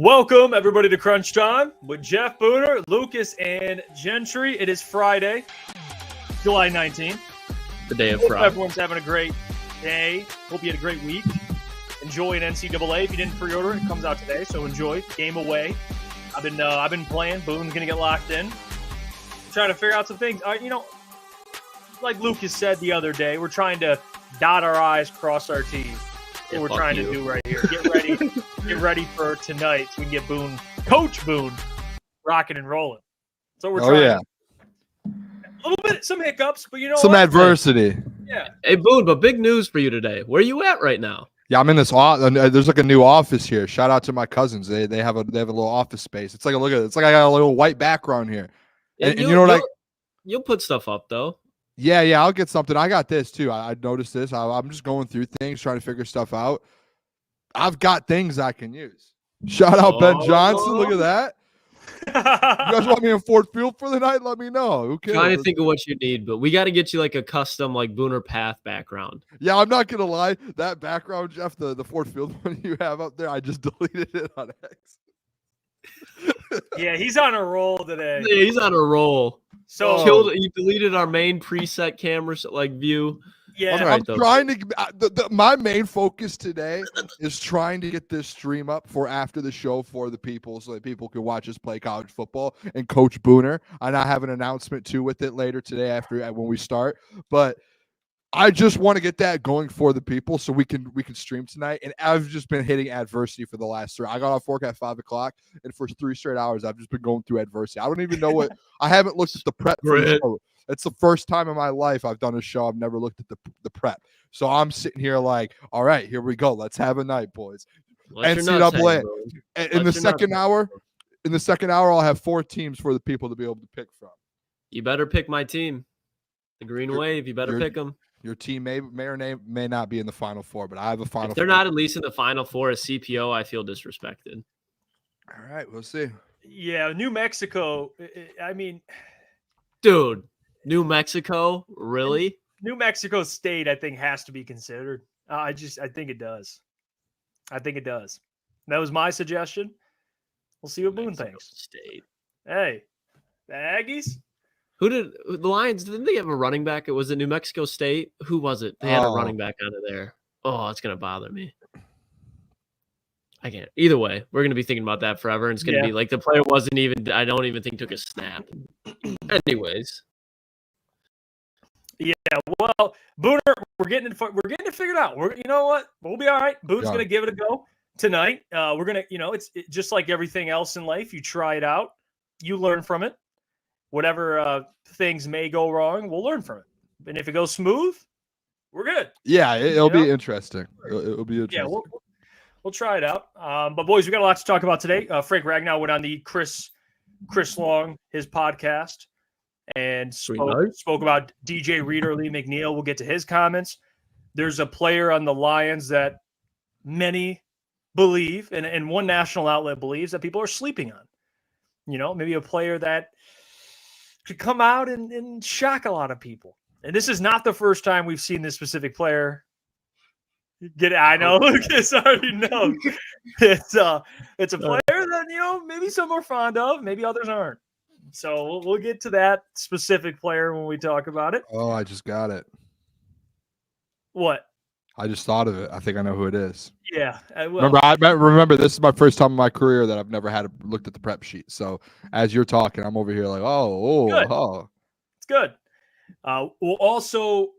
Welcome, everybody, to Crunch Time with Jeff, Booner, Lukas, and Gentry. It is Friday, July 19th. The day of Hope fraud. everyone's having a great day. Hope you had a great week. Enjoy an NCAA. If you didn't pre-order, it comes out today, so enjoy. Game away. I've been playing. Boone's going to get locked in. Trying to figure out some things. Like Lukas said the other day, we're trying to dot our I's, cross our T's. What we're trying to do right here. Get ready for tonight so we can get Coach Boone, rocking and rolling. So we're trying. Yeah. A little bit, some hiccups, but some adversity. Yeah. Hey, Boone, but big news for you today. Where are you at right now? Yeah, I'm in this. There's like a new office here. Shout out to my cousins. They have a little office space. It's like it's like I got a little white background here. And you know what? You'll put stuff up though. Yeah, I'll get something. I got this too. I noticed this. I'm just going through things, trying to figure stuff out. I've got things I can use. Shout out Ben Johnson. Look at that. You guys want me in Ford Field for the night? Let me know. Who cares? Trying to think of what you need, but we got to get you like a custom like Booner Path background. Yeah, I'm not gonna lie. That background, Jeff, the Ford Field one you have up there, I just deleted it on X. Yeah, he's on a roll today. Yeah, he's on a roll. So he deleted our main preset camera view. Yeah, I'm trying to. My main focus today is trying to get this stream up for after the show for the people, so that people can watch us play college football and Coach Booner. And I have an announcement too with it later today when we start. But I just want to get that going for the people so we can stream tonight. And I've just been hitting adversity for the last 3. I got off work at 5:00, and for 3 straight hours, I've just been going through adversity. I don't even know what. I haven't looked at the prep for the show. It's the first time in my life I've done a show. I've never looked at the prep. So I'm sitting here like, all right, here we go. Let's have a night, boys. NCAA. In the second hour, I'll have 4 teams for the people to be able to pick from. You better pick my team. The Green Wave. You better pick them. Your team may or may not be in the Final Four, but I have a Final Four. If they're not at least in the Final Four as CPO, I feel disrespected. All right, we'll see. Yeah, New Mexico. I mean, dude, New Mexico, really? New Mexico State, I think, has to be considered. I think it does. That was my suggestion. We'll see what Boone thinks. State. Hey, the Aggies. The Lions, didn't they have a running back? It was New Mexico State. Who was it? They had a running back out of there. Oh, it's going to bother me. I can't. Either way, we're going to be thinking about that forever. And it's going to be like the player I don't even think took a snap. Anyways. Yeah, well, Booner, we're getting it figured out. You know what? We'll be all right. Boone's going to give it a go tonight. We're going to, it's just like everything else in life. You try it out. You learn from it. Whatever things may go wrong, we'll learn from it. And if it goes smooth, we're good. Yeah, it'll be interesting. It'll be interesting. Yeah, we'll try it out. But boys, we got a lot to talk about today. Frank Ragnow went on the Chris Long, his podcast, and spoke about DJ Reader, Lee McNeil. We'll get to his comments. There's a player on the Lions that many believe, and one national outlet believes, that people are sleeping on. Maybe a player that could come out and shock a lot of people. And this is not the first time we've seen this specific player. I know, Lucas already knows. It's a player that, maybe some are fond of, maybe others aren't. So we'll get to that specific player when we talk about it. Oh, I just got it. What? I just thought of it. I think I know who it is. Yeah. Remember, this is my first time in my career that I've never looked at the prep sheet. So as you're talking, I'm over here like, It's good. We'll also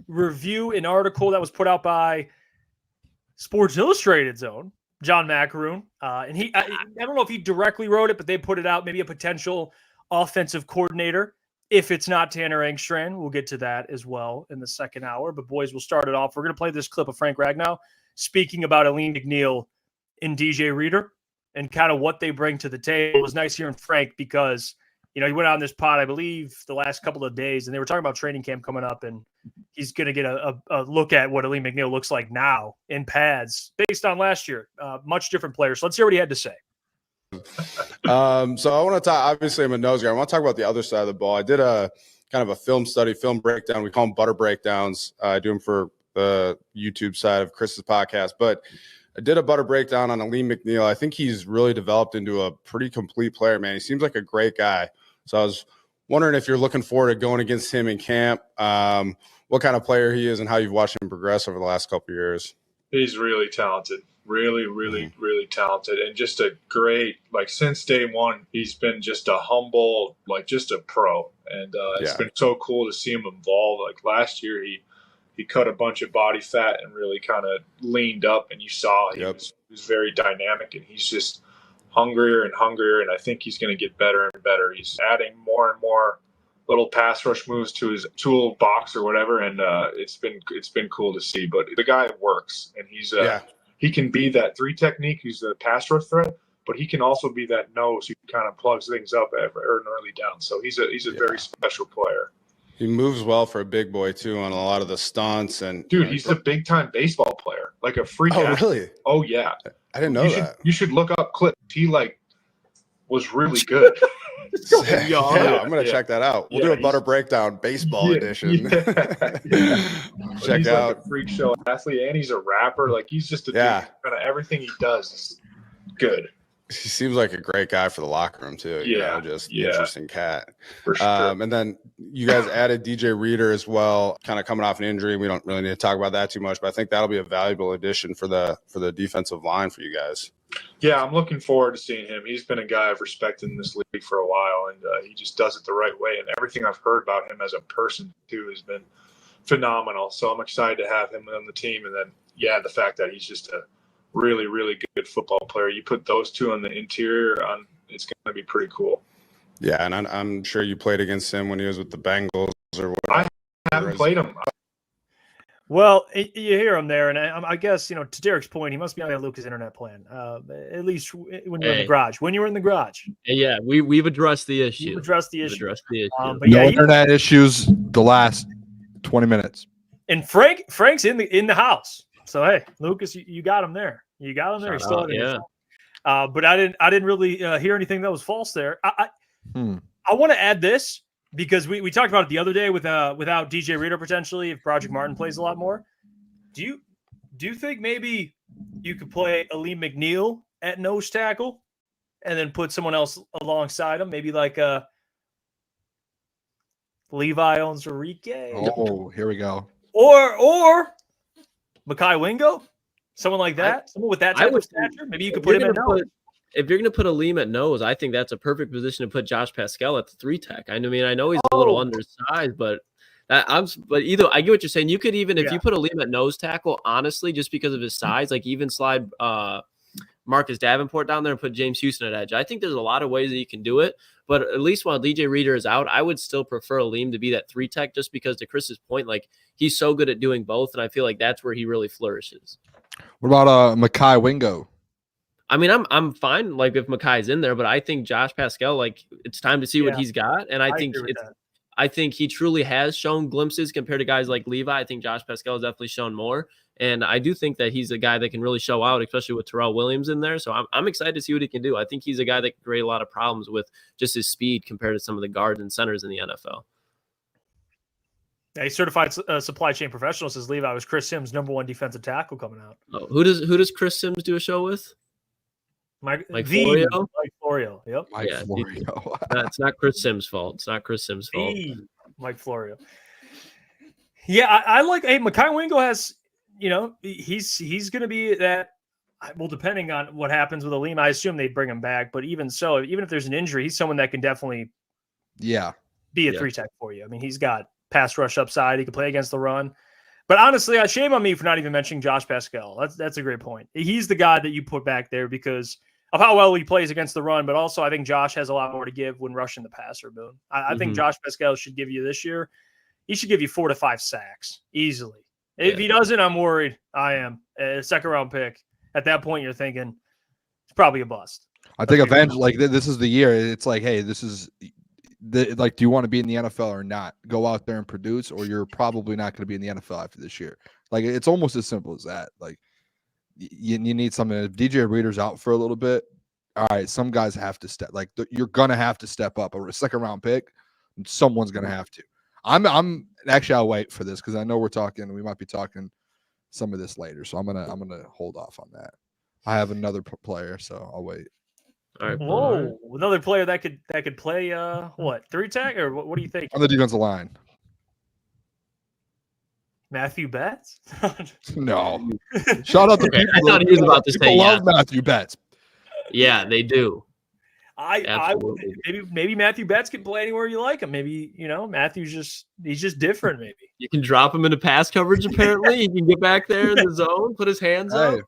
review an article that was put out by Sports Illustrated's own John Macaroon. And I don't know if he directly wrote it, but they put it out, maybe a potential offensive coordinator. If it's not Tanner Engstrand, we'll get to that as well in the second hour. But boys, we'll start it off. We're going to play this clip of Frank Ragnow speaking about Alim McNeill and DJ Reader and kind of what they bring to the table. It was nice hearing Frank because, he went on this pod, I believe, the last couple of days, and they were talking about training camp coming up, and he's going to get a look at what Alim McNeill looks like now in pads based on last year. Much different players. So let's hear what he had to say. So I want to talk, obviously I'm a nose guy. I want to talk about the other side of the ball. I did a kind of a film breakdown. We call them butter breakdowns. I do them for the YouTube side of Chris's podcast, but I did a butter breakdown on Alim Mcneill. I think he's really developed into a pretty complete player, man. He seems like a great guy. So I was wondering if you're looking forward to going against him in camp, what kind of player he is and how you've watched him progress over the last couple of years. He's really talented, really talented, and just a great, like, since day one, he's been just a humble, like, just a pro. And it's been so cool to see him evolve. Like last year, he cut a bunch of body fat and really kind of leaned up, and you saw he was very dynamic, and he's just hungrier and hungrier, and I think he's going to get better and better. He's adding more and more little pass rush moves to his tool box or whatever, and it's been cool to see. But the guy works, and he can be that 3 technique. He's a pass rush threat, but he can also be that nose who kind of plugs things up at an early down. So he's a very special player. He moves well for a big boy too on a lot of the stunts. And dude, he's a big time baseball player, like a freak. Oh, really? Oh yeah. I didn't know that. You should look up clips. He was really good. I'm gonna check that out. We'll do a butter breakdown baseball edition. Check he's out like a freak show athlete, and he's a rapper. Like he's just a dude. Kind of everything he does is good. He seems like a great guy for the locker room too. Interesting cat. For sure. And then you guys added DJ Reader as well, kind of coming off an injury. We don't really need to talk about that too much, but I think that'll be a valuable addition for the defensive line for you guys. Yeah, I'm looking forward to seeing him. He's been a guy I've respected in this league for a while, and he just does it the right way. And everything I've heard about him as a person too has been phenomenal. So I'm excited to have him on the team. And then, the fact that he's just a really, really good football player. You put those two on the interior, it's going to be pretty cool. Yeah, and I'm sure you played against him when he was with the Bengals or whatever. I haven't played him. Well, you hear him there, and I guess, to Derek's point, he must be on a Lucas internet plan, at least when you're in the garage. When you're in the garage. Yeah, we've addressed the issue. We've addressed the issue. But no internet issues the last 20 minutes. And Frank's in the house. So hey, Lucas, you got him there. You got him there. But I didn't really hear anything that was false there. I want to add this because we talked about it the other day without DJ Reader potentially if Project Martin plays a lot more. Do you think maybe you could play Alim Mcneill at nose tackle and then put someone else alongside him, maybe like Levi Onwuzurike? Oh, here we go. Or Mekhi Wingo, someone like that, someone with that type of stature. Maybe you could put him at nose. If you're going to put Alim at nose, I think that's a perfect position to put Josh Pascal at the 3 tech. I mean, I know he's a little undersized, but either I get what you're saying. You could even if you put Alim at nose tackle, honestly, just because of his size, like even slide Marcus Davenport down there and put James Houston at edge. I think there's a lot of ways that you can do it, but at least while DJ Reader is out, I would still prefer Alim to be that 3 tech just because to Chris's point, like he's so good at doing both, and I feel like that's where he really flourishes. What about Mekhi Wingo? I mean, I'm fine like if Mekhi's in there, but I think Josh Pascal, like it's time to see what he's got, and I think he truly has shown glimpses compared to guys like Levi. I think Josh Pascal has definitely shown more. And I do think that he's a guy that can really show out, especially with Terrell Williams in there. So I'm excited to see what he can do. I think he's a guy that can create a lot of problems with just his speed compared to some of the guards and centers in the NFL. Yeah, he's certified supply chain professional, says Levi. Was Chris Sims' number 1 defensive tackle coming out. Oh, who does Chris Sims do a show with? Mike Florio. Yep. Mike Florio. It's not Chris Sims' fault. It's not Chris Sims' fault. Mike Florio. Yeah, I like. Hey, Mekhi Wingo has. He's going to be that. Well, depending on what happens with Alim, I assume they'd bring him back. But even so, even if there's an injury, he's someone that can definitely, be a 3 tech for you. I mean, he's got pass rush upside. He can play against the run. But honestly, shame on me for not even mentioning Josh Pascal. That's a great point. He's the guy that you put back there because of how well he plays against the run. But also, I think Josh has a lot more to give when rushing the passer. Boone. I think Josh Pascal should give you this year. He should give you 4 to 5 sacks easily. If he doesn't, I'm worried. I am. A 2nd-round pick. At that point, you're thinking it's probably a bust. I think eventually, like this is the year. It's like, hey, this is do you want to be in the NFL or not? Go out there and produce, or you're probably not going to be in the NFL after this year. Like it's almost as simple as that. Like you need something. If DJ Reader's out for a little bit, all right, some guys have to step. Like you're gonna have to step up. A 2nd-round pick, someone's gonna have to. I'm actually I'll wait for this because I know we might be talking some of this later, so I'm gonna hold off on that. I have another player, so I'll wait. All right. Whoa, another player that could play what, 3-tech, or what do you think? On the defensive line. Matthew Betts? No. Shout out to people. I thought he was about to say people love yes. Matthew Betts. Yeah, they do. I maybe Matthew Betts can play anywhere you like him. Maybe, Matthew's he's just different. Maybe you can drop him into pass coverage. Apparently, he can get back there in the zone, put his hands up.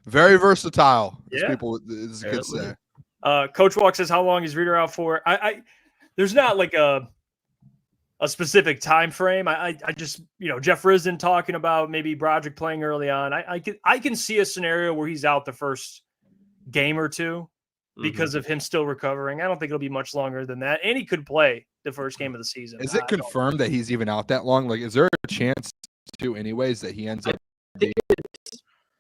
Very versatile. Yeah. As could say. Coach Walk says, how long is Reader out for? There's not like a specific time frame. I just, Jeff Risden talking about maybe Broderick playing early on. I can see a scenario where he's out the first game or two because of him still recovering. I don't think it'll be much longer than that. And he could play the first game of the season. Is it confirmed that he's even out that long? Like, is there a chance to anyways that he ends up?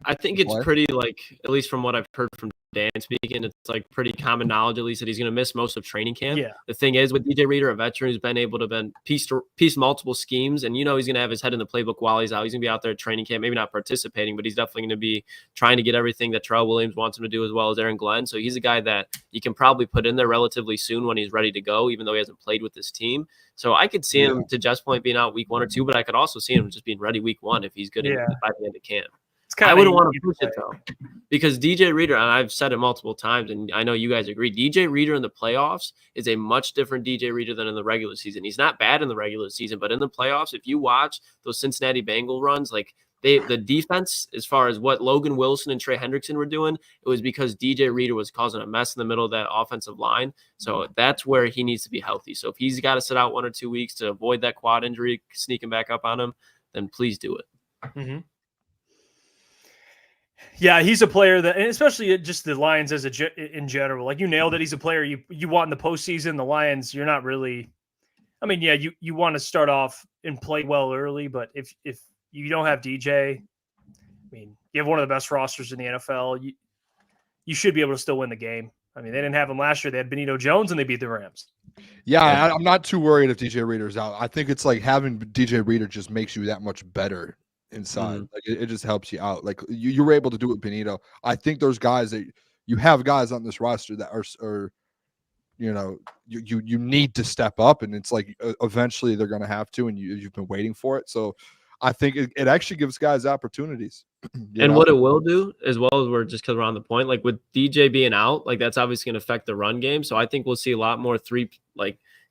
I think it's pretty, like, at least from what I've heard from Dan speaking, it's like pretty common knowledge, at least, that he's going to miss most of training camp. Yeah. The thing is, with DJ Reader, a veteran who's been able to piece multiple schemes, and he's going to have his head in the playbook while he's out. He's going to be out there at training camp, maybe not participating, but he's definitely going to be trying to get everything that Terrell Williams wants him to do, as well as Aaron Glenn. So he's a guy that you can probably put in there relatively soon when he's ready to go, even though he hasn't played with this team. So I could see him, to Jeff's point, being out week 1 or 2, but I could also see him just being ready week 1 if he's good by the end of camp. I wouldn't want to push it, though, because DJ Reader, and I've said it multiple times, and I know you guys agree, DJ Reader in the playoffs is a much different DJ Reader than in the regular season. He's not bad in the regular season, but in the playoffs, if you watch those Cincinnati Bengal runs, like the defense, as far as what Logan Wilson and Trey Hendrickson were doing, it was because DJ Reader was causing a mess in the middle of that offensive line. So that's where he needs to be healthy. So if he's got to sit out 1 or 2 weeks to avoid that quad injury sneaking back up on him, then please do it. Mm-hmm. Yeah, he's a player that, and especially just the Lions in general, like you nailed it. He's a player you want in the postseason. The Lions, you're not really. I mean, yeah, you want to start off and play well early, but if you don't have DJ, I mean, you have one of the best rosters in the NFL. You should be able to still win the game. I mean, they didn't have him last year. They had Benito Jones, and they beat the Rams. Yeah, I'm not too worried if DJ Reader's out. I think it's like having DJ Reader just makes you that much better inside. Like it just helps you out. Like you were able to do it with Benito. I think there's guys that you have guys on this roster that are you need to step up, and it's like eventually they're going to have to, and you've been waiting for it. So I think it actually gives guys opportunities. What it will do, as well as we're just because we're on the point, like with DJ being out, like that's obviously going to affect the run game. So I think we'll see a lot more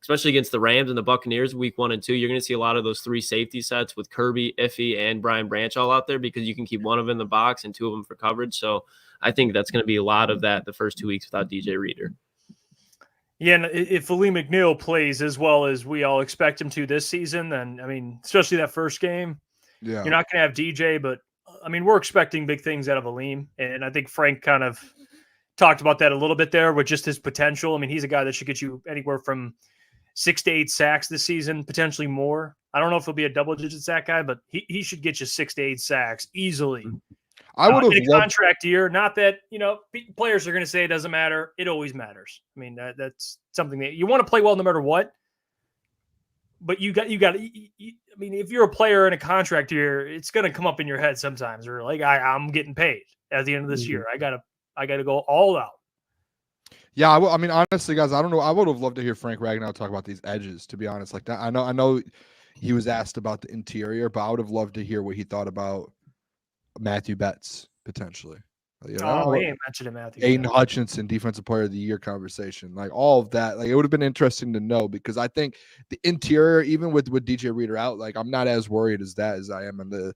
especially against the Rams and the Buccaneers week 1 and 2, you're going to see a lot of those 3 safety sets with Kirby, Iffy, and Brian Branch all out there, because you can keep one of them in the box and 2 of them for coverage. So I think that's going to be a lot of that the first 2 weeks without DJ Reader. Yeah, and if Alim Mcneill plays as well as we all expect him to this season, then, I mean, especially that first game, you're not going to have DJ, but, I mean, we're expecting big things out of Alim, and I think Frank kind of talked about that a little bit there with just his potential. I mean, he's a guy that should get you anywhere from 6 to 8 sacks this season, potentially more. I don't know if he'll be a double-digit sack guy, but he should get you 6 to 8 sacks easily. I would have in a contract year. Not that players are going to say it doesn't matter. It always matters. I mean, that's something that you want to play well no matter what. But you got. I mean, if you're a player in a contract year, it's going to come up in your head sometimes. Or like, I'm getting paid at the end of this year. I gotta go all out. Yeah, I mean, honestly, guys, I don't know. I would have loved to hear Frank Ragnow talk about these edges, to be honest. Like that, I know he was asked about the interior, but I would have loved to hear what he thought about Matthew Betts potentially. He ain't mentioned Matthew. Aiden Hutchinson, Defensive Player of the Year conversation, like all of that. Like it would have been interesting to know, because I think the interior, even with DJ Reader out, like I'm not as worried as I am on the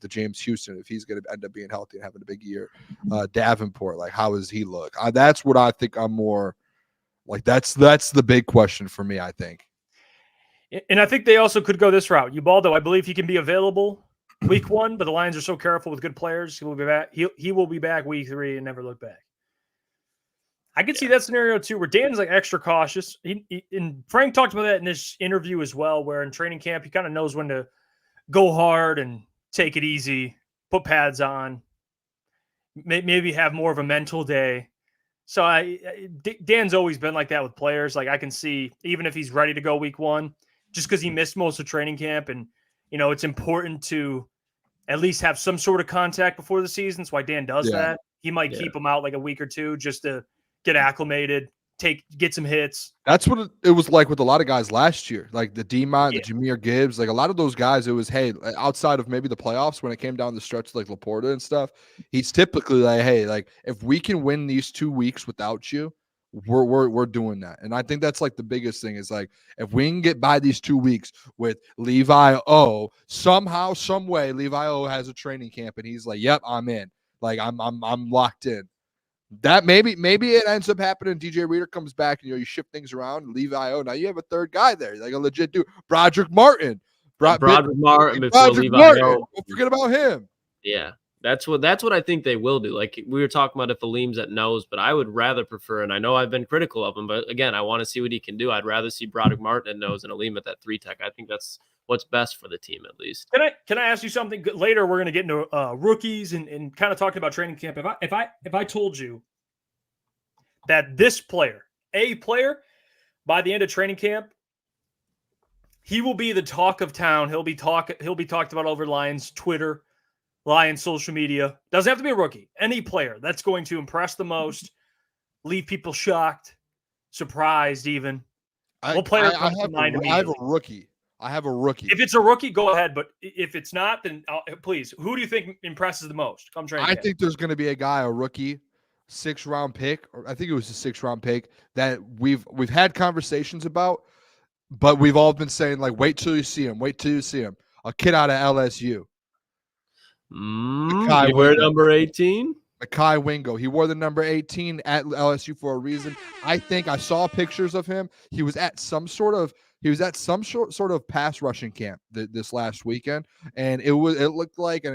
James Houston, if he's going to end up being healthy and having a big year. Davenport, like how does he look? That's what I think I'm more like. That's the big question for me, I think. And I think they also could go this route. Ubaldo, I believe he can be available week 1, but the Lions are so careful with good players. He will be back. He will be back week 3 and never look back. I could see that scenario too, where Dan's like extra cautious. And Frank talked about that in this interview as well, where in training camp he kind of knows when to go hard and take it easy, put pads on, maybe have more of a mental day. So Dan's always been like that with players. Like I can see, even if he's ready to go week 1, just because he missed most of training camp, and it's important to at least have some sort of contact before the season. That's why Dan does that. He might keep him out like a week or two just to get acclimated, get some hits. That's what it was like with a lot of guys last year, like the D-Mont, the Jameer Gibbs, like a lot of those guys. It was, hey, outside of maybe the playoffs when it came down the stretch, like Laporta and stuff, he's typically like, hey, like if we can win these 2 weeks without you, we're doing that. And I think that's like the biggest thing is like if we can get by these 2 weeks with Levi O, somehow, some way, Levi O has a training camp and he's like, yep, I'm in. Like I'm locked in. That maybe it ends up happening. DJ Reader comes back and you shift things around. Levi O. Now you have a third guy there, like a legit dude. Broderick Martin. Broderick Martin before Broderick Levi Martin. O. Don't forget about him. Yeah. That's what I think they will do. Like we were talking about if Alim's at nose, but I would rather prefer, and I know I've been critical of him, but again, I want to see what he can do. I'd rather see Broderick Martin at nose and Alim at that 3-tech. I think that's what's best for the team, at least. Can I ask you something? Later, we're going to get into rookies and kind of talking about training camp. If I told you that this player, by the end of training camp, he will be the talk of town. He'll be talked about over Lions Twitter, Lions social media. Doesn't have to be a rookie. Any player that's going to impress the most, leave people shocked, surprised even. What player comes to mind immediately? I have a rookie. If it's a rookie, go ahead. But if it's not, then please, who do you think impresses the most? I think there's going to be a rookie, 6th-round pick, or I think it was a 6th-round pick that we've had conversations about, but we've all been saying like, wait till you see him. Wait till you see him. A kid out of LSU. You wear number 18? Mekhi Wingo. He wore the number 18 at LSU for a reason. I think I saw pictures of him. He was at some sort of pass rushing camp this last weekend, and it looked like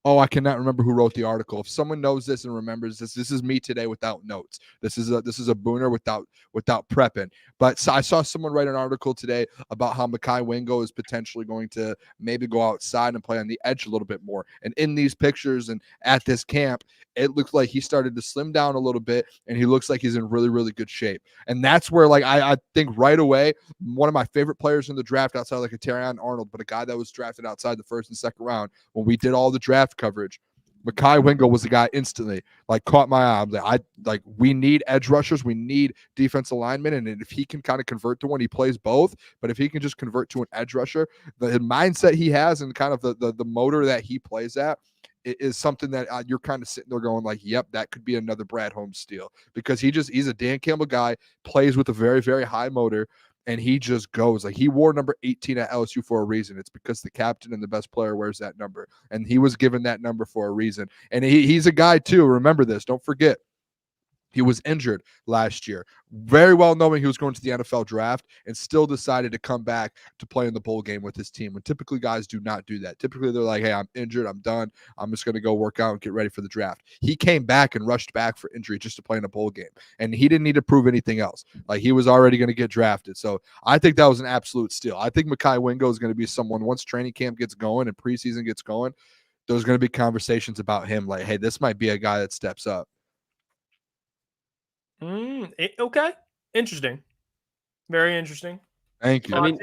I cannot remember who wrote the article. If someone knows this and remembers this is me today without notes. This is a Booner without prepping. But I saw someone write an article today about how Mekhi Wingo is potentially going to maybe go outside and play on the edge a little bit more. And in these pictures and at this camp, it looks like he started to slim down a little bit, and he looks like he's in really, really good shape. And that's where, like, I think right away, one of my favorite players in the draft outside like a Terrion Arnold, but a guy that was drafted outside the 1st and 2nd round when we did all the draft coverage, Mekhi Wingo was the guy instantly, like, caught my eye. I'm like, we need edge rushers. We need defensive linemen. And if he can kind of convert to one, he plays both. But if he can just convert to an edge rusher, the mindset he has and kind of the motor that he plays at, it is something that you're kind of sitting there going like, yep, that could be another Brad Holmes steal, because he's a Dan Campbell guy, plays with a very, very high motor, and he just goes. Like, he wore number 18 at LSU for a reason. It's because the captain and the best player wears that number, and he was given that number for a reason. And he's a guy too. Remember this. Don't forget. He was injured last year, very well knowing he was going to the NFL draft, and still decided to come back to play in the bowl game with his team. When typically guys do not do that. Typically they're like, hey, I'm injured, I'm done, I'm just going to go work out and get ready for the draft. He came back and rushed back for injury just to play in a bowl game, and he didn't need to prove anything else. Like, he was already going to get drafted. So I think that was an absolute steal. I think Mekhi Wingo is going to be someone, once training camp gets going and preseason gets going, there's going to be conversations about him like, hey, this might be a guy that steps up. Okay. Interesting. Very interesting. Thank you. I mean,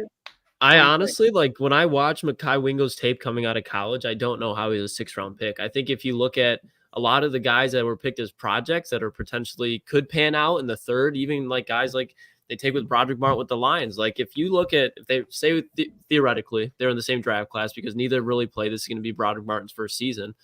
I honestly, like, when I watch Mekhi Wingo's tape coming out of college, I don't know how he's a 6th-round pick. I think if you look at a lot of the guys that were picked as projects that are potentially could pan out in the 3rd, even like guys like they take with Broderick Martin with the Lions. Like, if you look at, if they say theoretically they're in the same draft class because neither really play, this is going to be Broderick Martin's first season,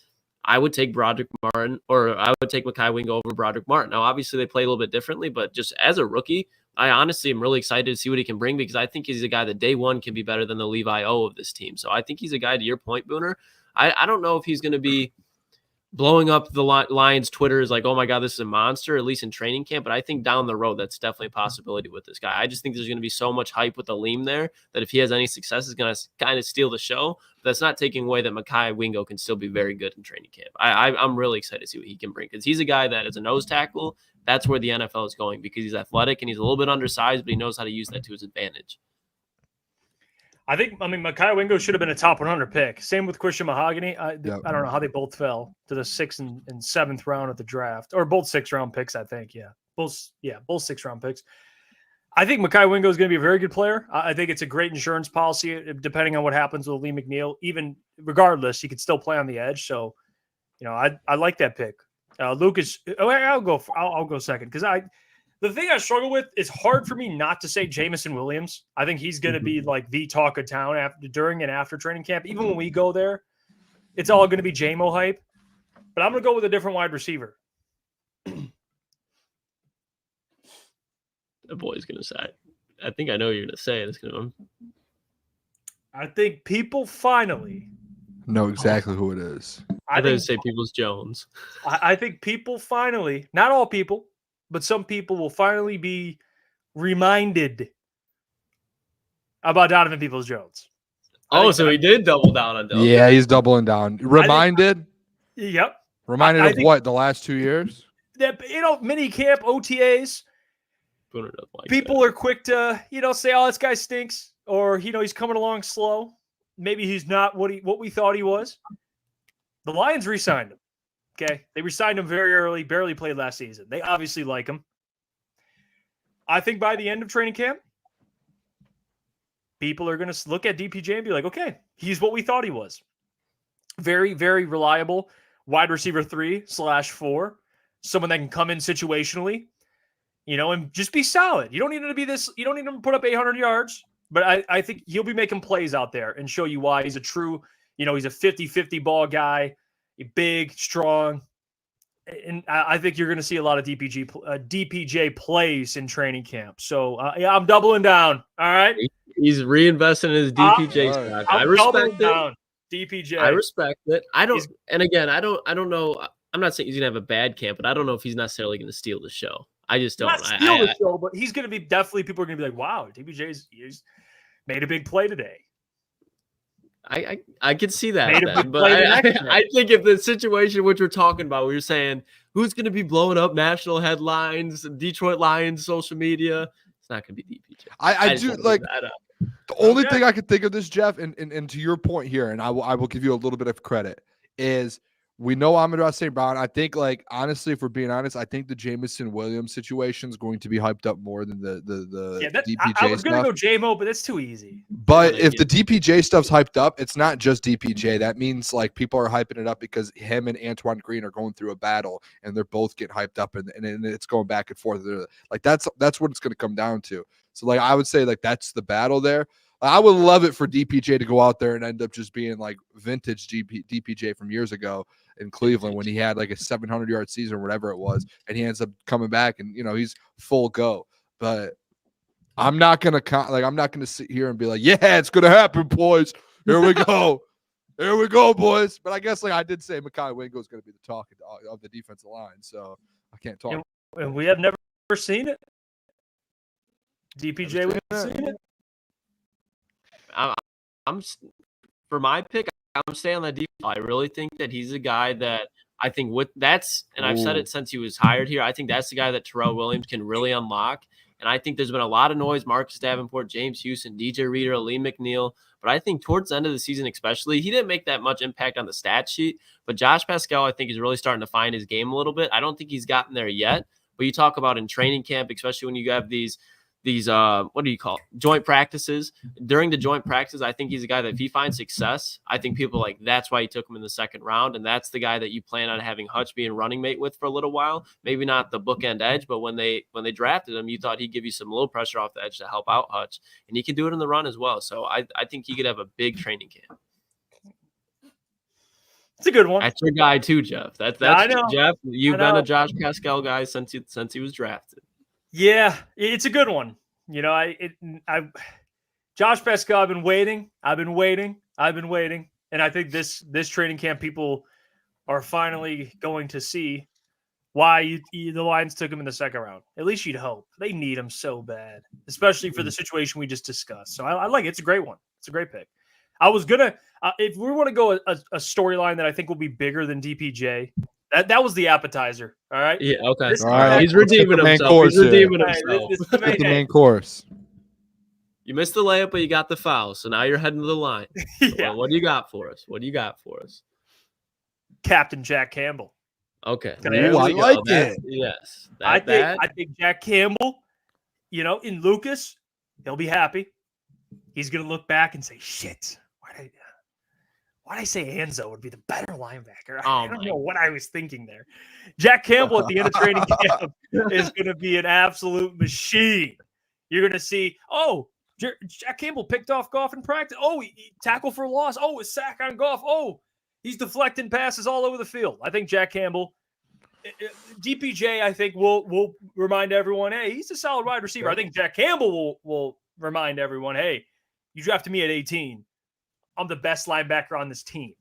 I would take Broderick Martin, or I would take Mekhi Wingo over Broderick Martin. Now, obviously, they play a little bit differently, but just as a rookie, I honestly am really excited to see what he can bring, because I think he's a guy that day one can be better than the Levi O of this team. So I think he's a guy, to your point, Booner. I don't know if he's going to be blowing up the Lions Twitter is like, oh my God, this is a monster, at least in training camp. But I think down the road, that's definitely a possibility with this guy. I just think there's going to be so much hype with Alim there that if he has any success, it's going to kind of steal the show. But that's not taking away that Mekhi Wingo can still be very good in training camp. I'm really excited to see what he can bring, because he's a guy that is a nose tackle. That's where the NFL is going, because he's athletic and he's a little bit undersized, but he knows how to use that to his advantage. I mean, Mekhi Wingo should have been a top 100 pick. Same with Christian Mahogany. I don't know how they both fell to the 6th and 7th round of the draft, or both 6th-round picks, I think. Both 6th-round picks. I think Mekhi Wingo is going to be a very good player. I think it's a great insurance policy, depending on what happens with Lee McNeil. Even regardless, he could still play on the edge. So, I like that pick. Lucas, I'll go second because the thing I struggle with is hard for me not to say Jamison Williams. I think he's going to be like the talk of town during and after training camp. Even when we go there, it's all going to be JMO hype. But I'm going to go with a different wide receiver. The boy's going to say, I think I know what you're going to say. It's going to. I think people finally know exactly who it is. I didn't say Peoples Jones. I think people finally, not all people, but some people will finally be reminded about Donovan Peoples-Jones. So he did double down on Donovan. Yeah, he's doubling down. Reminded? Yep. Reminded of what? The last 2 years? That, mini camp, OTAs. Booner doesn't like people that. are quick to, say, oh, this guy stinks. Or, he's coming along slow. Maybe he's not what we thought he was. The Lions re-signed him. Okay. They re-signed him very early, barely played last season. They obviously like him. I think by the end of training camp, people are going to look at DPJ and be like, okay, he's what we thought he was. Very, very reliable wide receiver 3/4. Someone that can come in situationally, and just be solid. You don't need him to be this. You don't need him to put up 800 yards. But I think he'll be making plays out there and show you why he's a true, he's a 50-50 ball guy, big, strong. And I think you're going to see a lot of DPJ plays in training camp. So, I'm doubling down. All right. He's reinvesting in his DPJ stock. I respect it. DPJ. I respect it. I don't know. I'm not saying he's going to have a bad camp, but I don't know if he's necessarily going to steal the show. I just don't. Not steal the show, but he's going to be definitely. People are going to be like, "Wow, DPJ's made a big play today." I could see that, but I think if the situation which we're talking about, we were saying who's going to be blowing up national headlines, Detroit Lions social media, it's not going to be DPJ. I do like the only thing I could think of this, Jeff, and to your point here, and I will give you a little bit of credit is. We know Amon-Ra St. Brown. I think, honestly, if we're being honest, I think the Jamison Williams situation is going to be hyped up more than the DPJ I was stuff. going to go JMO, but it's too easy. But if the DPJ stuff's hyped up, it's not just DPJ. That means, people are hyping it up because him and Antoine Green are going through a battle, and they're both getting hyped up, and it's going back and forth. That's what it's going to come down to. So, I would say, that's the battle there. I would love it for DPJ to go out there and end up just being vintage DPJ from years ago in Cleveland when he had a 700-yard season or whatever it was, and he ends up coming back and he's full go. But I'm not gonna I'm not gonna sit here and be like, yeah, it's gonna happen, boys. Here we go, here we go, boys. But I guess I did say Mekhi Wingo is gonna be the talk of the defensive line, so I can't talk. And we have never seen it. DPJ, we've seen it. I'm for my pick. I'm staying on that defense. I really think that he's a guy that I think and I've said it since he was hired here. I think that's the guy that Terrell Williams can really unlock. And I think there's been a lot of noise. Marcus Davenport, James Houston, DJ Reader, Alim Mcneill. But I think towards the end of the season, especially, he didn't make that much impact on the stat sheet. But Josh Pascal, I think, is really starting to find his game a little bit. I don't think he's gotten there yet. But you talk about in training camp, especially when you have these what do you call it? Joint practices. During the joint practices, I think he's a guy that if he finds success, I think people that's why he took him in the second round. And that's the guy that you plan on having Hutch be a running mate with for a little while. Maybe not the bookend edge, but when they drafted him, you thought he'd give you some little pressure off the edge to help out Hutch. And he can do it in the run as well. So I think he could have a big training camp. It's a good one. That's your guy too, Jeff. That's I know. Jeff. You've been a Josh Pascal guy since he was drafted. Yeah, it's a good one. Josh Pascal, I've been waiting. And I think this training camp, people are finally going to see why the Lions took him in the second round. At least you'd hope. They need him so bad, especially for the situation we just discussed. So I like it. It's a great one. It's a great pick. I was going to, if we want to go a storyline that I think will be bigger than DPJ, that was the appetizer. All right. Yeah. Okay. All right. He's redeeming himself. He's redeeming himself. This is the main course. You missed the layup, but you got the foul. So now you're heading to the line. Yeah. What do you got for us? Captain Jack Campbell. Okay. Ooh, I like it. Yes. I think Jack Campbell, in Lucas, he'll be happy. He's going to look back and say, shit, Why did I say Anzo would be the better linebacker? Oh I don't know what I was thinking there. Jack Campbell at the end of training camp is going to be an absolute machine. You're going to see, Jack Campbell picked off Goff in practice. Oh, he tackle for loss. Oh, a sack on Goff. Oh, he's deflecting passes all over the field. I think Jack Campbell, DPJ, I think will remind everyone, hey, he's a solid wide receiver. I think Jack Campbell will remind everyone, hey, you drafted me at 18. I'm the best linebacker on this team.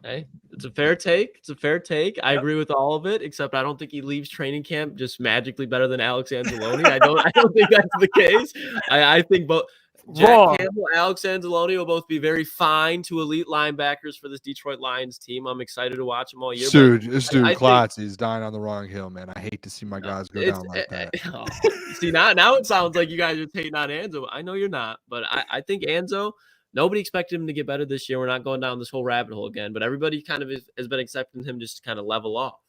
Hey, it's a fair take. I agree with all of it, except I don't think he leaves training camp just magically better than Alex Anzalone. I don't think that's the case. I think both Jack Campbell, Alex Anzalone will both be very fine to elite linebackers for this Detroit Lions team. I'm excited to watch them all year. This dude Klotz is dying on the wrong hill, man. I hate to see my guys go down like that. See, now it sounds like you guys are taking on Anzo. I know you're not, but I think Anzo, nobody expected him to get better this year. We're not going down this whole rabbit hole again, but everybody kind of has been accepting him just to kind of level off,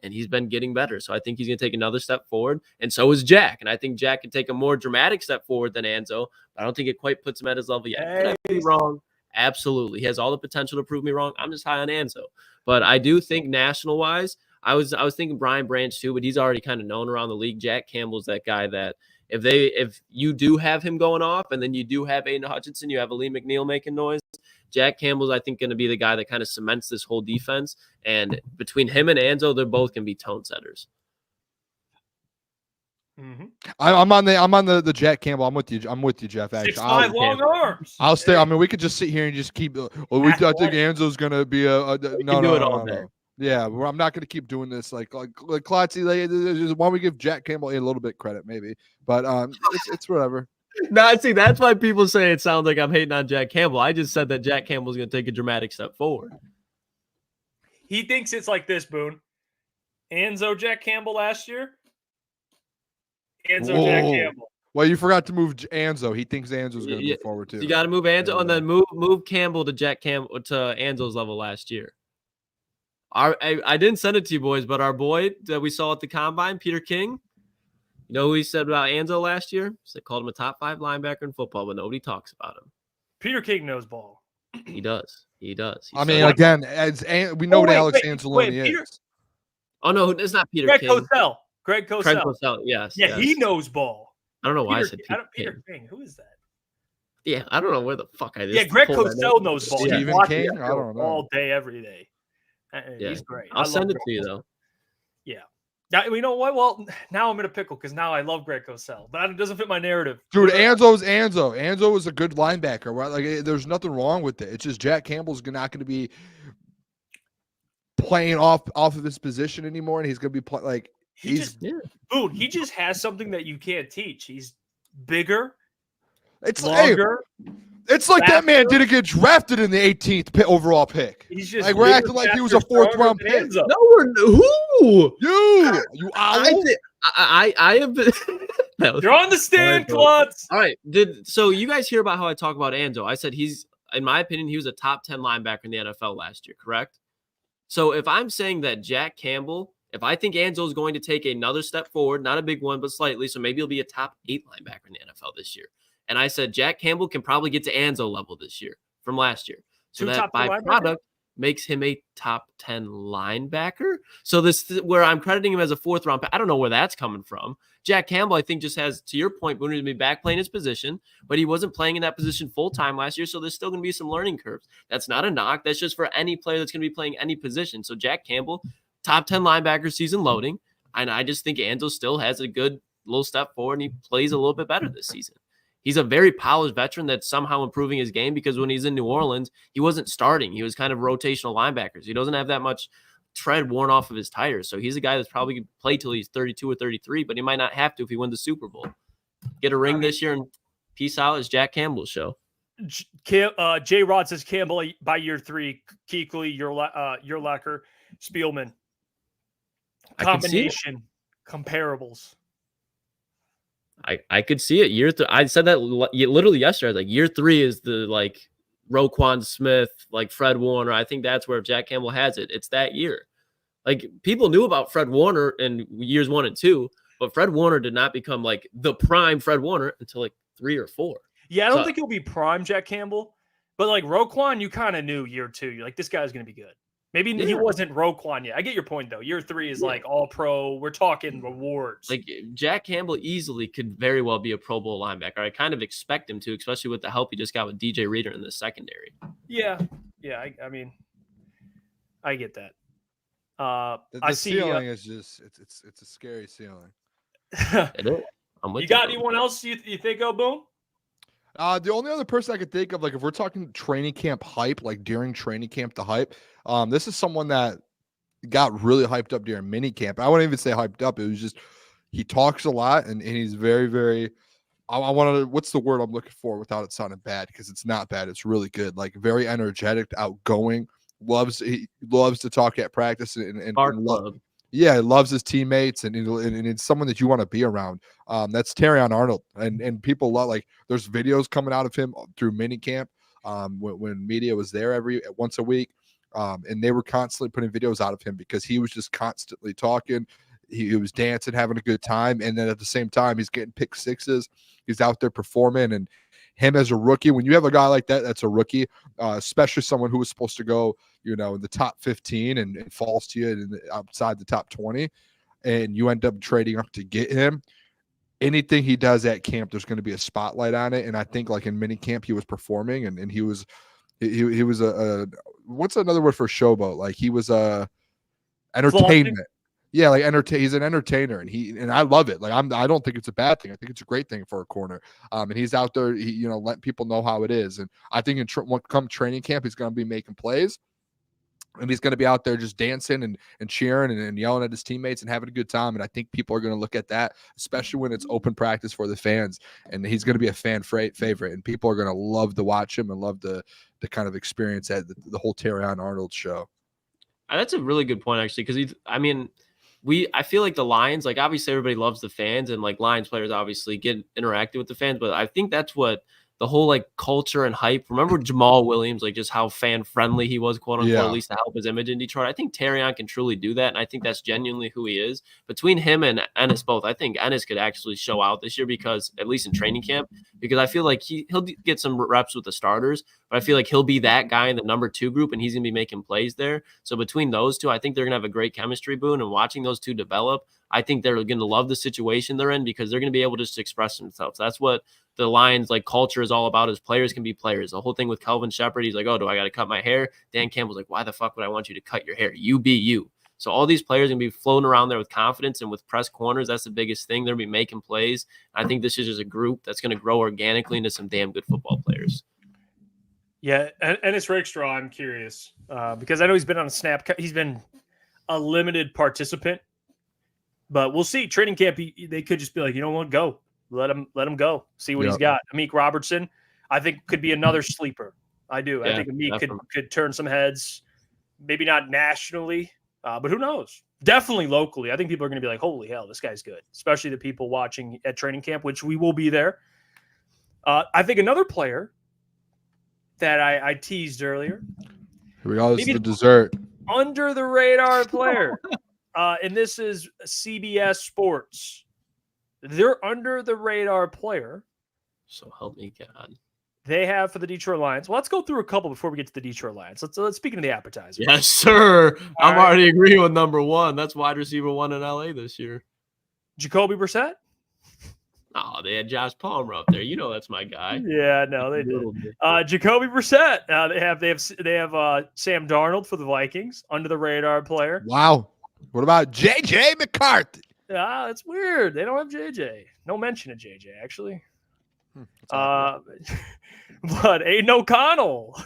and he's been getting better. So I think he's going to take another step forward, and so is Jack. And I think Jack can take a more dramatic step forward than Anzo, but I don't think it quite puts him at his level yet. Could I be wrong? Absolutely. He has all the potential to prove me wrong. I'm just high on Anzo. But I do think national-wise, I was thinking Brian Branch too, but he's already kind of known around the league. Jack Campbell's that guy that if you do have him going off and then you do have Aiden Hutchinson, you have Alim McNeill making noise, Jack Campbell's, I think, going to be the guy that kind of cements this whole defense. And between him and Anzo, they're both going to be tone setters. Mm-hmm. I'm on the Jack Campbell. I'm with you, Jeff. 6'5" long arms. I'll stay. I mean, we could just sit here and just keep. I think Anzo's going to be no. Yeah, I'm not going to keep doing this. Like Klotzy, why don't we give Jack Campbell a little bit credit, maybe? But it's whatever. No, see, that's why people say it sounds like I'm hating on Jack Campbell. I just said that Jack Campbell's going to take a dramatic step forward. He thinks it's like this, Boone. Anzo Jack Campbell last year. Anzo Jack Campbell. Well, you forgot to move Anzo. He thinks Anzo's going to move forward too. You got to move Anzo and then move Campbell to Jack Campbell to Anzo's level last year. I didn't send it to you boys, but our boy that we saw at the combine, Peter King, you know what he said about Anzo last year? They called him a top 5 linebacker in football, but nobody talks about him. Peter King knows ball. He does. I mean, again, we know what Alex Anzalone is. Oh, no, it's not Peter King. Greg Cosell. Yes. Yeah, he knows ball. I don't know why I said Peter King. Who is that? Yeah, I don't know where the fuck I did. Yeah, Greg Cosell knows ball. Stephen King? I don't know. All day, every day. Yeah. He's great. I'll send it to you, though. Yeah. Now, you know what? Well, now I'm in a pickle because now I love Greg Cosell, but it doesn't fit my narrative. Dude, Anzo's Anzo. Anzo is a good linebacker. Right? Like, there's nothing wrong with it. It's just Jack Campbell's not going to be playing off of his position anymore, and he's going to be Boone, he just has something that you can't teach. He's bigger. It's longer. It's like that man didn't get drafted in the 18th overall pick. He's just like we're acting like he was a 4th round pick. No, who? You owl. I have been. You're on the stand, Klotz. All right. So you guys hear about how I talk about Anzo? I said in my opinion, he was a top 10 linebacker in the NFL last year. Correct. So if I'm saying that Jack Campbell, if I think Anzo is going to take another step forward, not a big one, but slightly, so maybe he'll be a top 8 linebacker in the NFL this year. And I said Jack Campbell can probably get to Anzo level this year from last year. So that by product makes him a top 10 linebacker. So this where I'm crediting him as a 4th round. I don't know where that's coming from. Jack Campbell, I think, just has, to your point, Booner, to be back playing his position, but he wasn't playing in that position full time last year. So there's still going to be some learning curves. That's not a knock. That's just for any player that's going to be playing any position. So Jack Campbell, top 10 linebacker season loading. And I just think Anzo still has a good little step forward and he plays a little bit better this season. He's a very polished veteran that's somehow improving his game because when he's in New Orleans, he wasn't starting. He was kind of rotational linebackers. He doesn't have that much tread worn off of his tires. So he's a guy that's probably going to play till he's 32 or 33, but he might not have to if he wins the Super Bowl. Get a ring this year and peace out. It's Jack Campbell's show. J. Rod says Campbell by year 3. Kuechly, Urlacher, Spielman. Combination comparables. I could see it. I said that literally yesterday. I was like, year 3 is the like Roquan Smith, like Fred Warner. I think that's where Jack Campbell has it. It's that year. Like people knew about Fred Warner in years 1 and 2, but Fred Warner did not become like the prime Fred Warner until like 3 or 4. Yeah, I don't think he'll be prime Jack Campbell, But like Roquan, you kind of knew year 2. You're like, this guy's going to be good. Maybe he wasn't Roquan yet. I get your point, though. Year 3 is like all pro. We're talking rewards. Like Jack Campbell easily could very well be a Pro Bowl linebacker. I kind of expect him to, especially with the help he just got with DJ Reader in the secondary. Yeah. I mean, I get that. The ceiling is just it's a scary ceiling. It is. You got anyone else you think of, Boom? The only other person I could think of, like if we're talking training camp hype, like during training camp, the hype, this is someone that got really hyped up during mini camp. I wouldn't even say hyped up. It was just, he talks a lot and he's very, very, I want to, what's the word I'm looking for without it sounding bad? Because it's not bad. It's really good. Like very energetic, outgoing, he loves to talk at practice and loves his teammates and it's someone that you want to be around. That's Terrion Arnold and people love, like there's videos coming out of him through mini camp when media was there once a week. And they were constantly putting videos out of him because he was just constantly talking. He was dancing, having a good time. And then at the same time, he's getting pick sixes. He's out there performing. And him as a rookie, when you have a guy like that, that's a rookie, especially someone who was supposed to go, in the top 15 and falls to you outside the top 20, and you end up trading up to get him. Anything he does at camp, there's going to be a spotlight on it. And I think like in mini camp, he was performing and he was a what's another word for showboat? Like he was entertainment. Yeah, like he's an entertainer, and I love it. Like I don't think it's a bad thing. I think it's a great thing for a corner. And he's out there, letting people know how it is. And I think come training camp, he's going to be making plays, and he's going to be out there just dancing and cheering and yelling at his teammates and having a good time. And I think people are going to look at that, especially when it's open practice for the fans. And he's going to be a fan favorite, and people are going to love to watch him and love the kind of experience at the whole Terrion Arnold show. That's a really good point, actually, because I feel like the Lions, like obviously everybody loves the fans and like Lions players obviously get interactive with the fans, but I think that's what the whole like culture and hype. Remember Jamal Williams, like just how fan friendly he was, quote unquote, at least to help his image in Detroit. I think Terrion can truly do that, and I think that's genuinely who he is. Between him and Ennis both, I think Ennis could actually show out this year, because at least in training camp, because I feel like he'll get some reps with the starters, but I feel like he'll be that guy in the number 2 group, and he's gonna be making plays there. So between those two, I think they're gonna have a great chemistry, Boone, and watching those two develop, I think they're going to love the situation they're in, because they're going to be able to just express themselves. That's what the Lions like culture is all about, is players can be players. The whole thing with Kelvin Shepherd, he's like, oh, do I got to cut my hair? Dan Campbell's like, why the fuck would I want you to cut your hair? You be you. So all these players are going to be floating around there with confidence, and with press corners, that's the biggest thing. They're going to be making plays. I think this is just a group that's going to grow organically into some damn good football players. Yeah, and it's Rakestraw, I'm curious, because I know he's been on a snap. He's been a limited participant. But we'll see. Training camp, they could just be like, you know what, go. Let him go. See what he's got. Amik Robertson, I think, could be another sleeper. I do. I think Amik could turn some heads. Maybe not nationally, but who knows? Definitely locally. I think people are going to be like, holy hell, this guy's good. Especially the people watching at training camp, which we will be there. I think another player that I teased earlier. Here we go. This is the dessert. Under the radar player. And this is CBS Sports. They're under the radar player. So help me God. They have for the Detroit Lions. Well, let's go through a couple before we get to the Detroit Lions. Let's speak of the appetizer. Yes, sir. I'm already agreeing with number 1. That's wide receiver 1 in LA this year. Jacoby Brissett? Oh, they had Josh Palmer up there. That's my guy. Yeah, no, they did. Jacoby Brissett. They have Sam Darnold for the Vikings, under the radar player. Wow. What about J.J. McCarthy? That's weird. They don't have J.J. No mention of J.J. actually. But Aiden O'Connell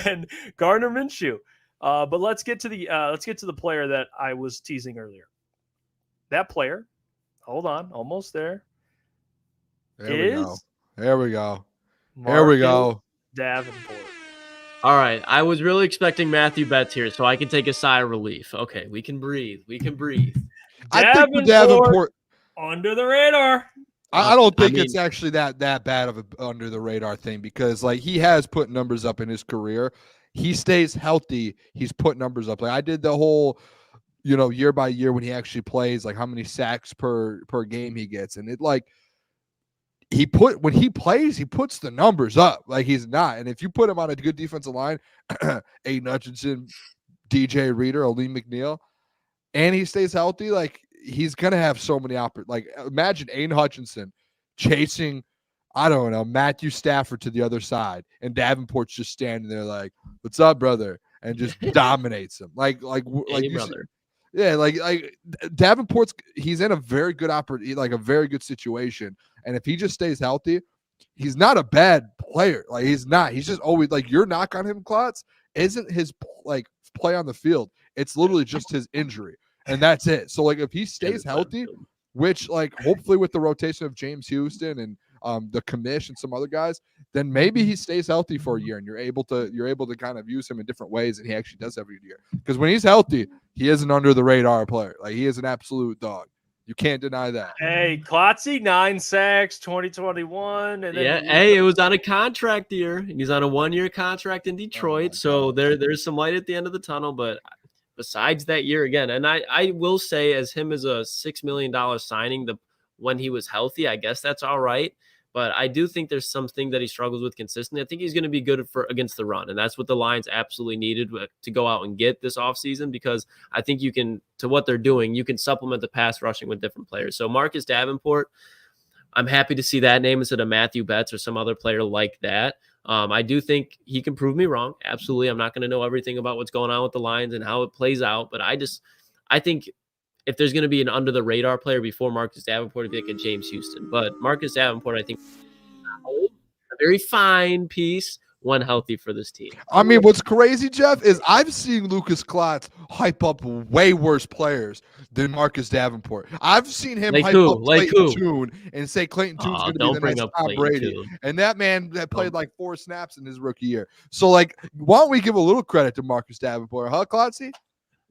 and Gardner Minshew. But let's get to the player that I was teasing earlier. That player, hold on, almost there. There we go. There we go. Davenport. All right. I was really expecting Matthew Betts here, so I can take a sigh of relief. Okay, we can breathe. I think with Davenport under the radar. I don't think it's actually that bad of a under the radar thing, because like he has put numbers up in his career. He stays healthy. He's put numbers up. Like I did the whole, year by year when he actually plays, like how many sacks per game he gets, and when he plays, he puts the numbers up like he's not. And if you put him on a good defensive line, Aiden Hutchinson, DJ Reader, Alim McNeil, and he stays healthy, like he's gonna have so many like imagine Aiden Hutchinson chasing, I don't know, Matthew Stafford to the other side, and Davenport's just standing there like, "What's up, brother?" and just dominates him. Like brother. Yeah, like Davenport's he's in a very good like a very good situation, and if he just stays healthy, he's not a bad player. Like he's not. He's just always like your knock on him, Klotz, isn't his like play on the field. It's literally just his injury, and that's it. So like if he stays healthy, which like hopefully with the rotation of James Houston and the commish and some other guys, then maybe he stays healthy for a year and you're able to kind of use him in different ways, and he actually does every year. Because when he's healthy, he is an under the radar player. Like he is an absolute dog. You can't deny that. Hey, Klotzy, 9 sacks, 2021. And then hey, it was on a contract year. He's on a 1-year contract in Detroit, so there's some light at the end of the tunnel. But besides that year again, and I will say, as him as a $6 million signing, when he was healthy, I guess that's all right. But I do think there's something that he struggles with consistently. I think he's going to be good against the run, and that's what the Lions absolutely needed to go out and get this offseason, because I think you can, to what they're doing, you can supplement the pass rushing with different players. So Marcus Davenport, I'm happy to see that name instead of Matthew Betts or some other player like that. I do think he can prove me wrong. Absolutely. I'm not going to know everything about what's going on with the Lions and how it plays out, but I think if there's going to be an under-the-radar player before Marcus Davenport, it'd be like a James Houston. But Marcus Davenport, I think, a very fine piece when healthy for this team. I mean, what's crazy, Jeff, is I've seen Lukas Klotz hype up way worse players than Marcus Davenport. I've seen him hype up Clayton Tune and say Clayton Tune's going to be the next Tom Brady. And that man that played like 4 snaps in his rookie year. So, like, why don't we give a little credit to Marcus Davenport, huh, Klotzy?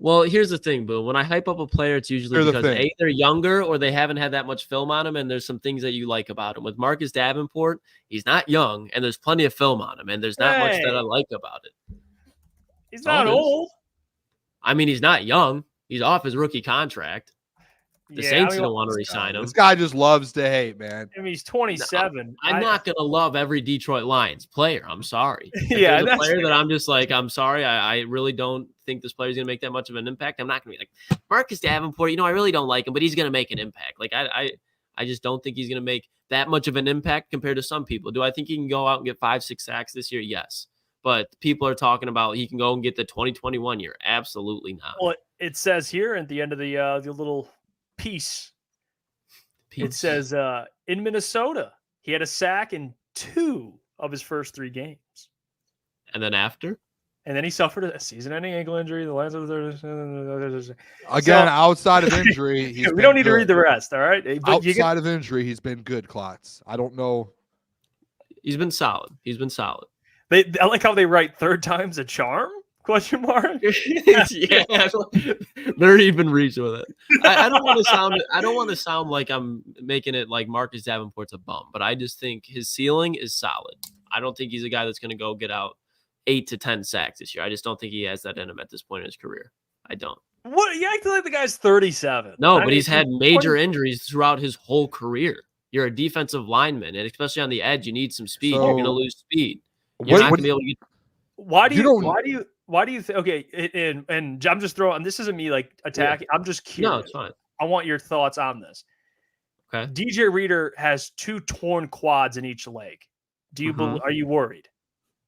Well, here's the thing, Boo. When I hype up a player, it's usually because A, they're younger or they haven't had that much film on him, and there's some things that you like about him. With Marcus Davenport, he's not young, and there's plenty of film on him, and there's not much that I like about it. He's not old. I mean, he's not young. He's off his rookie contract. The Saints don't want to re-sign him. This guy just loves to hate, man. I mean, he's 27. I'm not going to love every Detroit Lions player. I'm sorry. Yeah, that's a player that I'm just like, I'm sorry. I really don't think this player is going to make that much of an impact. I'm not going to be like, Marcus Davenport, I really don't like him, but he's going to make an impact. Like, I just don't think he's going to make that much of an impact compared to some people. Do I think he can go out and get 5-6 sacks this year? Yes. But people are talking about he can go and get the 2021 year. Absolutely not. Well, it says here at the end of the little piece. It says in Minnesota, he had a sack in 2 of his first 3 games. And then after? And then he suffered a season-ending ankle injury. The Lions again, outside of injury, we don't need to read the rest. All right. But outside of injury, he's been good, Klotz. I don't know. He's been solid. I like how they write 3rd time's a charm? Question mark? Yeah, they're even reaching with it. I don't want to sound like I'm making it like Marcus Davenport's a bum, but I just think his ceiling is solid. I don't think he's a guy that's going to go get out 8 to 10 sacks this year. I just don't think he has that in him at this point in his career. I don't. What? You act like the guy's 37. No, but he's had major injuries throughout his whole career. You're a defensive lineman, and especially on the edge, you need some speed. You're going to lose speed. You're not going to be able to get. Why do you think? Okay, and I'm just throwing. This isn't me like attacking. Yeah. I'm just curious. No, it's fine. I want your thoughts on this. Okay. DJ Reader has 2 torn quads in each leg. Do you are you worried?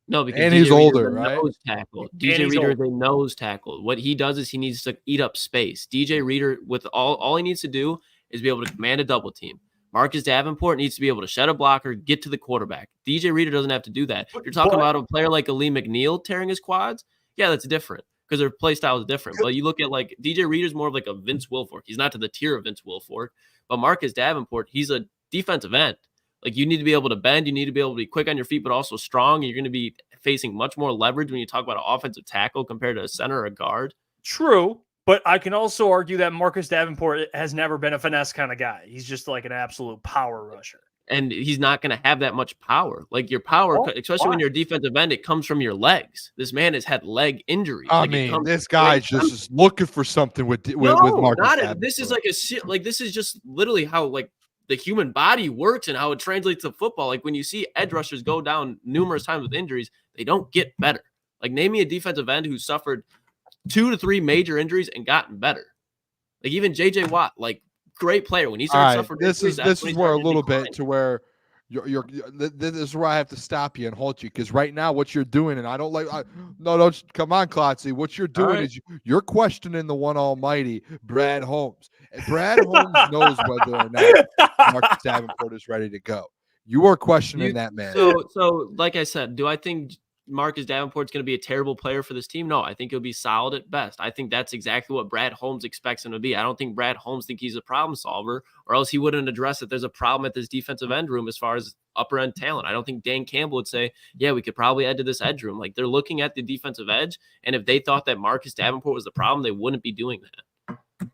No, because and he's older, right? Nose tackle. DJ Reader is a nose tackle. What he does is he needs to eat up space. DJ Reader, with all he needs to do is be able to command a double team. Marcus Davenport needs to be able to shed a blocker, get to the quarterback. DJ Reader doesn't have to do that. You're talking about a player like Alim McNeill tearing his quads. Yeah, that's different because their play style is different. But you look at like DJ Reader's more of like a Vince Wilfork. He's not to the tier of Vince Wilfork, but Marcus Davenport, he's a defensive end. Like you need to be able to bend, you need to be able to be quick on your feet, but also strong. You're going to be facing much more leverage when you talk about an offensive tackle compared to a center or a guard. True, but I can also argue that Marcus Davenport has never been a finesse kind of guy. He's just like an absolute power rusher. And he's not going to have that much power. Like your power, especially when you're a defensive end, it comes from your legs. This man has had leg injuries. I mean, this guy's just looking for something with Marcus Davenport. This is like this is just literally how like the human body works and how it translates to football. Like when you see edge rushers go down numerous times with injuries, they don't get better. Like name me a defensive end who suffered 2 to 3 major injuries and gotten better. Like even JJ Watt, like great player. When he started suffering injuries, this is where a little bit to where this is where I have to stop you and halt you, because right now what you're doing, and I don't like come on, Klotzy. What you're doing is you're questioning the one almighty Brad Holmes. And Brad Holmes knows whether or not Marcus Davenport is ready to go. You are questioning that man. So like I said, do I think Marcus Davenport's going to be a terrible player for this team? No, I think he'll be solid at best. I think that's exactly what Brad Holmes expects him to be. I don't think Brad Holmes thinks he's a problem solver, or else he wouldn't address that there's a problem at this defensive end room as far as upper end talent. I don't think Dan Campbell would say, yeah, we could probably add to this edge room. Like they're looking at the defensive edge, and if they thought that Marcus Davenport was the problem, they wouldn't be doing that.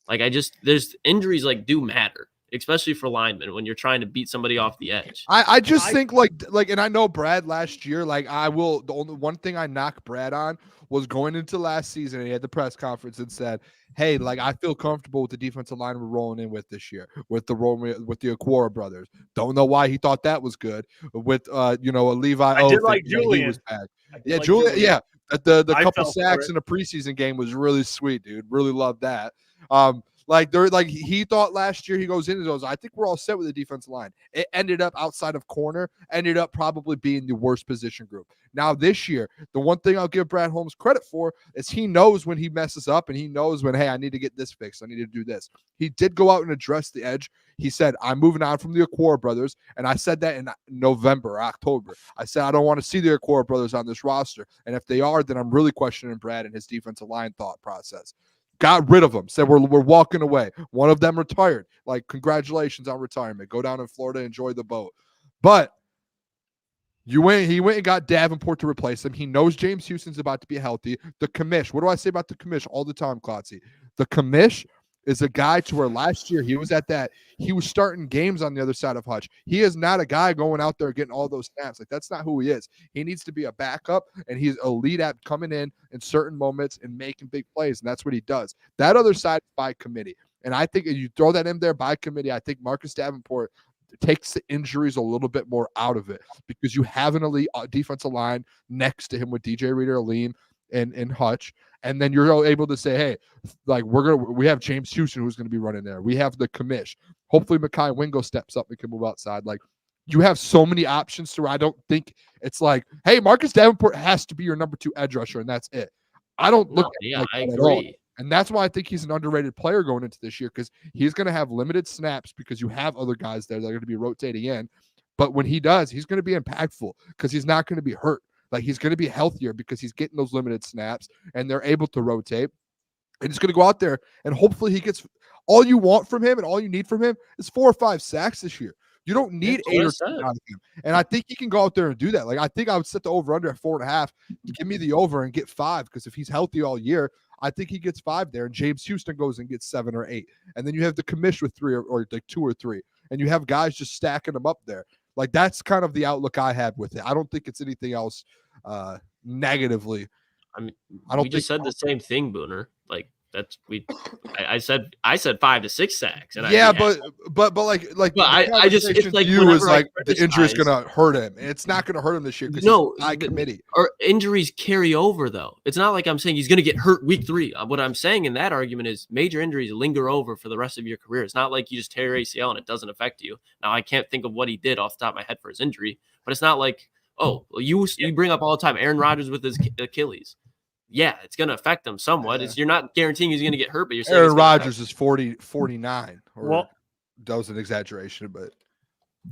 Like there's injuries like do matter, especially for linemen when you're trying to beat somebody off the edge. I just think like, and I know Brad last year, the only one thing I knocked Brad on was going into last season, and he had the press conference and said, hey, like I feel comfortable with the defensive line we're rolling in with this year, with the Aquara brothers. Don't know why he thought that was good with a Levi. I did like Julian. He was back. Yeah, Julian. Yeah. The couple sacks in the preseason game was really sweet, dude. Really loved that. He thought last year, he goes into those, I think we're all set with the defensive line. It ended up outside of corner, ended up probably being the worst position group. Now this year, the one thing I'll give Brad Holmes credit for is he knows when he messes up, and he knows when, hey, I need to get this fixed. I need to do this. He did go out and address the edge. He said, I'm moving on from the Aquara brothers. And I said that in November or October. I said, I don't want to see the Aquara brothers on this roster. And if they are, then I'm really questioning Brad and his defensive line thought process. Got rid of them. Said we're walking away. One of them retired. Like, congratulations on retirement. Go down in Florida, enjoy the boat. But he went and got Davenport to replace him. He knows James Houston's about to be healthy. The commish. What do I say about the commish all the time, Klotzy? The commish is a guy to where last year he was starting games on the other side of Hutch. He is not a guy going out there getting all those snaps. Like, that's not who he is. He needs to be a backup, and he's elite at coming in certain moments and making big plays, and that's what he does. That other side is by committee, and I think if you throw that in there by committee, I think Marcus Davenport takes the injuries a little bit more out of it, because you have an elite defensive line next to him with DJ Reader, Alim, and Hutch. And then you're able to say, hey, like we have James Houston who's going to be running there. We have the commish. Hopefully Mekhi Wingo steps up and can move outside. Like, you have so many options to where I don't think it's like, hey, Marcus Davenport has to be your number 2 edge rusher, and that's it. I don't look at I that agree. at all. And that's why I think he's an underrated player going into this year, because he's going to have limited snaps because you have other guys there that are going to be rotating in. But when he does, he's going to be impactful because he's not going to be hurt. Like, he's going to be healthier because he's getting those limited snaps and they're able to rotate. And he's going to go out there and hopefully he gets all you want from him, and all you need from him is 4 or 5 sacks this year. You don't need 8 or 10 out of him. And I think he can go out there and do that. Like, I think I would set the over under at 4.5. Give me the over and get 5, because if he's healthy all year, I think he gets 5 there. And James Houston goes and gets 7 or 8. And then you have the commish with 3 or like 2 or 3. And you have guys just stacking them up there. Like, that's kind of the outlook I had with it. I don't think it's anything else negatively. I mean, I don't we just said the same thing, Booner. Like, that's I said 5 to 6 sacks. And yeah, but I just, it's like you is like the injury is gonna hurt him, and it's not gonna hurt him this year because he's committee. Or injuries carry over, though. It's not like I'm saying he's gonna get hurt week 3. What I'm saying in that argument is major injuries linger over for the rest of your career. It's not like you just tear your ACL and it doesn't affect you. Now, I can't think of what he did off the top of my head for his injury, but it's not like, oh, you bring up all the time Aaron Rodgers with his Achilles. Yeah, it's going to affect him somewhat. Yeah. You're not guaranteeing he's going to get hurt, but you're saying Aaron Rodgers is 49. Well, that was an exaggeration, but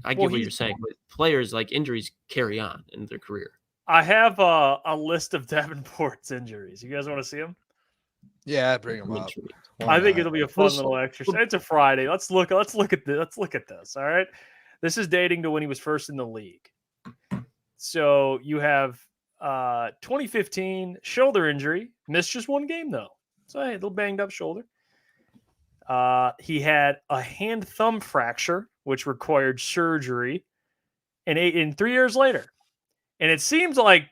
I get what you're saying. But players, like, injuries carry on in their career. I have a list of Davenport's injuries. You guys want to see them? Yeah, bring them up. I think it'll be a fun little exercise. It's a Friday. Let's look at this. All right. This is dating to when he was first in the league. So you have 2015 shoulder injury, missed just 1 game though. So hey, a little banged up shoulder. He had a hand thumb fracture, which required surgery, and 3 years later. And it seems like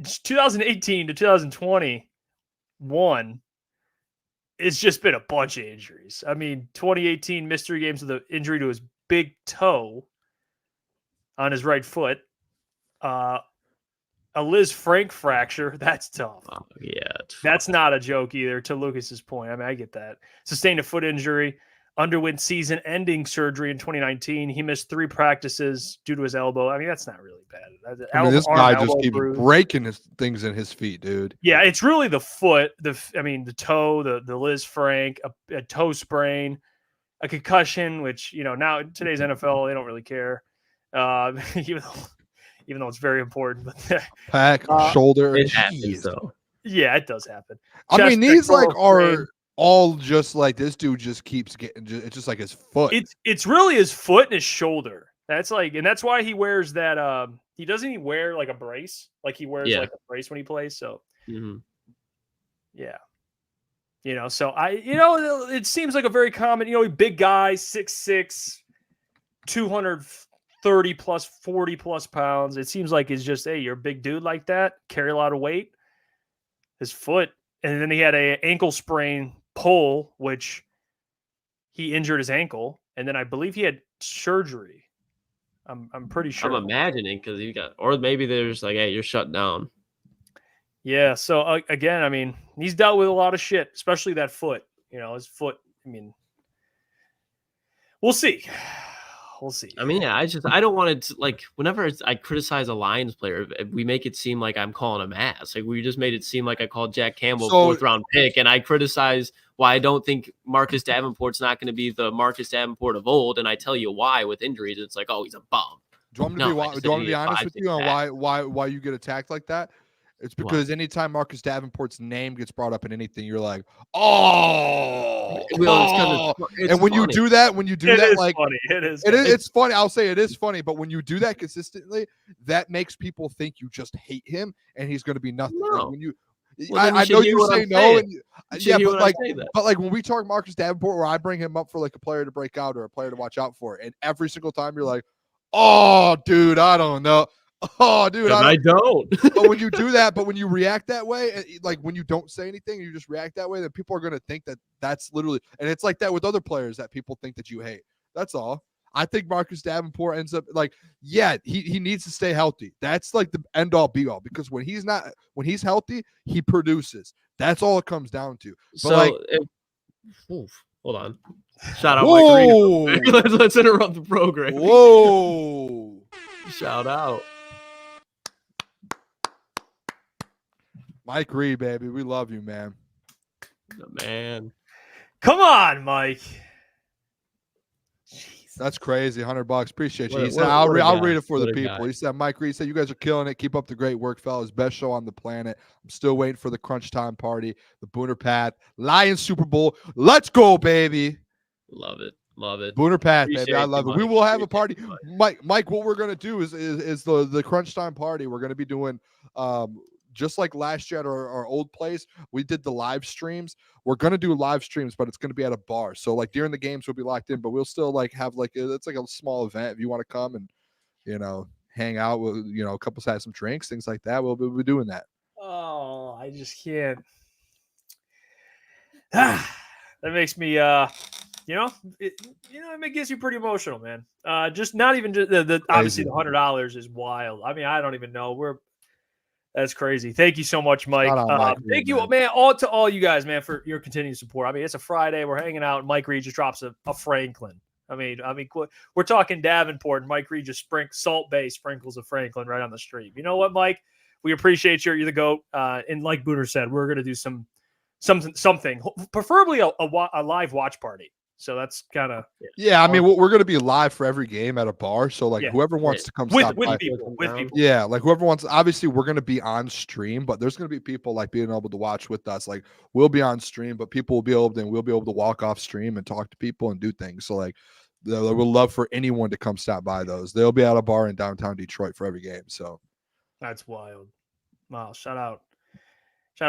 2018 to 2021, it's just been a bunch of injuries. I mean, 2018 mystery games with an injury to his big toe on his right foot. A Liz Frank fracture. That's tough. Oh, yeah. That's not a joke either, to Lucas's point. I mean, I get that. Sustained a foot injury, underwent season-ending surgery in 2019. He missed 3 practices due to his elbow. I mean, that's not really bad. I mean, this guy just keeps breaking things in his feet, dude. Yeah, it's really the foot. The toe, the Liz Frank, a toe sprain, a concussion, which, now in today's NFL, they don't really care. Even though it's very important, but pack, shoulder, it happens though. Yeah, it does happen. I mean, these are all just like this dude just keeps getting. It's just like his foot. It's really his foot and his shoulder. That's and that's why he wears that. He doesn't even wear like a brace. Like he wears like a brace when he plays. So, yeah, So it seems like a very common. Big guy, 6'6", 230 plus 40 plus pounds. It seems like it's just, hey, you're a big dude like that, carry a lot of weight. His foot, and then he had an ankle sprain pull, which he injured his ankle, and then I believe he had surgery. I'm pretty sure. I'm imagining because or maybe there's like, hey, you're shut down. Yeah. So again, I mean, he's dealt with a lot of shit, especially that foot. His foot. I mean, we'll see. We'll see. I mean, yeah, I don't want to, like, whenever I criticize a Lions player, we make it seem like I'm calling him ass. Like, we just made it seem like I called Jack Campbell 4th round pick, and I criticize why I don't think Marcus Davenport's not going to be the Marcus Davenport of old, and I tell you why with injuries. It's like, oh, he's a bum. Do you want me to be honest with you on why you get attacked like that? It's because anytime Marcus Davenport's name gets brought up in anything, you're like, oh. Well, it's and when funny. you do that, like, funny. It's funny. I'll say it is funny, but when you do that consistently, that makes people think you just hate him and he's going to be nothing. No. Like I know you say no, but like when we talk Marcus Davenport, where I bring him up for like a player to break out or a player to watch out for, and every single time you're like, oh, dude, I don't know. Oh, dude, I don't. But when you do that, when you react that way, like when you don't say anything, you just react that way, then people are going to think that that's literally, and it's like that with other players that people think that you hate. That's all. I think Marcus Davenport ends up like, yeah, he needs to stay healthy. That's like the end all be all, because when he's healthy, he produces. That's all it comes down to. But hold on. Shout out Mike Reed. Let's interrupt the program. Whoa. Shout out. Mike Reed, baby. We love you, man. Man. Come on, Mike. Jeez. That's crazy. $100. Appreciate you. He said, I'll read it for the people. Guy. He said, Mike Reed said, you guys are killing it. Keep up the great work, fellas. Best show on the planet. I'm still waiting for the crunch time party, the Booner Path, Lions Super Bowl. Let's go, baby. Love it. Love it. Booner Path, baby. I love it. We will have a party. Mike, what we're going to do is the crunch time party. We're going to be doing just like last year at our old place, we did the live streams. We're going to do live streams, but it's going to be at a bar. So like during the games, we'll be locked in, but we'll still like have like, it's like a small event. If you want to come and, hang out with, a couple have some drinks, things like that. We'll be doing that. Oh, I just can't. That makes me, it gets you pretty emotional, man. Just not even just the obviously the $100 is wild. I mean, I don't even know. That's crazy. Thank you so much, Mike. Thank you, man. All you guys, man, for your continued support. I mean, it's a Friday. We're hanging out, and Mike Reed just drops a Franklin. I mean, we're talking Davenport, and Mike Reed just Salt Bay sprinkles a Franklin right on the stream. You know what, Mike? We appreciate you. You're the GOAT. And like Booner said, we're going to do something, preferably a live watch party. So that's kind of I mean, we're going to be live for every game at a bar. So like whoever wants to come stop with by, people. Yeah, like whoever wants. Obviously, we're going to be on stream, but there's going to be people like being able to watch with us. Like we'll be on stream, but people will be able to, and we'll be able to walk off stream and talk to people and do things. So like, we'd love for anyone to come stop by those. They'll be at a bar in downtown Detroit for every game. So that's wild. Wow! Shout out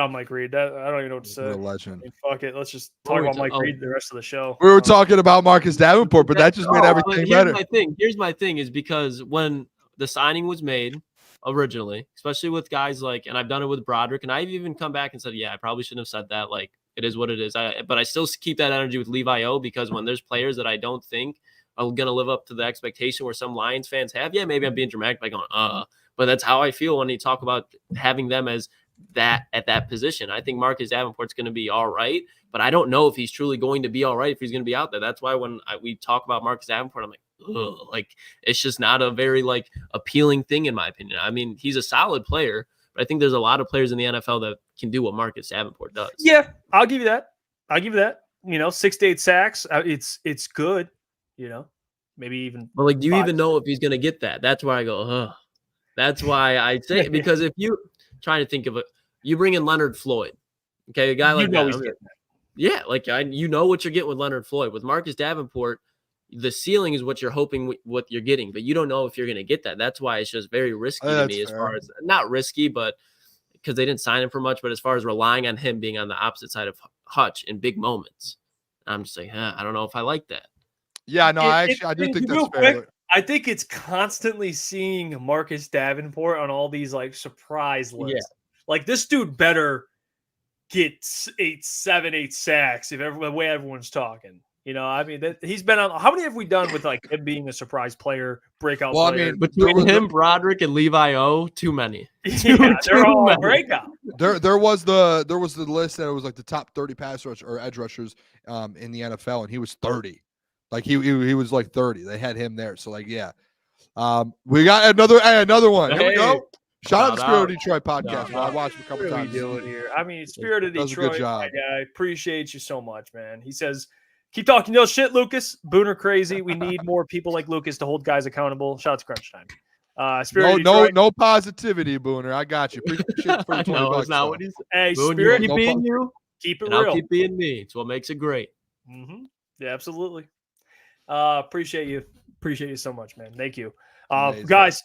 Mike Reed. I don't even know what to say. What a legend. I mean, fuck it. Let's just talk about Mike Reed the rest of the show. We were talking about Marcus Davenport, but that just made everything better. Here's my thing is because when the signing was made originally, especially with guys like, and I've done it with Broderick, and I've even come back and said, yeah, I probably shouldn't have said that like It is what it is. But I still keep that energy with Levi O, because when there's players that I don't think are going to live up to the expectation where some Lions fans have, yeah, maybe I'm being dramatic by going, but that's how I feel when you talk about having them as that at that position. I think Marcus Davenport's going to be all right, but I don't know if he's truly going to be all right, if he's going to be out there. That's why when we talk about Marcus Davenport, I'm like, ugh, like it's just not a very like appealing thing in my opinion. I mean, he's a solid player, but I think there's a lot of players in the NFL that can do what Marcus Davenport does. Yeah, I'll give you that. 6 to 8 sacks. It's good. Maybe even. But like, do you even know if he's going to get that? That's why I go, ugh. That's why I say, because if you trying to think of it, you bring in Leonard Floyd, okay, a guy like that. Yeah, like you know what you're getting with Leonard Floyd. With Marcus Davenport, the ceiling is what you're hoping what you're getting, but you don't know if you're going to get that. That's why it's just very risky to me, as far as not risky, but because they didn't sign him for much. But as far as relying on him being on the opposite side of Hutch in big moments, I'm just like, I don't know if I like that. Yeah, no, I do think that's fair. I think it's constantly seeing Marcus Davenport on all these like surprise lists. Yeah. Like this dude better get 8 sacks if the way everyone's talking. I mean, he's been on. How many have we done with like him being a surprise player, breakout player? I mean, between him, Broderick, and Levi O, too many. They're all breakout. There was the list that it was like the top 30 pass rush or edge rushers in the NFL, and he was 30. Like he was like 30. They had him there. So like, yeah. We got another one. Here we go. Shout out to Spirit of Detroit podcast. I watched him a couple times. What are we doing here? I mean, Spirit of Detroit. Good job. I appreciate you so much, man. He says, keep talking your shit, Lucas. Booner crazy. We need more people like Lucas to hold guys accountable. Shout out to Crunch Time. Spirit no positivity, Booner. I got you. No, it's not what he said. Hey, Boone, Spirit, keep being you. Keep it and real. I'll keep being me. It's what makes it great. Mm-hmm. Yeah, absolutely. Appreciate you so much, man. Thank you. Guys,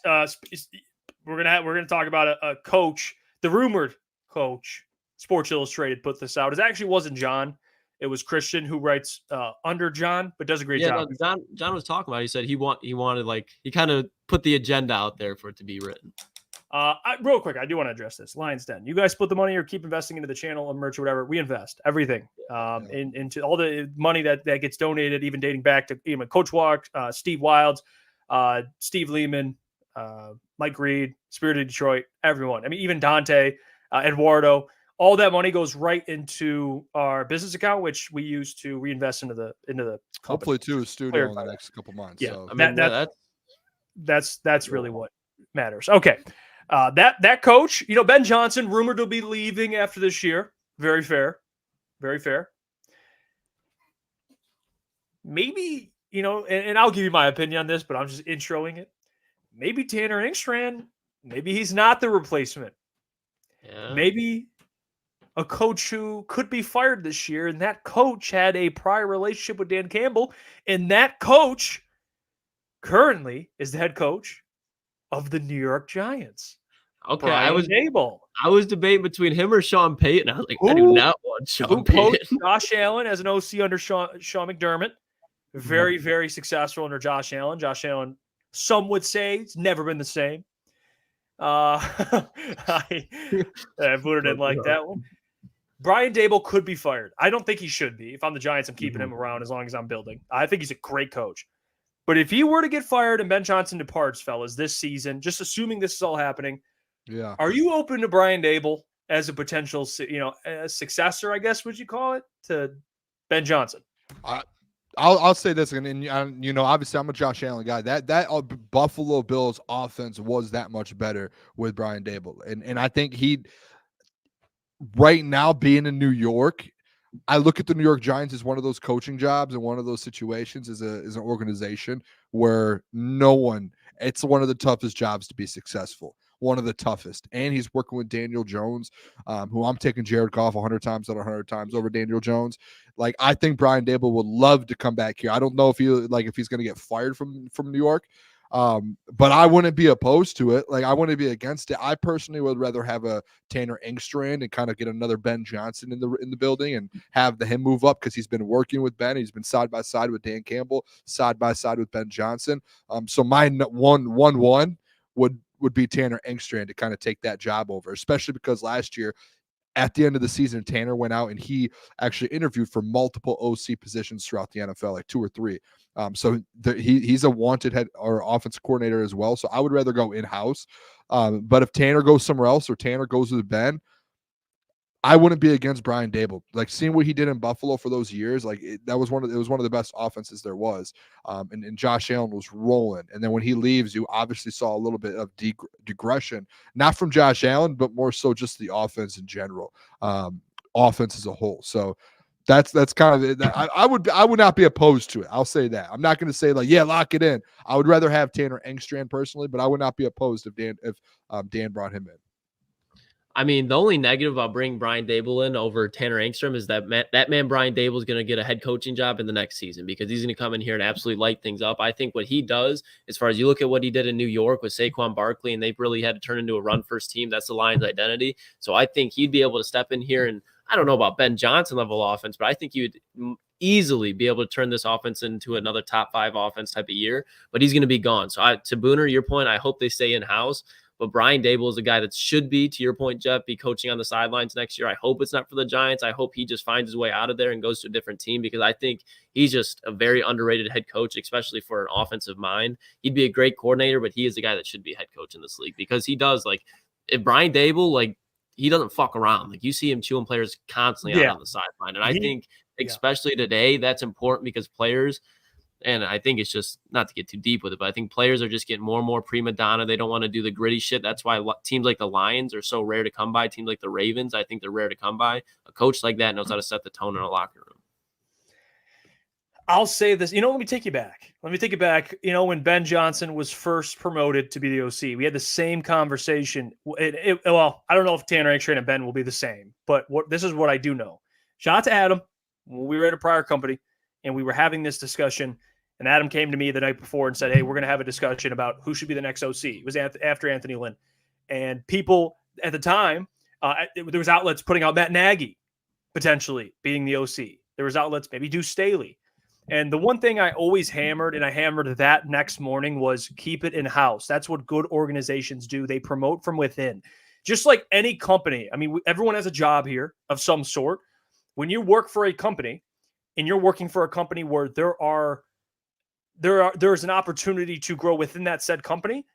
we're gonna talk about a coach, the rumored coach. Sports Illustrated put this out. It actually wasn't John. It was Christian, who writes under John, but does a great job. No, John was talking about it. He said he wanted like, he kind of put the agenda out there for it to be written. Real quick, I do want to address this. Lions Den. You guys split the money or keep investing into the channel and merch or whatever. We invest everything into all the money that gets donated, even dating back to Coach Walk, Steve Wilds, Steve Lehman, Mike Reed, Spirit of Detroit, everyone. I mean, even Dante, Eduardo. All that money goes right into our business account, which we use to reinvest into the company. Hopefully to a studio in the next couple months. Yeah, so. I mean, that's really what matters. Okay. That coach, Ben Johnson, rumored to be leaving after this year. Very fair. Very fair. Maybe, and I'll give you my opinion on this, but I'm just introing it. Maybe Tanner Engstrand, maybe he's not the replacement. Yeah. Maybe a coach who could be fired this year, and that coach had a prior relationship with Dan Campbell, and that coach currently is the head coach of the New York Giants. Okay, Brian Dable. I was debating between him or Sean Payton. I was like, I do not want Sean Payton. Josh Allen as an OC under Sean McDermott. Very, very successful under Josh Allen. Josh Allen, some would say, it's never been the same. I didn't like that one. Brian Dable could be fired. I don't think he should be. If I'm the Giants, I'm keeping him around as long as I'm building. I think he's a great coach. But if he were to get fired and Ben Johnson departs, fellas, this season, just assuming this is all happening, yeah, are you open to Brian Dable as a potential, a successor, I guess, would you call it, to Ben Johnson? I'll say this, and obviously I'm a Josh Allen guy. That Buffalo Bills offense was that much better with Brian Dable, and I think right now being in New York, I look at the New York Giants as one of those coaching jobs and one of those situations as an organization where it's one of the toughest jobs to be successful. One of the toughest. And he's working with Daniel Jones, who I'm taking Jared Goff 100 times out of 100 times over Daniel Jones. Like, I think Brian Dable would love to come back here. I don't know if he's going to get fired from New York. But I wouldn't be opposed to it. Like, I wouldn't be against it. I personally would rather have a Tanner Engstrand and kind of get another Ben Johnson in the building and have him move up, because he's been working with Ben. He's been side by side with Dan Campbell, side by side with Ben Johnson. So my one would be Tanner Engstrand to kind of take that job over, especially because last year at the end of the season, Tanner went out and he actually interviewed for multiple OC positions throughout the NFL, like 2 or 3. So he's a wanted head or offensive coordinator as well. So I would rather go in-house. But if Tanner goes somewhere else or Tanner goes with Ben, I wouldn't be against Brian Daboll. Like seeing what he did in Buffalo for those years, like it was one of the best offenses there was. And Josh Allen was rolling. And then when he leaves, you obviously saw a little bit of digression, not from Josh Allen, but more so just the offense in general, offense as a whole. So that's kind of it. I would not be opposed to it. I'll say that. I'm not going to say like, yeah, lock it in. I would rather have Tanner Engstrand personally, but I would not be opposed if Dan brought him in. I mean, the only negative about bringing Brian Daboll in over Tanner Engstrom is that man Brian Daboll is going to get a head coaching job in the next season because he's going to come in here and absolutely light things up. I think what he does, as far as you look at what he did in New York with Saquon Barkley, and they've really had to turn into a run-first team. That's the Lions' identity. So I think he'd be able to step in here, and I don't know about Ben Johnson level offense, but I think he would easily be able to turn this offense into another top 5 offense type of year. But he's going to be gone. So to Booner, your point, I hope they stay in-house. But Brian Daboll is a guy that should be, to your point, Jeff, be coaching on the sidelines next year. I hope it's not for the Giants. I hope he just finds his way out of there and goes to a different team because I think he's just a very underrated head coach, especially for an offensive mind. He'd be a great coordinator, but he is the guy that should be head coach in this league because he does, like, if Brian Daboll, like, he doesn't fuck around. Like, you see him chewing players constantly out on the sideline. And I think, especially today, that's important because players – and I think it's just not to get too deep with it, but I think players are just getting more and more prima donna. They don't want to do the gritty shit. That's why teams like the Lions are so rare to come by. Teams like the Ravens, I think they're rare to come by. A coach like that knows how to set the tone in a locker room. I'll say this. Let me take you back. When Ben Johnson was first promoted to be the OC, we had the same conversation. Well, I don't know if Tanner Engstrand and Ben will be the same, but this is what I do know. Shout out to Adam. We were at a prior company, and we were having this discussion. And Adam came to me the night before and said, hey, we're going to have a discussion about who should be the next OC. It was after Anthony Lynn. And people at the time, there was outlets putting out Matt Nagy potentially being the OC. There was outlets, maybe Deuce Staley. And the one thing I always hammered, and I hammered that next morning, was keep it in-house. That's what good organizations do. They promote from within. Just like any company. I mean, everyone has a job here of some sort. When you work for a company, and you're working for a company where there's an opportunity to grow within that said company,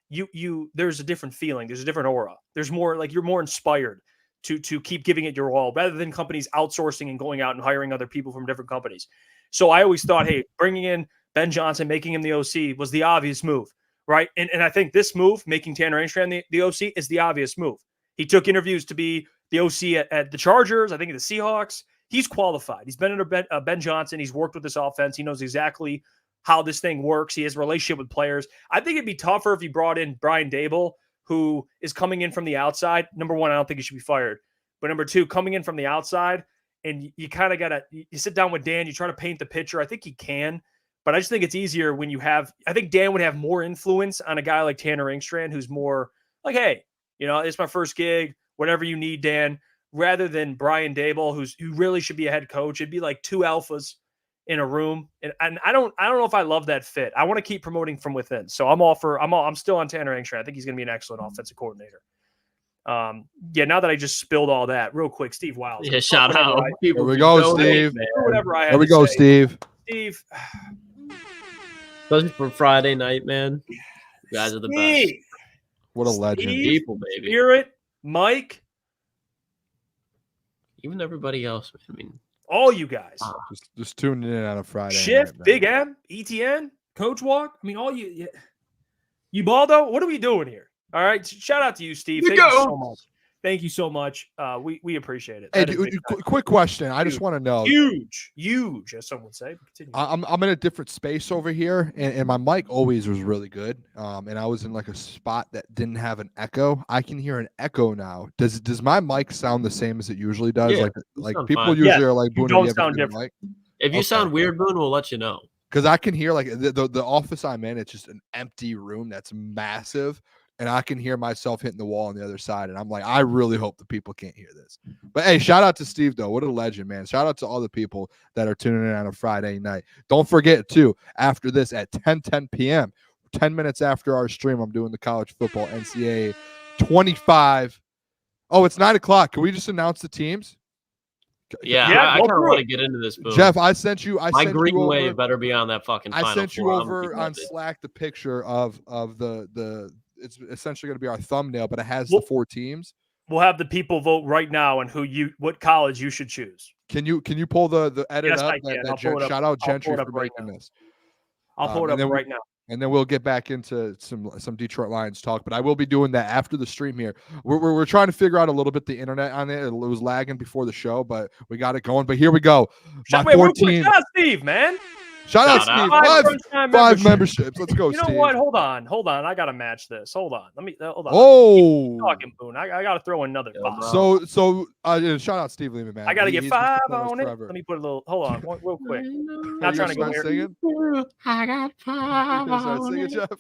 there's a different feeling. There's a different aura. There's more, like, you're more inspired to keep giving it your all rather than companies outsourcing and going out and hiring other people from different companies. So I always thought, hey, bringing in Ben Johnson, making him the OC was the obvious move, right? And I think this move, making Tanner Engstrand the OC, is the obvious move. He took interviews to be the OC at the Chargers, I think at the Seahawks. He's qualified. He's been under Ben Johnson. He's worked with this offense. He knows exactly how this thing works. He has a relationship with players. I think it'd be tougher if he brought in Brian Daboll, who is coming in from the outside. Number one, I don't think he should be fired. But number two, coming in from the outside, and you kind of got to – you sit down with Dan, you try to paint the picture. I think he can. But I just think it's easier when you have – I think Dan would have more influence on a guy like Tanner Engstrand, who's more like, hey, it's my first gig, whatever you need, Dan, rather than Brian Daboll, who really should be a head coach. It'd be like 2 alphas in a room. And I don't know if I love that fit. I want to keep promoting from within. So I'm still on Tanner Engstrand. I think he's going to be an excellent offensive coordinator. Now that I just spilled all that real quick, Steve Wild. Yeah, shout out. Here we go, Steve. There we go, Steve. Steve. Especially for Friday night, man. You guys are the best. What a legend. Steve, people, baby. Spirit, Mike. Even everybody else, man. I mean, all you guys. Just tuning in on a Friday. Shift, night, Big M, ETN, Coach Walk. I mean, all you Baldo, what are we doing here? All right. Shout out to you, Steve. Thank you so much. Thank you so much. We appreciate it. Hey, quick question. I just want to know. Huge, as some would say. Continue. I'm in a different space over here, and my mic always was really good. And I was in like a spot that didn't have an echo. I can hear an echo now. Does my mic sound the same as it usually does? Yeah, like people usually are like, you don't sound different. If you sound weird, Boone, we'll let you know. Because I can hear like the office I'm in. It's just an empty room that's massive. And I can hear myself hitting the wall on the other side. And I'm like, I really hope the people can't hear this. But, hey, shout out to Steve, though. What a legend, man. Shout out to all the people that are tuning in on a Friday night. Don't forget, too, after this at 10 p.m., 10 minutes after our stream, I'm doing the college football NCAA 25 Oh, it's 9 o'clock. Can we just announce the teams? Yeah, Yeah, I go kind of through want it. to get into this. Boom. Jeff, I sent you. My sent green you over, wave better be on that fucking. I Final sent you Four. over on Slack the picture of the. It's essentially going to be our thumbnail, but it has the 4 teams. We'll have the people vote right now on what college you should choose. Can you pull the edit Yes, up? I can. Shout out Gentry for right making now. this. I'll pull it up right now. And then we'll get back into some Detroit Lions talk. But I will be doing that after the stream here. We're trying to figure out a little bit the internet on it. It was lagging before the show, but we got it going. But here we go. Shout out Steve, man. Shout out Steve. 5 memberships. Let's go, You know Steve. what? Hold on. I gotta match this. Hold on. Hold on. Oh, Keep talking, Boone. I gotta throw another 5. So shout out Steve Lehman, man. I gotta get He's 5 been on it. forever. Let me put a little. Hold on, real quick. Not trying to go here. singing. I got 5 Start on singing, it. Jeff.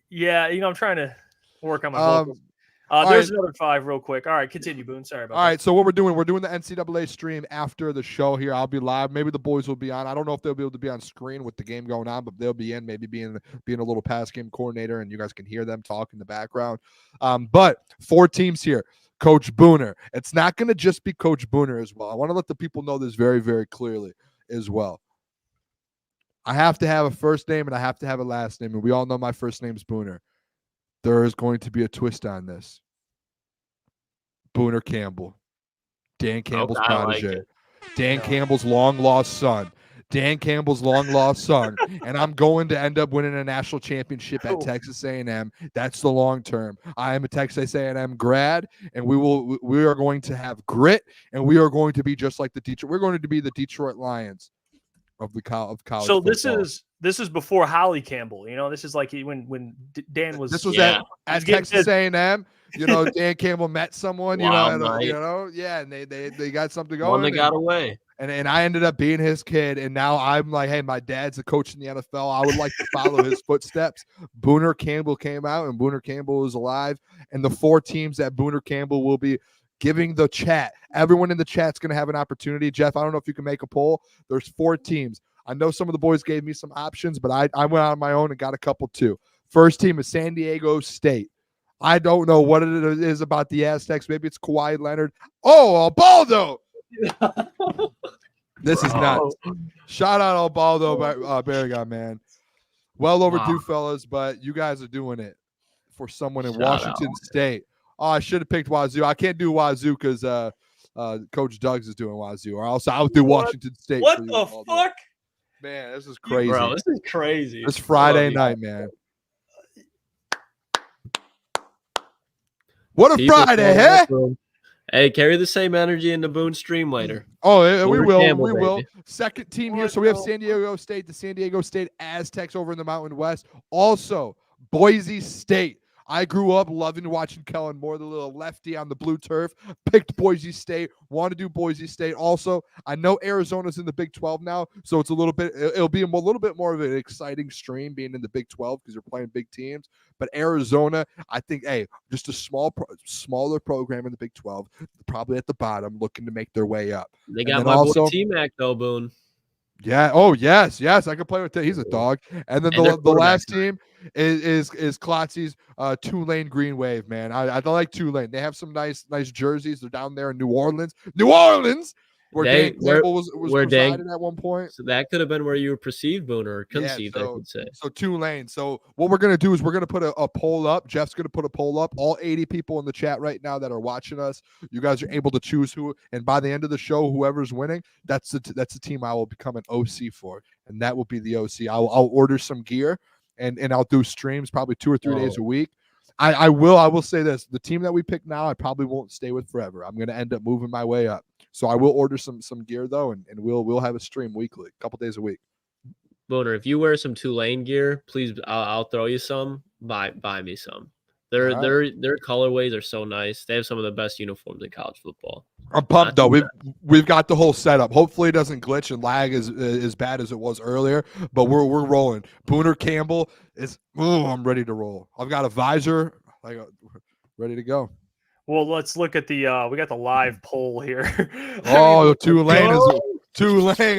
Yeah, I'm trying to work on my vocals. There's another 5 real quick. All right, continue, Boone. Sorry about that. All right, so what we're doing the NCAA stream after the show here. I'll be live. Maybe the boys will be on. I don't know if they'll be able to be on screen with the game going on, but they'll be in, maybe being a little pass game coordinator, and you guys can hear them talk in the background. But 4 teams here. Coach Booner. It's not going to just be Coach Booner as well. I want to let the people know this very, very clearly as well. I have to have a first name and I have to have a last name, and we all know my first name is Booner. There is going to be a twist on this. Booner Campbell, Dan Campbell's protege, Dan Campbell's long-lost son, and I'm going to end up winning a national championship at Texas A&M. That's the long term. I am a Texas A&M grad, and we are going to have grit, and we are going to be just like we're going to be the Detroit Lions of college. So football. this is before Holly Campbell. This is like when Dan was. This was at Texas A&M. Dan Campbell met someone. And they got something going. One that got away. And I ended up being his kid, and now I'm like, hey, my dad's a coach in the NFL. I would like to follow his footsteps. Booner Campbell came out, and Booner Campbell is alive. And the 4 teams that Booner Campbell will be giving the chat. Everyone in the chat's going to have an opportunity. Jeff, I don't know if you can make a poll. There's 4 teams. I know some of the boys gave me some options, but I went out on my own and got a couple too. First team is San Diego State. I don't know what it is about the Aztecs. Maybe it's Kawhi Leonard. Oh, Albaldo. This is nuts. Shout out Albaldo, Barragon, man. Well overdue, fellas, but you guys are doing it for someone in Washington State. Oh, I should have picked Wazoo. I can't do Wazoo because Coach Doug's is doing Wazoo. Or else I'll do Washington State. What the fuck? Man, this is crazy. Bro, this is crazy. It's Friday night, man. What a Friday, huh? Hey, carry the same energy in the Boone stream later. Oh, we will. Campbell, we will. baby. Second team here. So we have San Diego State, the San Diego State Aztecs over in the Mountain West. Also, Boise State. I grew up loving watching Kellen Moore, the little lefty on the blue turf. Picked Boise State. Want to do Boise State. Also, I know Arizona's in the Big 12 now, so it's it'll be a little bit more of an exciting stream being in the Big 12 because you're playing big teams. But Arizona, I think, just a smaller program in the Big 12, probably at the bottom, looking to make their way up. They got my boy T-Mac though, Boone. Yeah. Oh, yes. I can play with that. He's a dog. And then the last team is Klotzy's Tulane Green Wave, man. I like Tulane. They have some nice jerseys. They're down there in New Orleans, where Dan Campbell was resided at one point. So that could have been where you were perceived, Booner, or conceived, I could say. So Tulane. So what we're going to do is we're going to put a poll up. Jeff's going to put a poll up. All 80 people in the chat right now that are watching us, you guys are able to choose who. And by the end of the show, whoever's winning, that's the team I will become an OC for. And that will be the OC. I'll order some gear and I'll do streams probably 2 or 3 days a week. I will say this. The team that we pick now, I probably won't stay with forever. I'm going to end up moving my way up. So I will order some gear though, and we'll have a stream weekly, a couple days a week. Boner, if you wear some Tulane gear, please, I'll throw you some. Buy me some. Their colorways are so nice. They have some of the best uniforms in college football. I'm pumped though. We've got the whole setup. Hopefully it doesn't glitch and lag as bad as it was earlier. But we're rolling. Booner Campbell is. I'm ready to roll. I've got a visor, ready to go. Well, let's look at we got the live poll here. Oh, Tulane.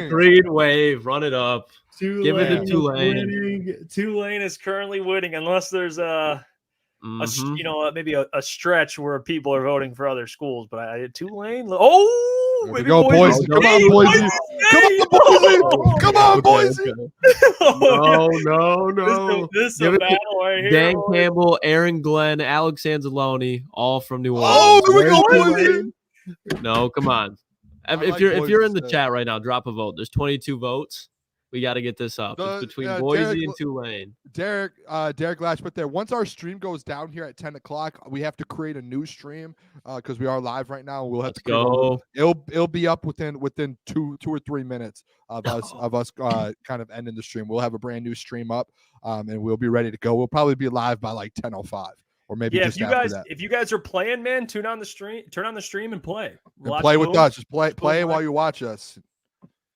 Green Wave, run it up. Tulane, give it to Tulane. Tulane is currently winning, unless there's maybe a stretch where people are voting for other schools. But I Tulane. Oh, There we maybe go, Boise. Come on, Boise. Come on, Boise. No. This is Give a it to battle right here. Dan boys. Campbell, Aaron Glenn, Alex Anzalone, all from New Orleans. Oh, there we go, Boise. No, come on. If you're in the chat right now, drop a vote. There's 22 votes. We got to get this up. It's between Boise and Tulane. Derek Lash put there. Once our stream goes down here at 10 o'clock, we have to create a new stream because we are live right now. We'll have to go. It'll be up within two or 3 minutes of us kind of ending the stream. We'll have a brand new stream up, and we'll be ready to go. We'll probably be live by like 10:05 or maybe just after that. If you guys are playing, man, turn on the stream and play. And play with us. Just play while you watch us.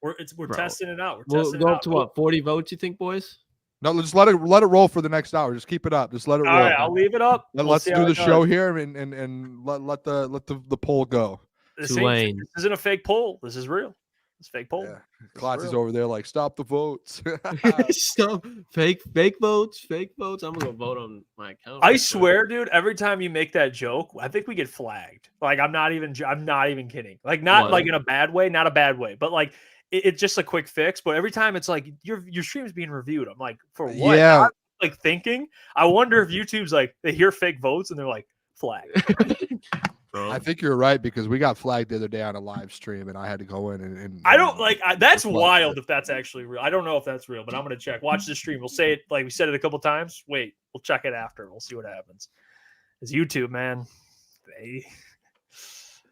We're testing it out. We'll go up to what, 40 votes, you think, boys? No, just let it roll for the next hour. Just keep it up. Just let it roll. All right, I'll leave it up. Let's do the show here and let the poll go. This isn't a fake poll. This is real. It's a fake poll. Yeah. Klotz is over there like, stop the votes. Stop. Fake votes. I'm gonna vote on my account. I swear, dude, every time you make that joke, I think we get flagged. Like I'm not even kidding. Like not like in a bad way, not a bad way, but like it's just a quick fix. But every time it's like your stream is being reviewed. I'm like, for what? Yeah. I'm like thinking. I wonder if YouTube's like they hear fake votes and they're like flag. I think you're right because we got flagged the other day on a live stream and I had to go in and I don't like that's wild if that's actually real. I don't know if that's real, but I'm gonna check. Watch the stream. We'll say it like we said it a couple times. Wait, we'll check it after. We'll see what happens. It's YouTube, man.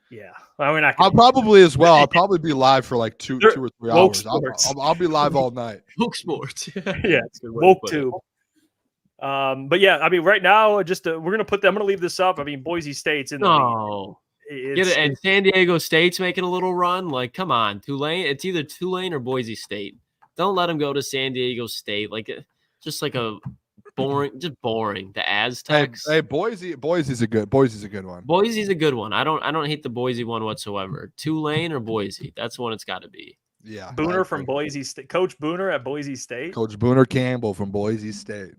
Yeah, well, we're not. I'll probably as well. I'll probably be live for like two or 3 hours. I'll be live all night. Woke sports. Yeah, woke too. But yeah, I mean, right now, we're gonna put them. I'm gonna leave this up. I mean, Boise State's in the lead. Get it, and San Diego State's making a little run. Like, come on, Tulane. It's either Tulane or Boise State. Don't let them go to San Diego State. Like, just like a boring. The Aztecs. Hey, Boise's a good one. Boise's a good one. I don't hate the Boise one whatsoever. Tulane or Boise. That's the one it's got to be. Yeah, Booner from Boise State. Coach Booner at Boise State. Coach Booner Campbell from Boise State.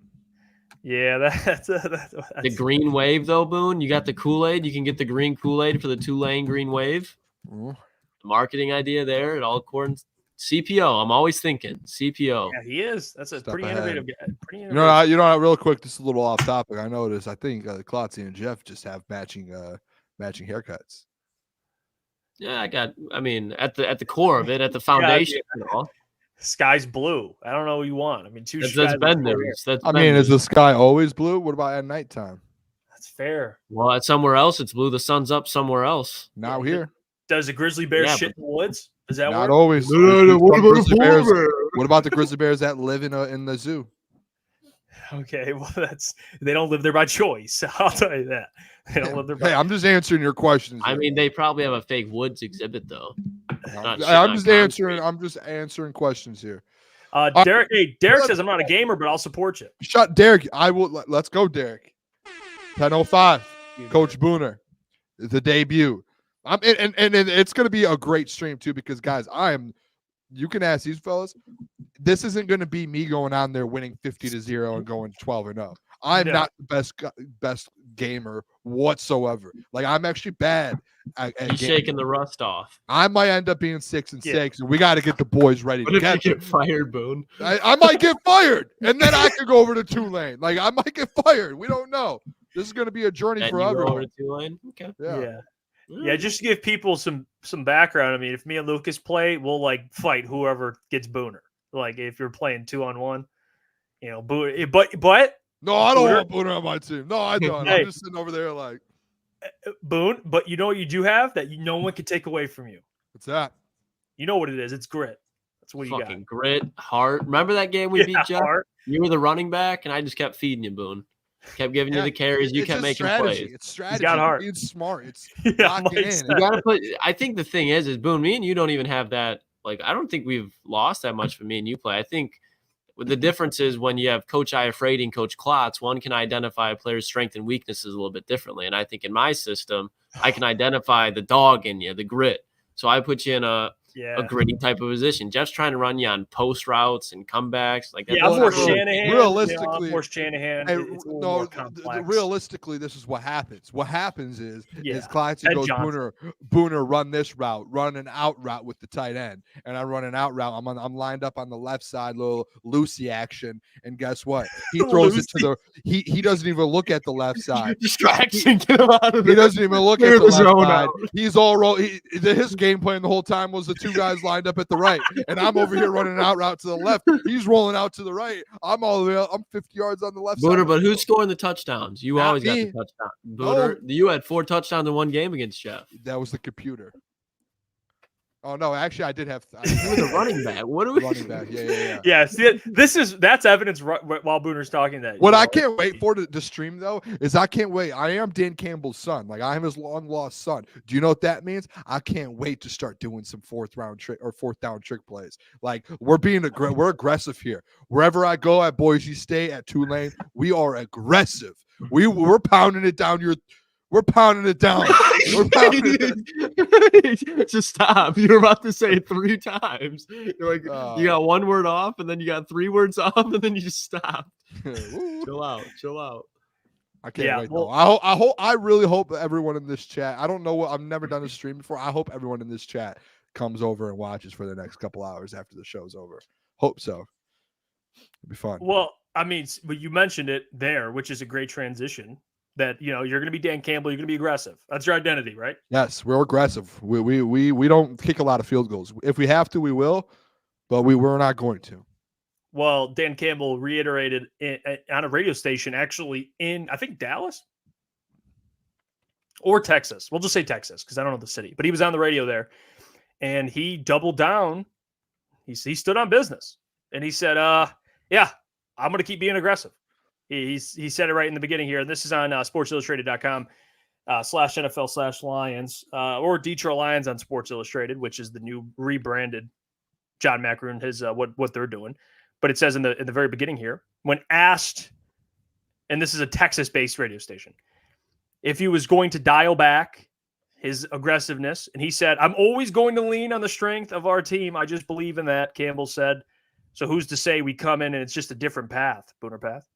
Yeah, that's the green wave though, Boone. You got the Kool-Aid. You can get the green Kool-Aid for the Tulane green wave. Mm. Marketing idea there. It all according to CPO. I'm always thinking CPO. Yeah, he is. That's a pretty innovative guy. You know, real quick, just a little off topic. I noticed. I think Klotz and Jeff just have matching haircuts. Yeah, I mean, at the core of it, at the foundation, sky's blue. I don't know what you want. I mean, that's been there. Is the sky always blue? What about at nighttime? That's fair. Well, at somewhere else, it's blue. The sun's up somewhere else. Now here. Does a grizzly bear shit in the woods? Is that not work? Always? What about the grizzly bears that live in the zoo? Okay, well, they don't live there by choice. I'll tell you that. They don't live there. Hey, I'm just answering your questions. I mean, they probably have a fake woods exhibit though. I'm just answering questions here. Derek. Hey, Derek says I'm not a gamer, but I'll support you. Shut Derek. I will. Let's go, Derek. 10:05. Coach Booner, the debut. And it's going to be a great stream too because guys, you can ask these fellas. This isn't going to be me going on there winning 50-0 and going 12-0. I'm not the best gamer whatsoever. Like I'm actually bad at He's shaking the rust off. I might end up being 6-6, and we got to get the boys ready. What if you get fired, Boone? I might get fired, and then I could go over to Tulane. Like I might get fired. We don't know. This is going to be a journey for everyone. Over to Tulane? Okay. Yeah, just to give people some background. I mean, if me and Lucas play, we'll like fight whoever gets Booner. Like if you're playing 2-on-1, Booner. But no, I don't want Booner on my team. No, I don't. I'm just sitting over there like Boone. But you know what you do have that no one can take away from you. What's that? You know what it is? It's grit. That's what you got. Fucking grit, heart. Remember that game we beat Jeff? Heart. You were the running back, and I just kept feeding you, Boone. Kept giving you the carries. You kept making plays. It's strategy. Got heart. Being smart. It's you gotta put. I think the thing is Boone. Me and you don't even have that. Like I don't think we've lost that much from me and you play. I think the difference is when you have Coach Iafrate and Coach Klotz, one can identify a player's strength and weaknesses a little bit differently. And I think in my system, I can identify the dog in you, the grit. So I put you in a a gritty type of position. Jeff's trying to run you on post routes and comebacks. Like that. Yeah, I'm more Shanahan. Realistically, I'm more Shanahan. It's a little more complex. Realistically, this is what happens. What happens is Classic goes Johnson. Booner run this route, run an out route with the tight end, and I run an out route. I'm lined up on the left side, little Lucy action, and guess what? He throws it to the. He doesn't even look at the left side. Distraction. Get him out of there. He doesn't even look at the left side. He's all his game plan the whole time was the two guys lined up at the right, and I'm over here running an out route to the left. He's rolling out to the right. I'm all the way up. I'm 50 yards on the left Booner, side. But who's scoring the touchdowns? You always got the touchdown. Booner, you had 4 touchdowns in one game against Jeff. That was the computer. Oh no, actually I did have. You were the running back. What are we? Running back. Yeah. Yeah. See, that's evidence while Booner's talking that. What I can't wait for to stream though is I can't wait. I am Dan Campbell's son. Like I am his long lost son. Do you know what that means? I can't wait to start doing some fourth down trick plays. Like we're aggressive here. Wherever I go at Boise State, at Tulane, we are aggressive. We're pounding it down your. We're pounding it down. We're pounding it. Just stop. You're about to say it 3 times. You're like, you got 1 word off, and then you got 3 words off, and then you just stopped. Chill out. I can't wait. Though. I really hope everyone in this chat. I don't know what. I've never done a stream before. I hope everyone in this chat comes over and watches for the next couple hours after the show's over. Hope so. It'll be fun. Well, I mean, you mentioned it there, which is a great transition. That you're going to be Dan Campbell, you're going to be aggressive. That's your identity, right? Yes, we're aggressive. We don't kick a lot of field goals. If we have to, we will, but we're not going to. Well, Dan Campbell reiterated on a radio station, actually in I think Dallas or Texas. We'll just say Texas because I don't know the city, but he was on the radio there, and he doubled down. He stood on business, and he said, "Yeah, I'm going to keep being aggressive." He said it right in the beginning here, and this is on sportsillustrated.com /NFL/Lions or Detroit Lions on Sports Illustrated, which is the new rebranded John Macaroon, his what they're doing. But it says in the very beginning here, when asked, and this is a Texas-based radio station, if he was going to dial back his aggressiveness, and he said, "I'm always going to lean on the strength of our team. I just believe in that," Campbell said. So who's to say we come in and it's just a different path, Booner path?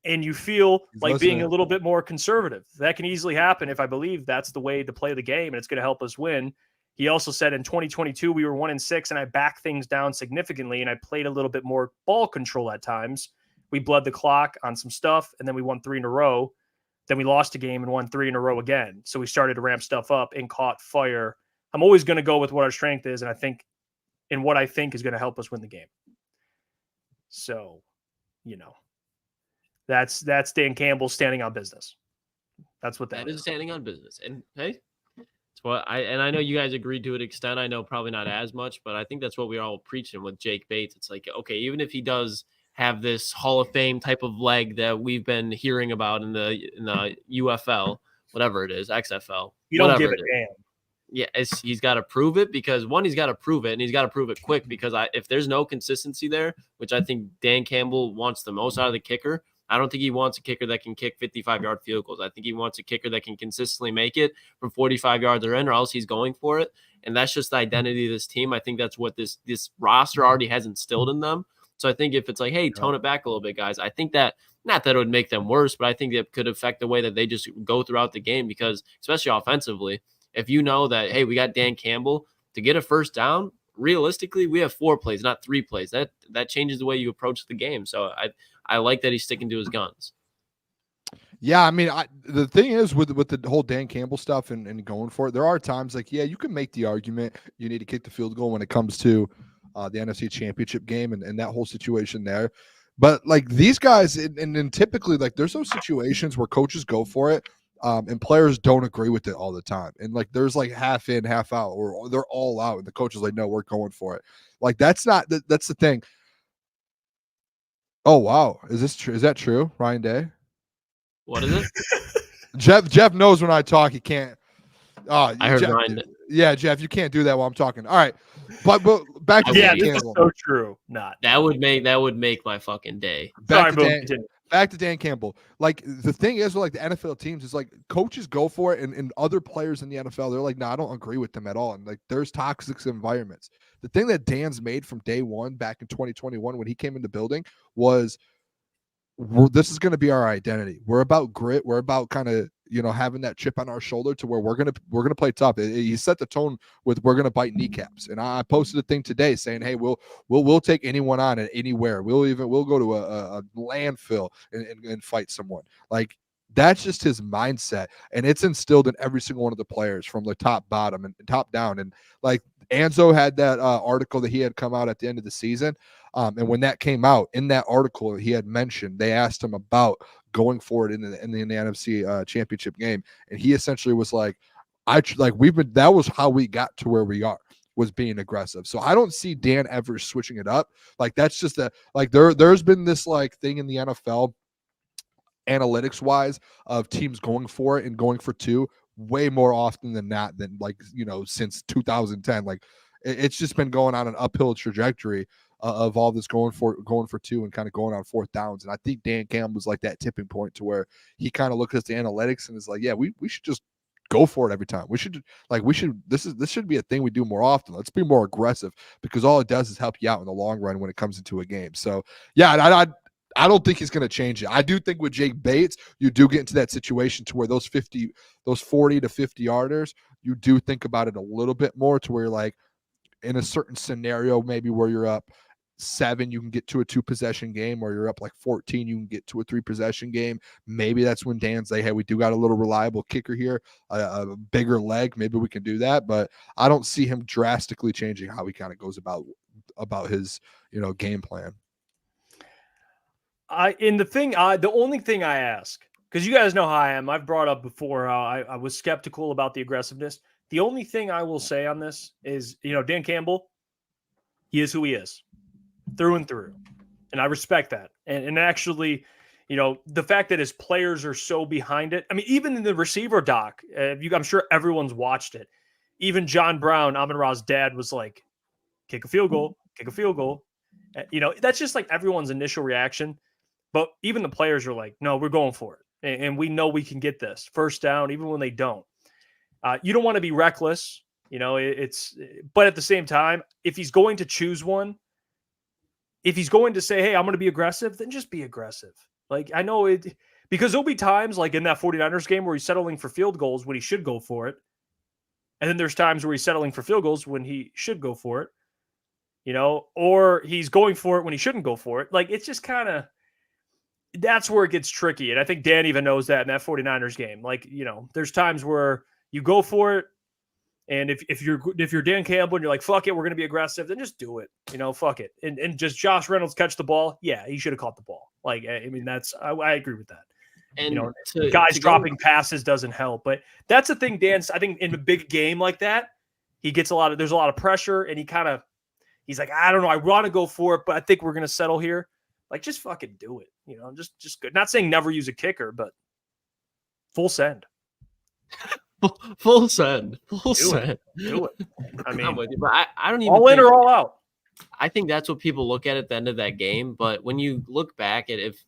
And you feel like being a little bit more conservative. That can easily happen if I believe that's the way to play the game and it's going to help us win. He also said in 2022, we were 1-6 and I backed things down significantly and I played a little bit more ball control at times. We bled the clock on some stuff and then we won 3 in a row. Then we lost a game and won 3 in a row again. So we started to ramp stuff up and caught fire. I'm always going to go with what our strength is and what I think is going to help us win the game. So, That's Dan Campbell standing on business. That's what that is. Standing on business. And hey, it's what I know you guys agreed to an extent. I know probably not as much, but I think that's what we're all preaching with Jake Bates. It's like, okay, even if he does have this Hall of Fame type of leg that we've been hearing about in the UFL, whatever it is, XFL, you don't give a damn. Yeah, he's got to prove it because one, he's got to prove it, and he's got to prove it quick because if there's no consistency there, which I think Dan Campbell wants the most out of the kicker, I don't think he wants a kicker that can kick 55-yard field goals. I think he wants a kicker that can consistently make it from 45 yards or in, or else he's going for it. And that's just the identity of this team. I think that's what this roster already has instilled in them. So I think if it's like, hey, tone it back a little bit, guys, I think that not that it would make them worse, but I think it could affect the way that they just go throughout the game because especially offensively, if you know that, hey, we got Dan Campbell to get a first down, realistically, we have 4 plays, not 3 plays. That changes the way you approach the game. So I like that he's sticking to his guns. Yeah, I mean, the thing is with the whole Dan Campbell stuff and going for it, there are times like, yeah, you can make the argument you need to kick the field goal when it comes to the NFC Championship game and that whole situation there. But like these guys, and typically like there's those situations where coaches go for it and players don't agree with it all the time. And like there's like half in, half out, or they're all out, and the coach is like, no, we're going for it. Like that's the thing. Oh wow, is this true? Is that true, Ryan Day? What is it? Jeff knows when I talk. He can't. I heard Jeff, Ryan. Yeah, Jeff, you can't do that while I'm talking. All right, but back to yeah, Dan this Campbell. is so true. Not that would make my fucking day. Back to back to Dan Campbell. Like the thing is, like the NFL teams is like coaches go for it, and other players in the NFL, they're like, no, I don't agree with them at all. And like there's toxic environments. The thing that Dan's made from day one back in 2021 when he came in the building was, this is going to be our identity. We're about grit. We're about kind of, having that chip on our shoulder to where we're going to play tough. He set the tone with, we're going to bite kneecaps. And I posted a thing today saying, hey, we'll take anyone on at anywhere. We'll go to a landfill and fight someone. Like, that's just his mindset. And it's instilled in every single one of the players from the top, bottom, and top down. And like Anzo had that article that he had come out at the end of the season. And when that came out, in that article, he had mentioned, they asked him about going forward in the NFC championship game. And he essentially was like, that was how we got to where we are, was being aggressive. So I don't see Dan ever switching it up. Like, that's just there's been this like thing in the NFL analytics wise of teams going for it and going for two way more often than not, than since 2010. Like, it's just been going on an uphill trajectory of all this going for two and kind of going on fourth downs. And I think Dan Campbell was like that tipping point to where he kind of looks at the analytics and is like, yeah, we should just go for it every time. This should be a thing we do more often. Let's be more aggressive, because all it does is help you out in the long run when it comes into a game. So yeah, I don't think he's going to change it. I do think with Jake Bates, you do get into that situation to where those 40 to 50 yarders, you do think about it a little bit more, to where you're like, in a certain scenario, maybe where you're up 7, you can get to a 2-possession game, or you're up like 14, you can get to a 3-possession game. Maybe that's when Dan's like, hey, we do got a little reliable kicker here, a bigger leg. Maybe we can do that. But I don't see him drastically changing how he kind of goes about his, game plan. The only thing I ask, because you guys know how I am, I've brought up before how I was skeptical about the aggressiveness. The only thing I will say on this is, Dan Campbell, he is who he is, through and through. And I respect that. And actually, the fact that his players are so behind it. I mean, even in the receiver doc, I'm sure everyone's watched it. Even John Brown, Amon-Ra's dad, was like, kick a field goal, kick a field goal. That's just like everyone's initial reaction. But even the players are like, no, we're going for it. And we know we can get this first down, even when they don't. You don't want to be reckless, but at the same time, if he's going to choose one, if he's going to say, hey, I'm going to be aggressive, then just be aggressive. Like, I know it, because there'll be times like in that 49ers game where he's settling for field goals when he should go for it. And then there's times where he's settling for field goals when he should go for it, or he's going for it when he shouldn't go for it. Like, it's just kind of, that's where it gets tricky. And I think Dan even knows that in that 49ers game. Like, there's times where you go for it, and if you're Dan Campbell and you're like, fuck it, we're going to be aggressive, then just do it. Fuck it. And just Josh Reynolds catch the ball. Yeah, he should have caught the ball. Like, I mean, I agree with that. And guys dropping passes doesn't help. But that's the thing, Dan, I think in a big game like that, there's a lot of pressure, and he's like, I don't know, I want to go for it, but I think we're going to settle here. Like, just fucking do it. Just good. Not saying never use a kicker, but full send. Full send. Full send. Do it. I mean, I'm with you, but I don't even all in or all out. I think that's what people look at the end of that game. But when you look back at, if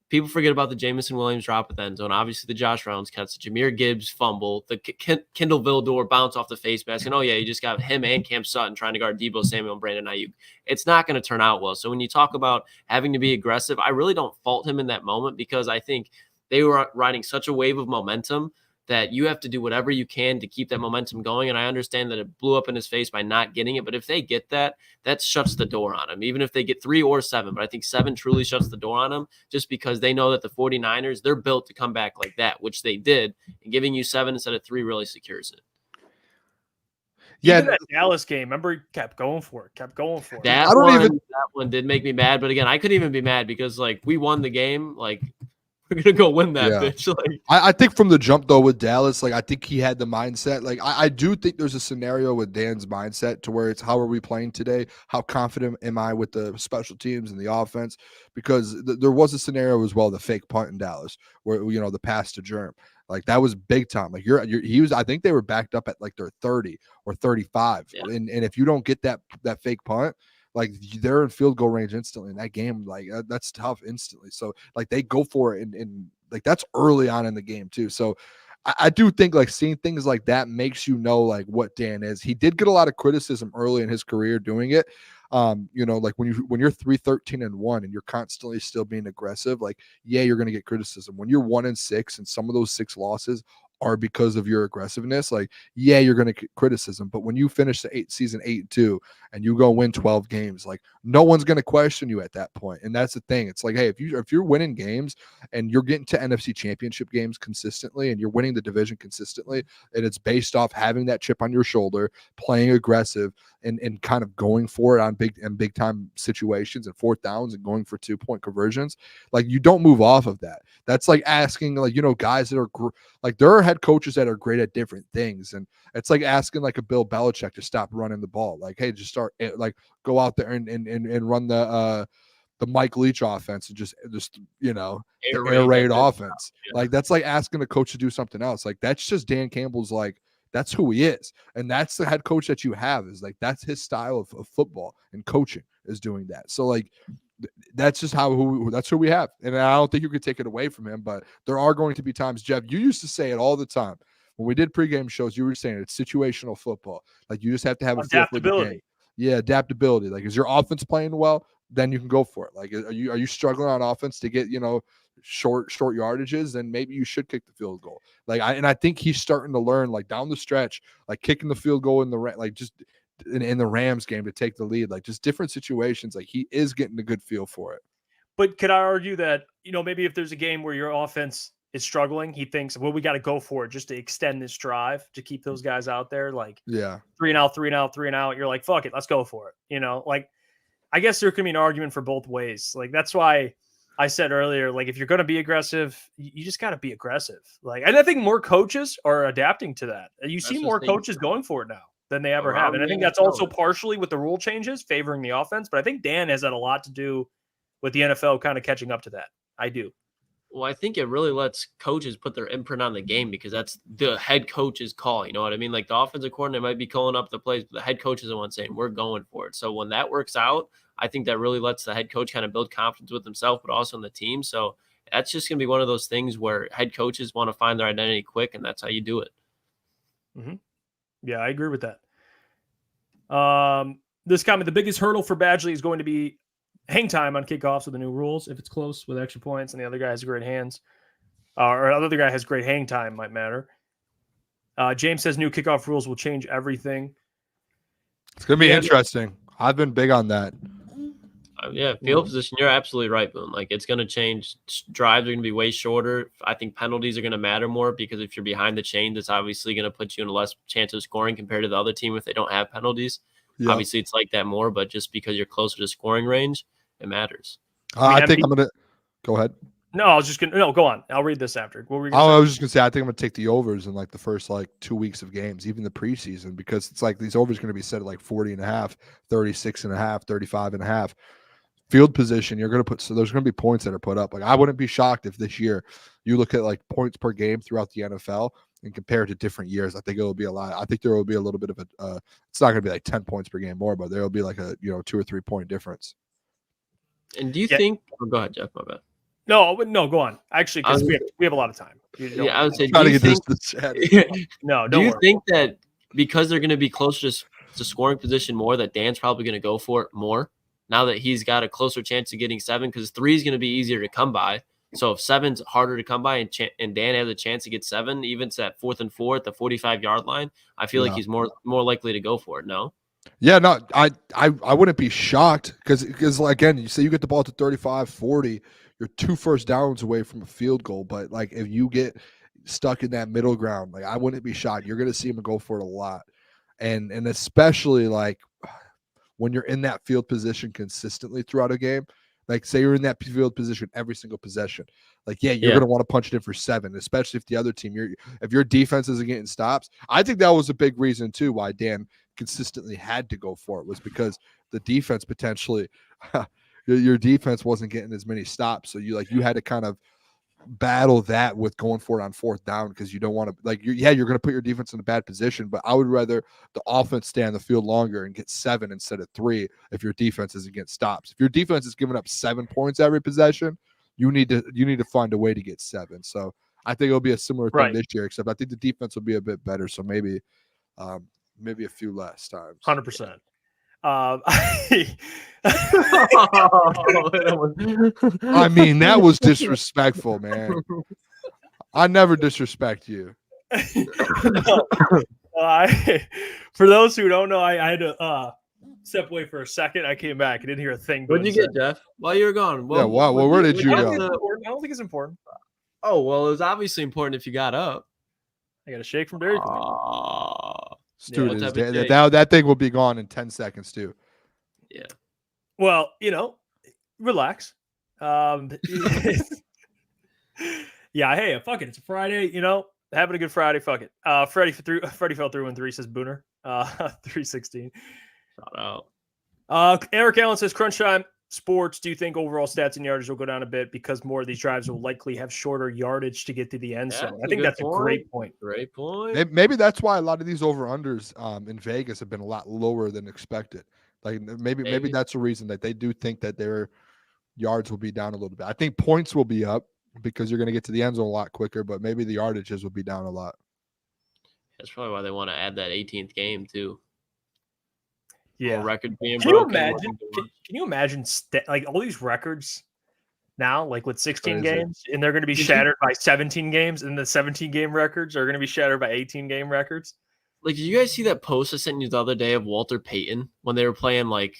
people forget about the Jamison Williams drop at the end zone, obviously the Josh Reynolds catch, the Jahmyr Gibbs fumble, the Kendall Vildor bounce off the face mask, and you just got him and Cam Sutton trying to guard Deebo Samuel and Brandon Ayuk. It's not going to turn out well. So when you talk about having to be aggressive, I really don't fault him in that moment, because I think they were riding such a wave of momentum that you have to do whatever you can to keep that momentum going. And I understand that it blew up in his face by not getting it. But if they get that shuts the door on him, even if they get 3 or 7. But I think 7 truly shuts the door on him, just because they know that the 49ers, they're built to come back like that, which they did. And giving you 7 instead of 3 really secures it. Yeah, even that Dallas game, remember, he kept going for it. That one did make me mad. But again, I couldn't even be mad, because we won the game. We're gonna go win that bitch. I think from the jump though with Dallas, I think he had the mindset. I do think there's a scenario with Dan's mindset to where it's, how are we playing today? How confident am I with the special teams and the offense? Because there was a scenario as well, the fake punt in Dallas, where the pass to Germ. That was big time. I think they were backed up at their 30 or 35. Yeah. And if you don't get that fake punt, like they're in field goal range instantly in that game. Like that's tough instantly. So like they go for it and like that's early on in the game too. So I do think like seeing things like that makes you know like what Dan is. He did get a lot of criticism early in his career doing it. Like when you're 3-13-1 and you're constantly still being aggressive, like yeah, you're gonna get criticism. When you're 1-6 and some of those 6 losses are because of your aggressiveness, like yeah, you're going to get criticism. But when you finish the season 8-2 and you go win 12 games, like no one's going to question you at that point. And that's the thing. It's like, hey, if you're winning games and you're getting to NFC championship games consistently and you're winning the division consistently, and it's based off having that chip on your shoulder, playing aggressive and kind of going for it on big time situations and 4th downs and going for 2-point conversions, like you don't move off of that. That's like asking like, guys that are like there are head coaches that are great at different things. And it's like asking like a Bill Belichick to stop running the ball. Like, hey, just start like go out there and run the Mike Leach offense and just air raid offense. Yeah. Like that's like asking a coach to do something else. Like that's just Dan Campbell's like that's who he is. And that's the head coach that you have is like that's his style of football and coaching is doing that. So like that's just that's who we have. And I don't think you could take it away from him, but there are going to be times, Jeff, you used to say it all the time. When we did pregame shows, you were saying it's situational football. Like you just have to have adaptability. Yeah, adaptability. Like is your offense playing well? Then you can go for it. Like are you struggling on offense to get, short yardages, then maybe you should kick the field goal. Like I think he's starting to learn like down the stretch, like kicking the field goal in the Rams game to take the lead, like just different situations. Like he is getting a good feel for it. But could I argue that, maybe if there's a game where your offense is struggling, he thinks, well, we got to go for it just to extend this drive to keep those guys out there. Like 3 and out. You're like, fuck it, let's go for it. Like I guess there can be an argument for both ways. Like that's why I said earlier, like if you're going to be aggressive, you just got to be aggressive. Like, and I think more coaches are adapting to that. You see more coaches going for it now than they ever have. And I think that's also partially with the rule changes favoring the offense. But I think Dan has had a lot to do with the NFL kind of catching up to that. I do. Well, I think it really lets coaches put their imprint on the game because that's the head coach's call. You know what I mean? Like the offensive coordinator might be calling up the plays, but the head coach is the one saying, we're going for it. So when that works out, I think that really lets the head coach kind of build confidence with himself, but also in the team. So that's just going to be one of those things where head coaches want to find their identity quick, and that's how you do it. Mm-hmm. Yeah, I agree with that. This comment, the biggest hurdle for Badgley is going to be hang time on kickoffs with the new rules. If it's close with extra points and the other guy has great hands, or the other guy has great hang time, might matter. James says new kickoff rules will change everything. It's going to be interesting. I've been big on that. Field position, you're absolutely right, Boone. Like it's going to change. Drives are going to be way shorter. I think penalties are going to matter more because if you're behind the chains, it's obviously going to put you in a less chance of scoring compared to the other team if they don't have penalties. Yep. Obviously, it's like that more, but just because you're closer to scoring range, it matters. I think I'm going to go ahead. No, I was just going to go on. I'll read this after. What were you I was just going to say, I think I'm going to take the overs in like the first 2 weeks of games, even the preseason, because it's like these overs are going to be set at like 40.5, 36.5, 35.5. Field position, you're going to put, so there's going to be points that are put up. Like I wouldn't be shocked if this year you look at like points per game throughout the NFL and compare it to different years. I think it will be a lot. I think there will be a little bit of a, it's not going to be like 10 points per game more, but there will be like a 2 or 3 point difference. And do you think, go ahead, Jeff, my bad. No, go on. Actually, because we have a lot of time. I would say, do you think that because they're going to be closer to scoring position more, that Dan's probably going to go for it more now that he's got a closer chance of getting 7? Because 3 is going to be easier to come by. So if 7's harder to come by and Dan has a chance to get 7, even to that 4th and 4 at the 45-yard line, I feel like he's more likely to go for it. No. Yeah, no, I wouldn't be shocked because again, you say you get the ball to 35, 40, you're 2 first downs away from a field goal. But like if you get stuck in that middle ground, like I wouldn't be shocked. You're going to see him go for it a lot, and especially like when you're in that field position consistently throughout a game. Like say you're in that field position every single possession. Like you're going to want to punch it in for 7, especially if the other team, if your defense isn't getting stops. I think that was a big reason too why Dan consistently had to go for it, was because the defense potentially your defense wasn't getting as many stops. So you had to kind of battle that with going for it on fourth down because you don't want to you're going to put your defense in a bad position, but I would rather the offense stay on the field longer and get 7 instead of 3 if your defense isn't getting stops. If your defense is giving up 7 points every possession, you need to find a way to get 7. So I think it'll be a similar thing this year, except I think the defense will be a bit better. So maybe a few less times. 100%. I mean, that was disrespectful, man. I never disrespect you. For those who don't know, I had to step away for a second. I came back. I didn't hear a thing. What did you get, Jeff? While you were gone? Well, where did you go? I don't think it's important. Oh, well, it was obviously important if you got up. I got a shake from Dairy Queen. Students, that thing will be gone in 10 seconds too. Yeah. Well, relax. Yeah. Hey, fuck it. It's a Friday. Having a good Friday. Fuck it. Freddie fell through in 3, says Booner. 316. Shout out. Eric Allen says Crunch Time Sports. Do you think overall stats and yardage will go down a bit because more of these drives will likely have shorter yardage to get to the end zone? I think that's a great point. Great point. Maybe that's why a lot of these over-unders in Vegas have been a lot lower than expected. Like maybe that's the reason that they do think that their yards will be down a little bit. I think points will be up because you're going to get to the end zone a lot quicker, but maybe the yardages will be down a lot. That's probably why they want to add that 18th game too. Yeah, record being broken. Can you imagine like all these records now, like with 16 games, and they're going to be shattered by 17 games, and the 17 game records are going to be shattered by 18 game records? Like, did you guys see that post I sent you the other day of Walter Payton when they were playing like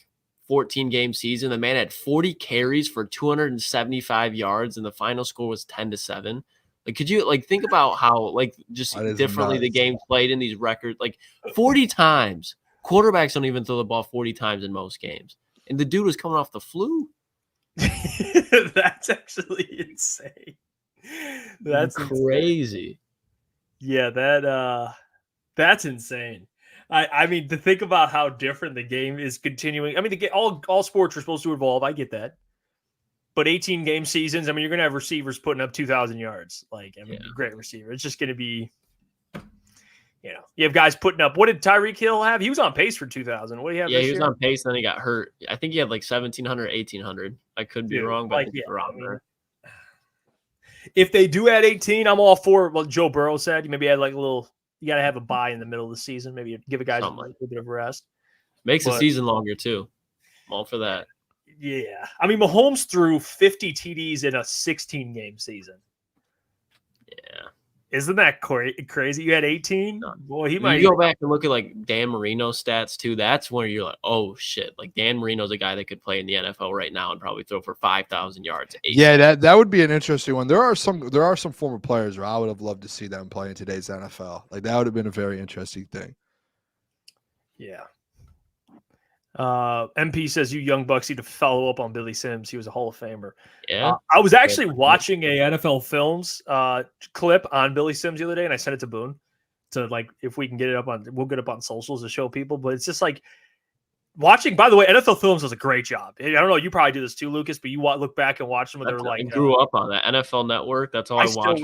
14 game season? The man had 40 carries for 275 yards, and the final score was 10-7. Like, could you think about how just differently the game played in these records? Like 40 times. Quarterbacks don't even throw the ball 40 times in most games. And the dude was coming off the flu. That's actually insane. That's crazy. Insane. Yeah, that's insane. I mean, to think about how different the game is continuing. I mean, all sports are supposed to evolve. I get that. But 18 game seasons, I mean, you're going to have receivers putting up 2,000 yards. Great receiver. It's just going to be, you have guys putting up. What did Tyreek Hill have? He was on pace for 2,000. What do you have? Yeah, he was on pace. Then he got hurt. I think he had 1,700, 1,800. I could be wrong, but around there. If they do add 18, I'm all for what Joe Burrow said. You maybe add a little. You got to have a bye in the middle of the season. Maybe give a guy a little bit of rest. Makes the season longer too. I'm all for that. Yeah, I mean, Mahomes threw 50 TDs in a 16 game season. Yeah. Isn't that crazy? You had 18? Boy, he might. You go back and look at Dan Marino's stats too. That's where you're like, oh shit! Dan Marino's a guy that could play in the NFL right now and probably throw for 5,000 yards. Yeah, that would be an interesting one. There are some former players where I would have loved to see them play in today's NFL. That would have been a very interesting thing. Yeah. MP says you young bucks need to follow up on Billy Sims. He was a Hall of Famer. Yeah. I was actually watching a NFL Films clip on Billy Sims the other day, and I sent it to Boone to if we can get it up we'll get it up on socials to show people. But it's just watching. By the way, NFL Films does a great job. I don't know, you probably do this too, Lucas, but you look back and watch them. And I grew up on that NFL Network. That's all I watched.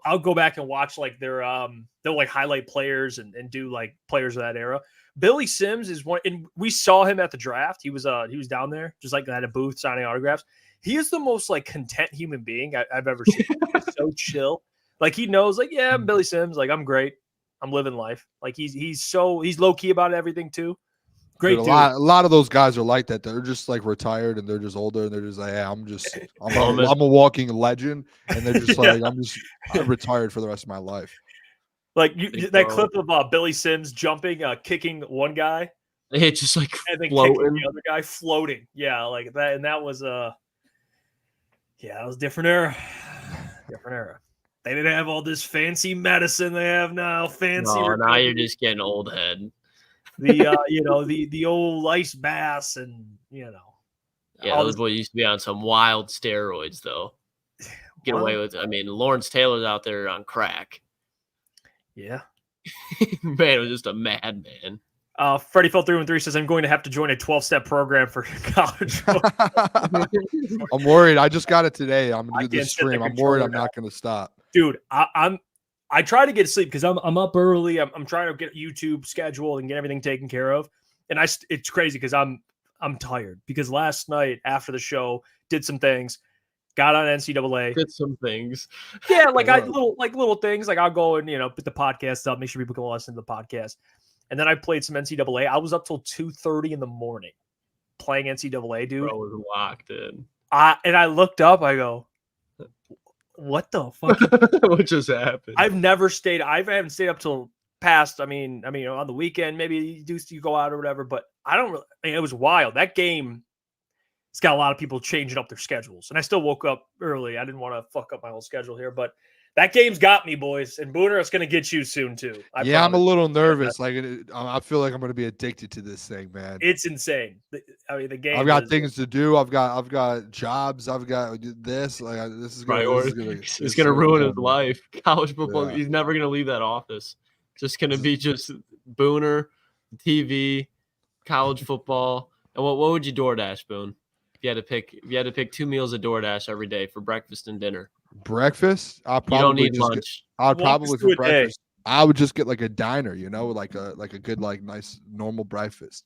I'll go back and watch their they'll highlight players and do players of that era. Billy Sims is one, and we saw him at the draft. He was down there, just at a booth signing autographs. He is the most content human being I've ever seen. He's so chill. He knows, yeah, I'm Billy Sims. I'm great. I'm living life. He's low key about everything too. Great dude. A lot of those guys are like that. They're just older and they're just older and they're just I'm a walking legend, and they're just I'm retired for the rest of my life. That clip of Billy Sims jumping, kicking one guy. It's just and then floating. Kicking the other guy floating. Yeah, that. And that was that was a different era. Different era. They didn't have all this fancy medicine they have now. Now you're just getting old head. The old ice baths and Yeah, those boys used to be on some wild steroids though. Get away with it. I mean, Lawrence Taylor's out there on crack. Yeah. Man, it was just a madman. Freddie fell through and 3 says, I'm going to have to join a 12-step program for college. I'm worried. I just got it today. I'm going to do can't this set the stream. I'm worried I'm controller not going to stop. Dude, I try to get sleep because I'm up early. I'm trying to get YouTube scheduled and get everything taken care of. And it's crazy because I'm tired because last night after the show did some things, got on NCAA. Did some things. Yeah, little things. Like I'll go and put the podcast up, make sure people can listen to the podcast. And then I played some NCAA. I was up till 2:30 in the morning playing NCAA, dude. Bro was locked in. I looked up. I go, what the fuck? What just happened? I haven't stayed up till past. I mean, on the weekend, maybe you go out or whatever, but I don't really, it was wild. That game, it's got a lot of people changing up their schedules. And I still woke up early. I didn't want to fuck up my whole schedule here, but that game's got me, boys. And Booner, it's going to get you soon too. I promise. I'm a little nervous. Like I feel like I'm going to be addicted to this thing, man. It's insane. The game. I've got things to do. I've got jobs. I've got this. Like this is it's going to ruin his life. College football. Yeah. He's never going to leave that office. Just going to be just Booner, TV, college football. And what would you DoorDash, Boone? If you had to pick 2 meals of DoorDash every day for breakfast and dinner. Breakfast? You don't need lunch. I'd probably for breakfast. I would just get like a diner, like a good, like nice normal breakfast.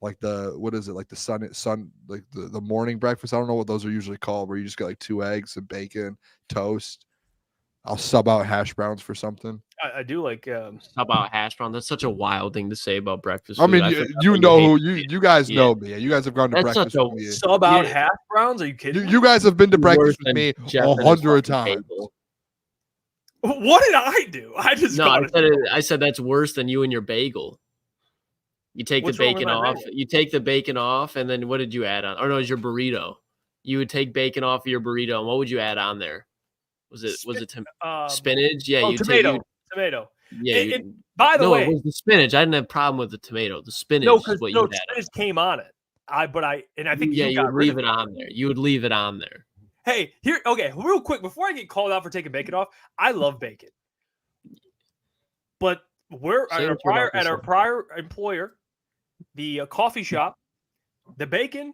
Like what is it? Like the sun, like the morning breakfast. I don't know what those are usually called, where you just get like 2 eggs and bacon, toast. I'll sub out hash browns for something. I do like How about hash brown? That's such a wild thing to say about breakfast. I mean, you guys Yeah. know me. You guys have gone to That's breakfast with me. sub out hash browns. Are you kidding? You guys have been to breakfast with than me Jeff and his 100 fucking times. bagel. What did I do? I just I said that's worse than you and your bagel. You take What's the wrong with bacon my off. bagel? You take the bacon off, and then what did you add on? Or no, it's your burrito. You would take bacon off of your burrito, and what would you add on there? Was it spinach? Yeah, you tomato. Yeah. And by the way, it was the spinach. I didn't have a problem with the tomato. The spinach is what you had. spinach came on it. I think Yeah, you would got leave it on there. You would leave it on there. Hey, real quick, before I get called out for taking bacon off, I love bacon. But we're at our prior employer, the coffee shop, the bacon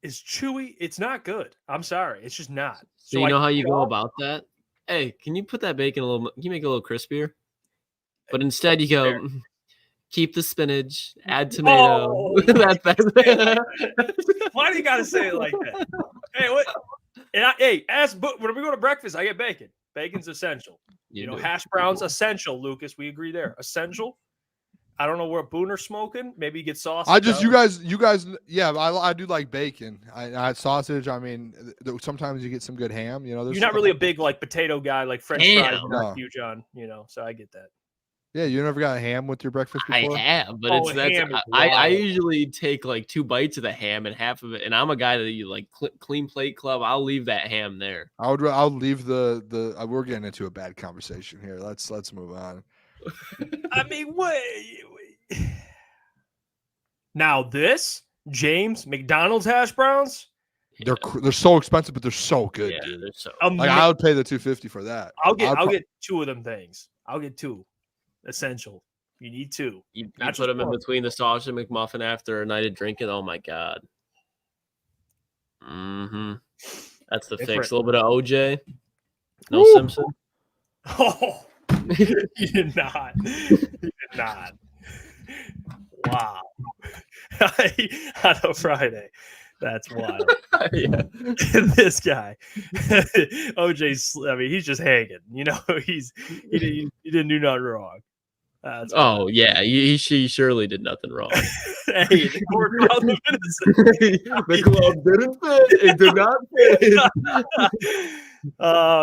is chewy. It's not good. I'm sorry. It's just not. So you know how you go about that? Hey, can you put that bacon can you make it a little crispier? But instead you go, keep the spinach, add tomato. Oh, why do you got to say it like that? Hey, what? And when we go to breakfast, I get bacon. Bacon's essential. Hash browns, essential, Lucas. We agree there. Essential. I don't know where Booner's smoking. Maybe you get sausage. you guys, yeah, I do like bacon. I sausage. I mean, sometimes you get some good ham. You're not really a big like potato guy, like French fries. You're not huge on, so I get that. Yeah, you never got a ham with your breakfast before? I have, but I usually take like 2 bites of the ham and half of it. And I'm a guy that you like clean plate club. I'll leave that ham there. I'll leave the. We're getting into a bad conversation here. Let's move on. I mean, now this James McDonald's hash browns. They're so expensive, but they're so good, Yeah, dude. they're so. Like I would pay the $250 for that. I'll get 2 of them things. I'll get 2. Essential. You need 2. You put them in between the sausage and McMuffin after a night of drinking. Oh my god. That's the fix. A little bit of OJ. No Woo. Simpson. Oh, you did not. You did not. Wow. On a Friday. That's wild. Yeah. This guy, OJ's. I mean, he's just hanging. He didn't do nothing wrong. Yeah, she surely did nothing wrong. Hey, the court found them innocent. The club didn't fit. It did not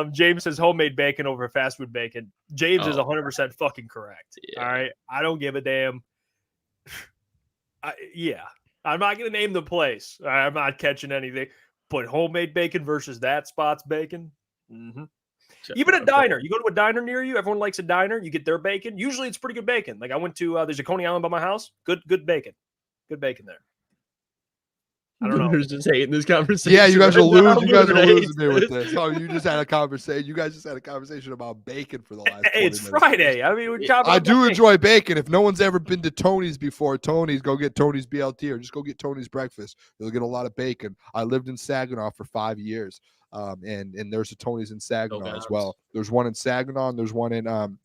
fit. James says homemade bacon over fast food bacon. James is 100% fucking correct. Yeah. All right, I don't give a damn. I'm not gonna name the place. I'm not catching anything. But homemade bacon versus that spot's bacon. Mm-hmm. Even a diner. You go to a diner near you. Everyone likes a diner. You get their bacon. Usually, it's pretty good bacon. Like I went to. There's a Coney Island by my house. Good bacon. Good bacon there. I don't know. Booner's just hating this conversation. Yeah, you guys are right now. losing. You guys are Booner losing hates me with this. this. Oh, you just had a conversation. You guys just had a conversation about bacon for the last. 20 Hey, it's minutes. Friday. I mean, we're talking I about do bacon. enjoy bacon. If no one's ever been to Tony's before, Tony's, go get Tony's BLT or just go get Tony's breakfast. You'll get a lot of bacon. I lived in Saginaw for 5 years, and there's a Tony's in Saginaw as well. There's one in Saginaw and there's one in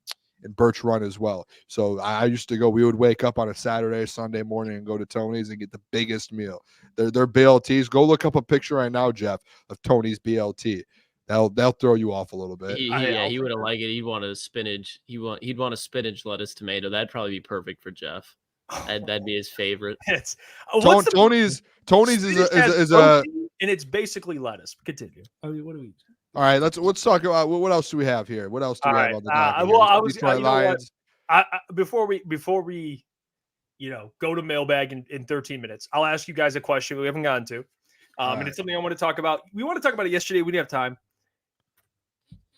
Birch Run as well. So I used to go. We would wake up on a Saturday, Sunday morning and go to Tony's and get the biggest meal. They're BLTs. Go look up a picture right now, Jeff, of Tony's BLT. They'll throw you off a little bit. He wouldn't like it. He'd want a spinach. He'd want a spinach, lettuce, tomato. That'd probably be perfect for Jeff. That'd be his favorite. It's Tony's is a protein, and it's basically lettuce. Continue. I mean, what do we? all right. Let's talk about what else do we have here? What else do we have on the docket? Well, here? I was Detroit you know what? Lions. Before we go to mailbag in 13 minutes, I'll ask you guys a question we haven't gotten to, and it's something I want to talk about. We want to talk about it yesterday. We didn't have time.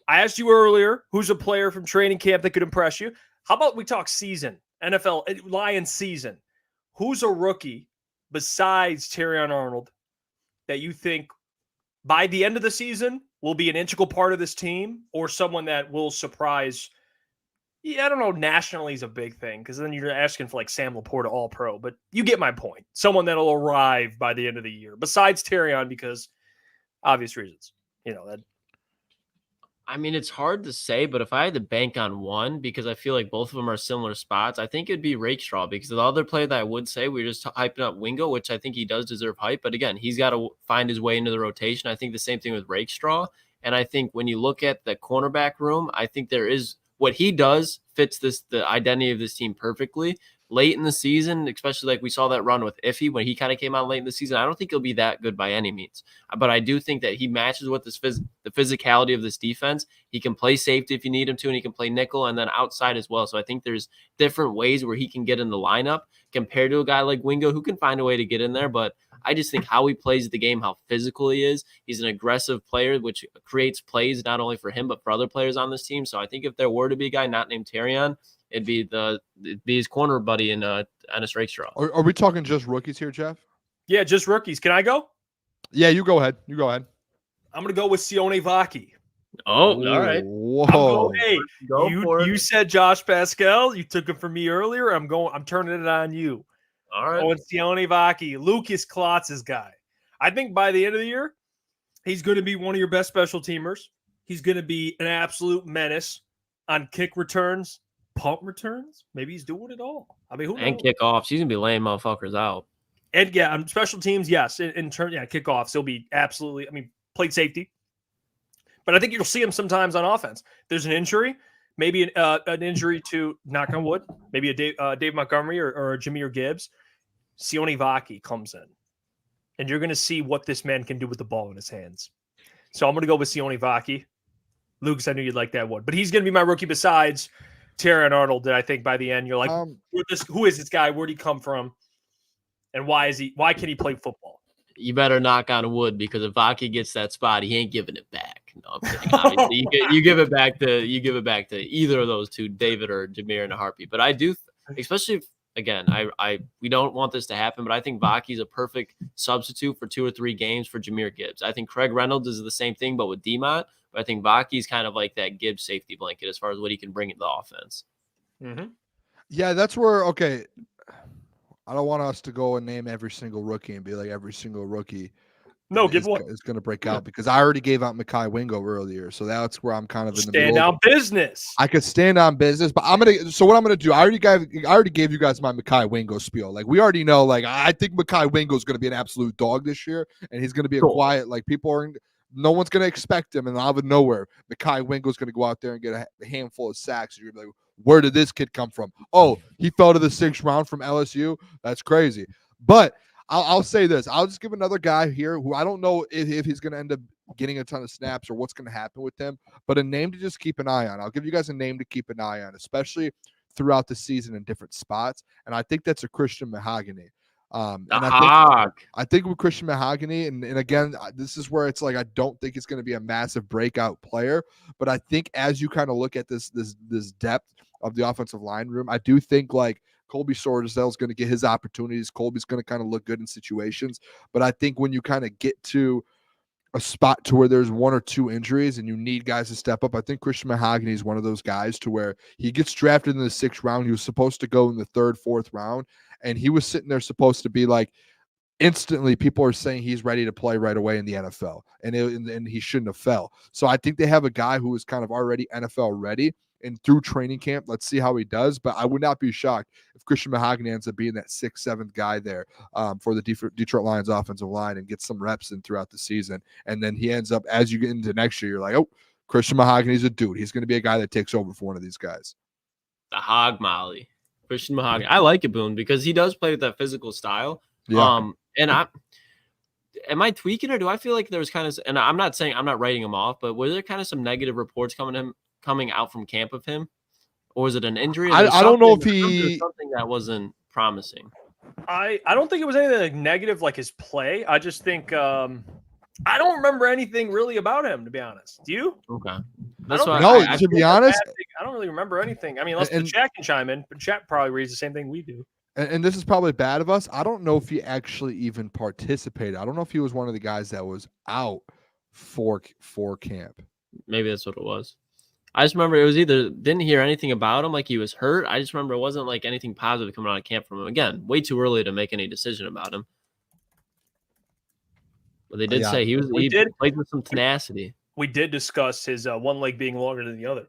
I asked you earlier who's a player from training camp that could impress you. How about we talk season, NFL Lions season? Who's a rookie besides Terrion Arnold that you think by the end of the season will be an integral part of this team, or someone that will surprise? Yeah, I don't know. Nationally is a big thing because then you're asking for like Sam Laporta All-Pro, but you get my point. Someone that'll arrive by the end of the year besides Terrion because obvious reasons. That. I mean, it's hard to say, but if I had to bank on one, because I feel like both of them are similar spots, I think it'd be Rakestraw, because the other player that I would say, we're just hyping up Wingo, which I think he does deserve hype. But again, he's got to find his way into the rotation. I think the same thing with Rakestraw. And I think when you look at the cornerback room, I think there is what he does fits the identity of this team perfectly. Late in the season, especially like we saw that run with Iffy when he kind of came out late in the season, I don't think he'll be that good by any means. But I do think that he matches with the physicality of this defense. He can play safety if you need him to, and he can play nickel and then outside as well. So I think there's different ways where he can get in the lineup compared to a guy like Wingo who can find a way to get in there. But I just think how he plays the game, how physical he is. He's an aggressive player, which creates plays not only for him, but for other players on this team. So I think if there were to be a guy not named Terrion, it'd be his corner buddy in Ennis Rakestraw. Are we talking just rookies here, Jeff? Yeah, just rookies. Can I go? Yeah, you go ahead. I'm going to go with Sione Vaki. Oh, all right. Whoa. You said Josh Pascal. You took it from me earlier. I'm turning it on you. All right. Going Sione Vaki, Lukas Klotz's guy. I think by the end of the year, he's going to be one of your best special teamers. He's going to be an absolute menace on kick returns, punt returns. Maybe he's doing it all. I mean, who knows? And kickoffs. He's going to be laying motherfuckers out. And yeah, on special teams, yes. In turn, kickoffs, he'll be absolutely, played safety. But I think you'll see him sometimes on offense. There's an injury, maybe an injury to, knock on wood, maybe a Dave Montgomery or a Jahmyr Gibbs. Sione Vaki comes in, and you're going to see what this man can do with the ball in his hands. So I'm going to go with Sione Vaki. Lucas, I knew you'd like that one. But he's going to be my rookie besides Terrion Arnold, that I think by the end you're like, who is this guy? Where'd he come from? And why can he play football? You better knock on wood, because if Vaki gets that spot, he ain't giving it back. No, I'm kidding. Obviously, you give it back to either of those two, David or Jahmyr, in a heartbeat. But I do, especially if, again, we don't want this to happen, but I think Vaki's a perfect substitute for 2 or 3 games for Jahmyr Gibbs. I think Craig Reynolds is the same thing, but with DeMont. But I think Vaki's kind of like that Gibbs safety blanket as far as what he can bring into the offense. Mm-hmm. Yeah, that's where, okay, I don't want us to go and name every single rookie and be like every single rookie. No, give one. It's going to break out, because I already gave out Mekhi Wingo earlier, so that's where I'm kind of in the middle. Stand on business. I could stand on business, but so what I'm gonna do? I already gave you guys my Mekhi Wingo spiel. Like, we already know. Like, I think Mekhi Wingo is going to be an absolute dog this year, and he's going to be a quiet. Like, no one's going to expect him, and out of nowhere, Mekhi Wingo is going to go out there and get a handful of sacks. You're gonna be like, where did this kid come from? Oh, he fell to the 6th round from LSU. That's crazy. But I'll say this. I'll just give another guy here who I don't know if he's going to end up getting a ton of snaps or what's going to happen with him, but a name to just keep an eye on. I'll give you guys a name to keep an eye on, especially throughout the season in different spots. And I think that's a Christian Mahogany. And The I Hog. think with Christian Mahogany, and again, this is where it's like I don't think it's going to be a massive breakout player, but I think as you kind of look at this depth of the offensive line room, I do think like Colby Sorsdale is going to get his opportunities. Colby's going to kind of look good in situations, but I think when you kind of get to a spot to where there's one or two injuries and you need guys to step up, I think Christian Mahogany is one of those guys to where he gets drafted in the 6th round. He was supposed to go in the 3rd, 4th round, and he was sitting there supposed to be like instantly people are saying he's ready to play right away in the NFL, and he shouldn't have fell. So I think they have a guy who is kind of already NFL ready, and through training camp, let's see how he does. But I would not be shocked if Christian Mahogany ends up being that 6th, 7th guy there for the Detroit Lions offensive line and gets some reps in throughout the season. And then he ends up, as you get into next year, you're like, oh, Christian Mahogany's a dude. He's going to be a guy that takes over for one of these guys. The Hog Molly. Christian Mahogany. I like it, Boone, because he does play with that physical style. Yeah. And am I tweaking, or do I feel like there was kind of, and I'm not saying I'm not writing him off, but were there kind of some negative reports coming out from camp of him, or was it an injury? I don't know if he something that wasn't promising. I don't think it was anything like negative like his play. I just think I don't remember anything really about him, to be honest. Do you? Okay. That's why to be honest, I don't really remember anything. I mean, unless the chat can chime in, but chat probably reads the same thing we do. And this is probably bad of us. I don't know if he actually even participated. I don't know if he was one of the guys that was out for camp. Maybe that's what it was. I just remember it was either didn't hear anything about him, like he was hurt. I just remember it wasn't like anything positive coming out of camp from him. Again, way too early to make any decision about him. But they did say he played with some tenacity. We did discuss his one leg being longer than the other.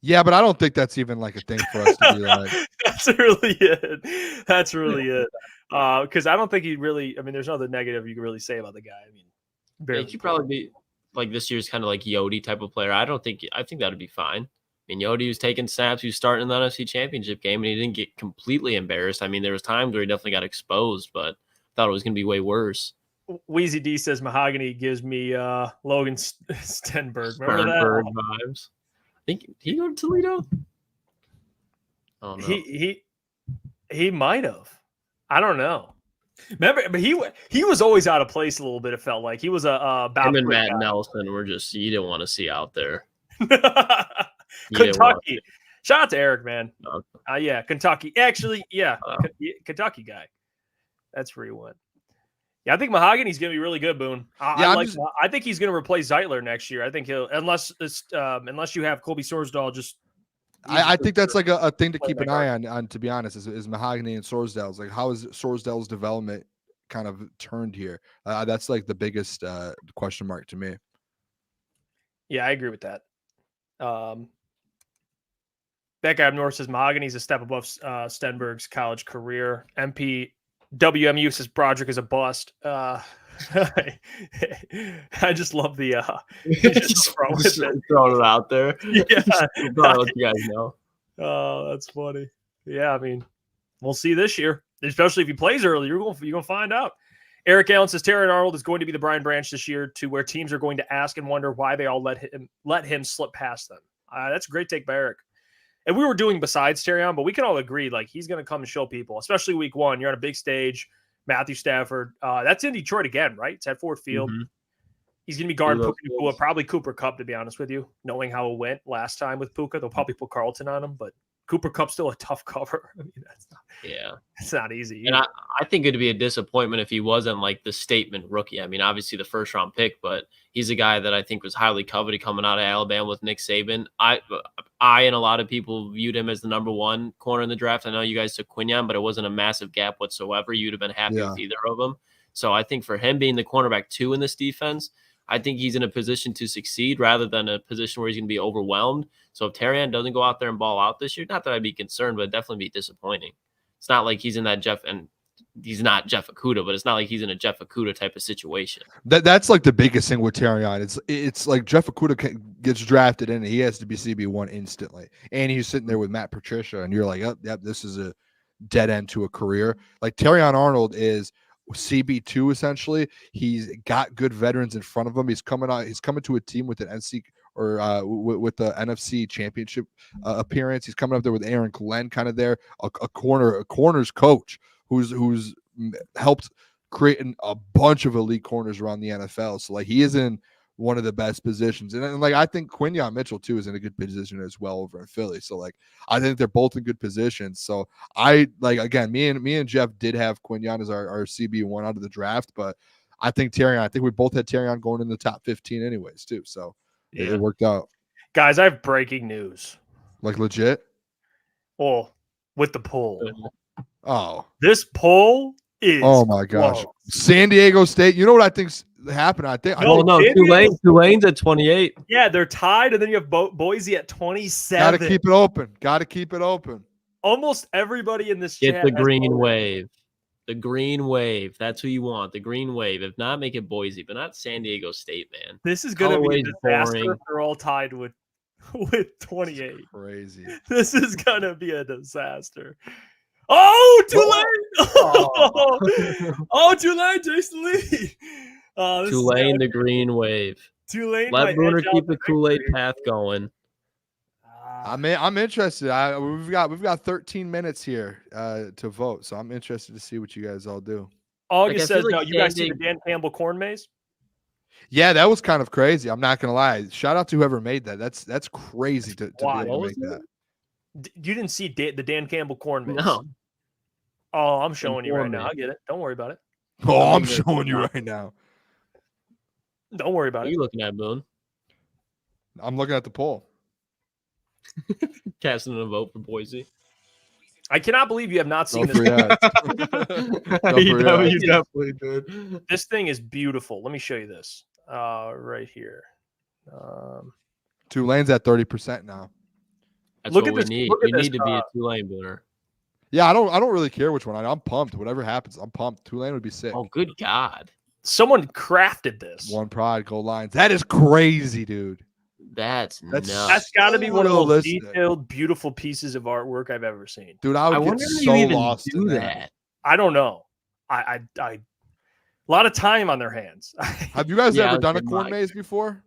Yeah, but I don't think that's even like a thing for us to be like. That's really it. That's really it. Because I don't think he really. I mean, there's nothing negative you can really say about the guy. I mean, he could probably be like this year's kind of like Yodi type of player. I think that would be fine. I mean, Yodi was taking snaps. He was starting in the NFC Championship game, and he didn't get completely embarrassed. I mean, there was times where he definitely got exposed, but I thought it was going to be way worse. Wheezy D says Mahogany gives me Logan Stenberg. Remember Sternberg that? Vibes. I think he go to Toledo. Oh no. He might have. I don't know. Remember, but he was always out of place a little bit. It felt like he was a him and Matt Nelson were just you didn't want to see out there. Kentucky. Shout out to Eric, man. Okay. Yeah, Kentucky. Actually, yeah, Kentucky guy. That's where he went. Yeah, I think Mahogany's going to be really good, Boone. I think he's going to replace Zeitler next year. I think he'll, unless you have Colby Sorsdal. I think that's like a thing to keep an eye on. To be honest, is Mahogany and Sorsdale's like how is Sorsdale's development kind of turned here? That's like the biggest question mark to me. Yeah, I agree with that. That guy up north says Mahogany's a step above Stenberg's college career. WMU says Broderick is a bust. I just love the just throwing it out there. Yeah, let you guys know. Oh, that's funny. Yeah, I mean, we'll see this year, especially if he plays early. You're gonna find out. Eric Allen says Terrion Arnold is going to be the Brian Branch this year, to where teams are going to ask and wonder why they all let him slip past them. That's a great take by Eric. And we were doing besides Terrion, but we can all agree, like, he's going to come and show people, especially week one. You're on a big stage. Matthew Stafford. That's in Detroit again, right? It's at Ford Field. Mm-hmm. He's going to be guarding Puka Nacua, probably Cooper Kupp, to be honest with you, knowing how it went last time with Puka. They'll probably put Carlton on him, but Cooper Kupp's still a tough cover. I mean, it's not easy. And I think it'd be a disappointment if he wasn't like the statement rookie. I mean, obviously the first round pick, but he's a guy that I think was highly coveted coming out of Alabama with Nick Saban. I and a lot of people viewed him as the number one corner in the draft. I know you guys took Quinyon, but it wasn't a massive gap whatsoever. You'd have been happy with either of them. So I think for him being the cornerback 2 in this defense, I think he's in a position to succeed rather than a position where he's going to be overwhelmed. So if Terrion doesn't go out there and ball out this year, not that I'd be concerned, but it'd definitely be disappointing. It's not like he's in that he's not Jeff Okudah, but it's not like he's in a Jeff Okudah type of situation. That's like the biggest thing with Terrion. It's like Jeff Okudah gets drafted and he has to be CB1 instantly. And he's sitting there with Matt Patricia and you're like, oh, yep, this is a dead end to a career. Like Terrion Arnold is CB2 essentially. He's got good veterans in front of him. He's coming to a team with an NC or with the NFC Championship appearance. He's coming up there with Aaron Glenn, kind of there, a corner's coach who's helped create a bunch of elite corners around the NFL. So like he is in one of the best positions. And like I think Quinyon Mitchell too is in a good position as well over in Philly. So like I think they're both in good positions. So I like again, me and Jeff did have Quinyon as our CB1 out of the draft, but I think we both had Terrion going in the top 15 anyways too. So it worked out. Guys, I have breaking news. Like legit? Well, with the poll. Oh. This poll is oh my gosh. close. San Diego State. You know what I think's happened? Tulane's at 28. Yeah, they're tied, and then you have Boise at 27. Got to keep it open. Almost everybody in this Get chat the green wave. The green wave. That's who you want. The green wave. If not, make it Boise, but not San Diego State, man. This is going to be a disaster boring. if they're all tied with 28. Crazy. This is going to be a disaster. Oh, Tulane! Oh, Tulane takes the lead. Tulane, the green wave. Tulane. Let Booner keep the Kool-Aid path going. I'm interested. We've got 13 minutes here to vote, so I'm interested to see what you guys all do. August says, "No, you guys see the Dan Campbell corn maze?" Yeah, that was kind of crazy. I'm not gonna lie. Shout out to whoever made that. That's crazy to be able to make that. You didn't see the Dan Campbell corn maze? No. Oh, I'm showing you right now. I get it. Don't worry about it. Oh, I'm showing you right now. Don't worry about it. What are you looking at, Boone? I'm looking at the poll. Casting a vote for Boise. I cannot believe you have not seen this. You definitely did. This thing is beautiful. Let me show you this right here. Tulane's at 30% now. That's what we need. We need to be a Tulane Booner. Yeah, I don't really care which one. I'm pumped. Whatever happens, I'm pumped. Tulane would be sick. Oh, good God. Someone crafted this. One pride, go Lions. That is crazy, dude. That's nuts. That's got to be one of the most detailed, beautiful pieces of artwork I've ever seen. Dude, I would get so lost in that. I don't know. I a lot of time on their hands. Have you guys ever done a corn maze before?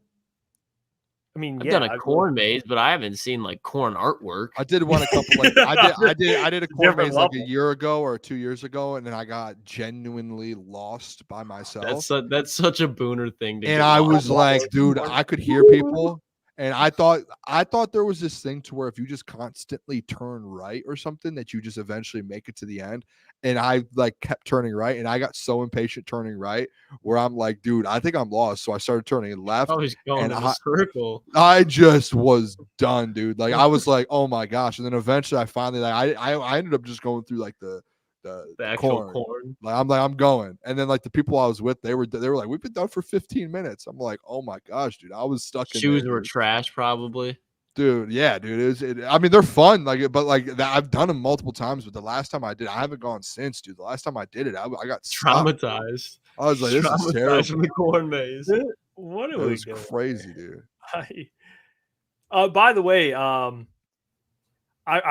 I mean, I've done a corn maze, but I haven't seen like corn artwork. I did one a couple. I did a corn maze like a year ago or 2 years ago, and then I got genuinely lost by myself. That's such a Booner thing to do. And I was like, dude, I could hear people, and I thought there was this thing to where if you just constantly turn right or something, that you just eventually make it to the end. And I like kept turning right, and I got so impatient turning right where I'm like, dude, I think I'm lost. So I started turning left. I was going in a circle. I just was done, dude. Like I was like, oh my gosh. And then eventually I finally I ended up just going through like the actual corn. Like I'm going. And then like the people I was with, they were like, we've been done for 15 minutes. I'm like, oh my gosh, dude. I was stuck in shoes were trash, probably. Dude, yeah, dude. I mean, they're fun, but I've done them multiple times. But the last time I did, I haven't gone since, dude. The last time I did it, I got traumatized. I was like, this is terrible. From the corn maze. What are we doing? Crazy, dude. By the way, I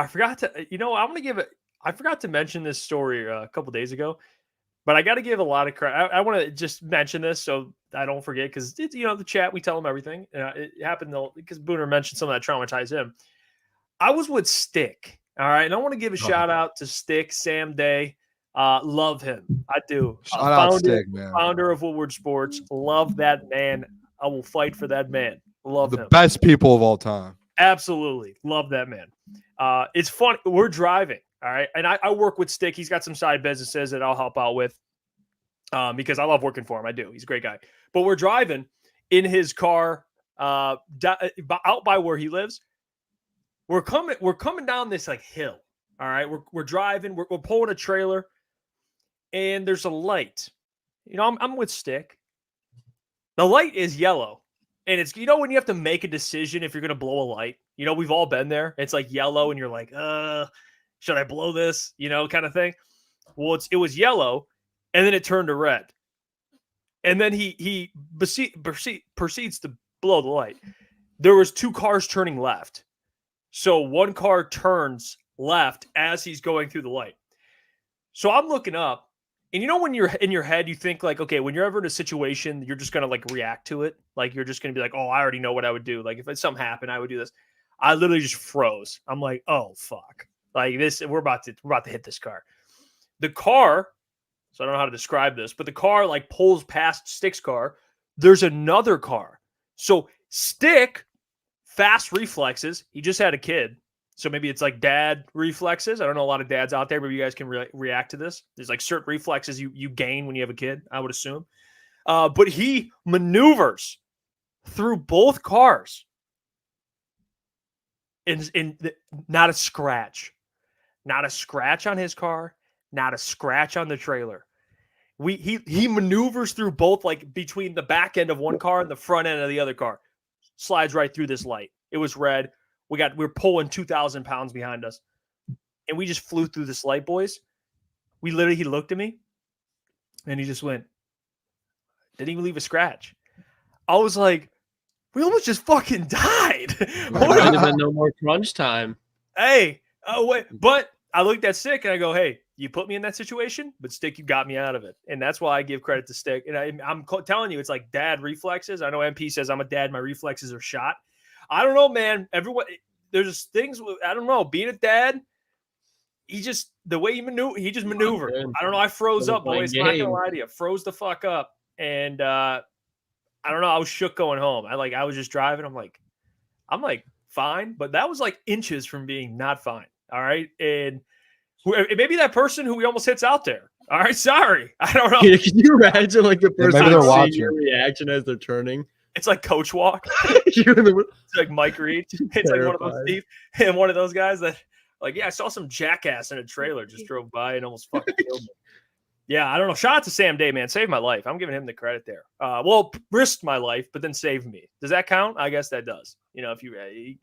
forgot to. I forgot to mention this story a couple days ago, but I got to give a lot of credit. I want to just mention this so I don't forget, because it's the chat, we tell them everything. It happened because Booner mentioned something that traumatized him. I was with Stick, all right, and I want to give a shout out to Stick, Sam Day. Love him, I do. Shout out Stick, man. Founder of Woodward Sports. Love that man. I will fight for that man. Love him. The best people of all time. Absolutely, love that man. It's fun. We're driving. All right. And I work with Stick. He's got some side businesses that I'll help out with because I love working for him. I do. He's a great guy. But we're driving in his car out by where he lives. We're coming down this like hill. All right. We're driving. We're pulling a trailer, and there's a light. I'm with Stick. The light is yellow. And it's, when you have to make a decision if you're going to blow a light, we've all been there. It's like yellow and you're like, should I blow this? Kind of thing. Well, it was yellow, and then it turned to red. And then he proceeds to blow the light. There was 2 cars turning left. So one car turns left as he's going through the light. So I'm looking up, and when you're in your head, you think like, okay, when you're ever in a situation, you're just going to like react to it. Like you're just going to be like, oh, I already know what I would do. Like if something happened, I would do this. I literally just froze. I'm like, oh, fuck. Like this, we're about to hit this car. The car so I don't know how to describe this, but the car like pulls past Stick's car. There's another car. So Stick, fast reflexes. He just had a kid. So maybe it's like dad reflexes. I don't know a lot of dads out there. Maybe you guys can react to this. There's like certain reflexes you gain when you have a kid, I would assume. But he maneuvers through both cars. Not a scratch. Not a scratch on his car. Not a scratch on the trailer. He maneuvers through both, like between the back end of one car and the front end of the other car. Slides right through this light. It was red. We're pulling 2,000 pounds behind us. And we just flew through this light, boys. He looked at me and he just went, didn't even leave a scratch. I was like, we almost just fucking died. Might have been no more crunch time. Hey, wait, but I looked at Stick and I go, hey, you put me in that situation, but Stick, you got me out of it. And that's why I give credit to Stick. And I'm telling you, it's like dad reflexes. I know MP says I'm a dad. My reflexes are shot. I don't know, man. Everyone, there's things, I don't know. Being a dad, the way he just maneuvered. I don't know. I froze up, boys. I'm not going to lie to you. Froze the fuck up. And I don't know. I was shook going home. I was just driving. I'm like, fine. But that was like inches from being not fine. All right. And maybe that person who he almost hits out there. All right. Sorry. I don't know. Can you imagine like the person maybe they're seeing watching your reaction as they're turning? It's like coach walk. You're in the It's like Mike Reed. It's like one of those Steve and one of those guys that like, yeah, I saw some jackass in a trailer just drove by and almost fucking killed me. Yeah, I don't know. Shout out to Sam Day, man. Saved my life. I'm giving him the credit there. Well, risked my life, but then saved me. Does that count? I guess that does. You know, if you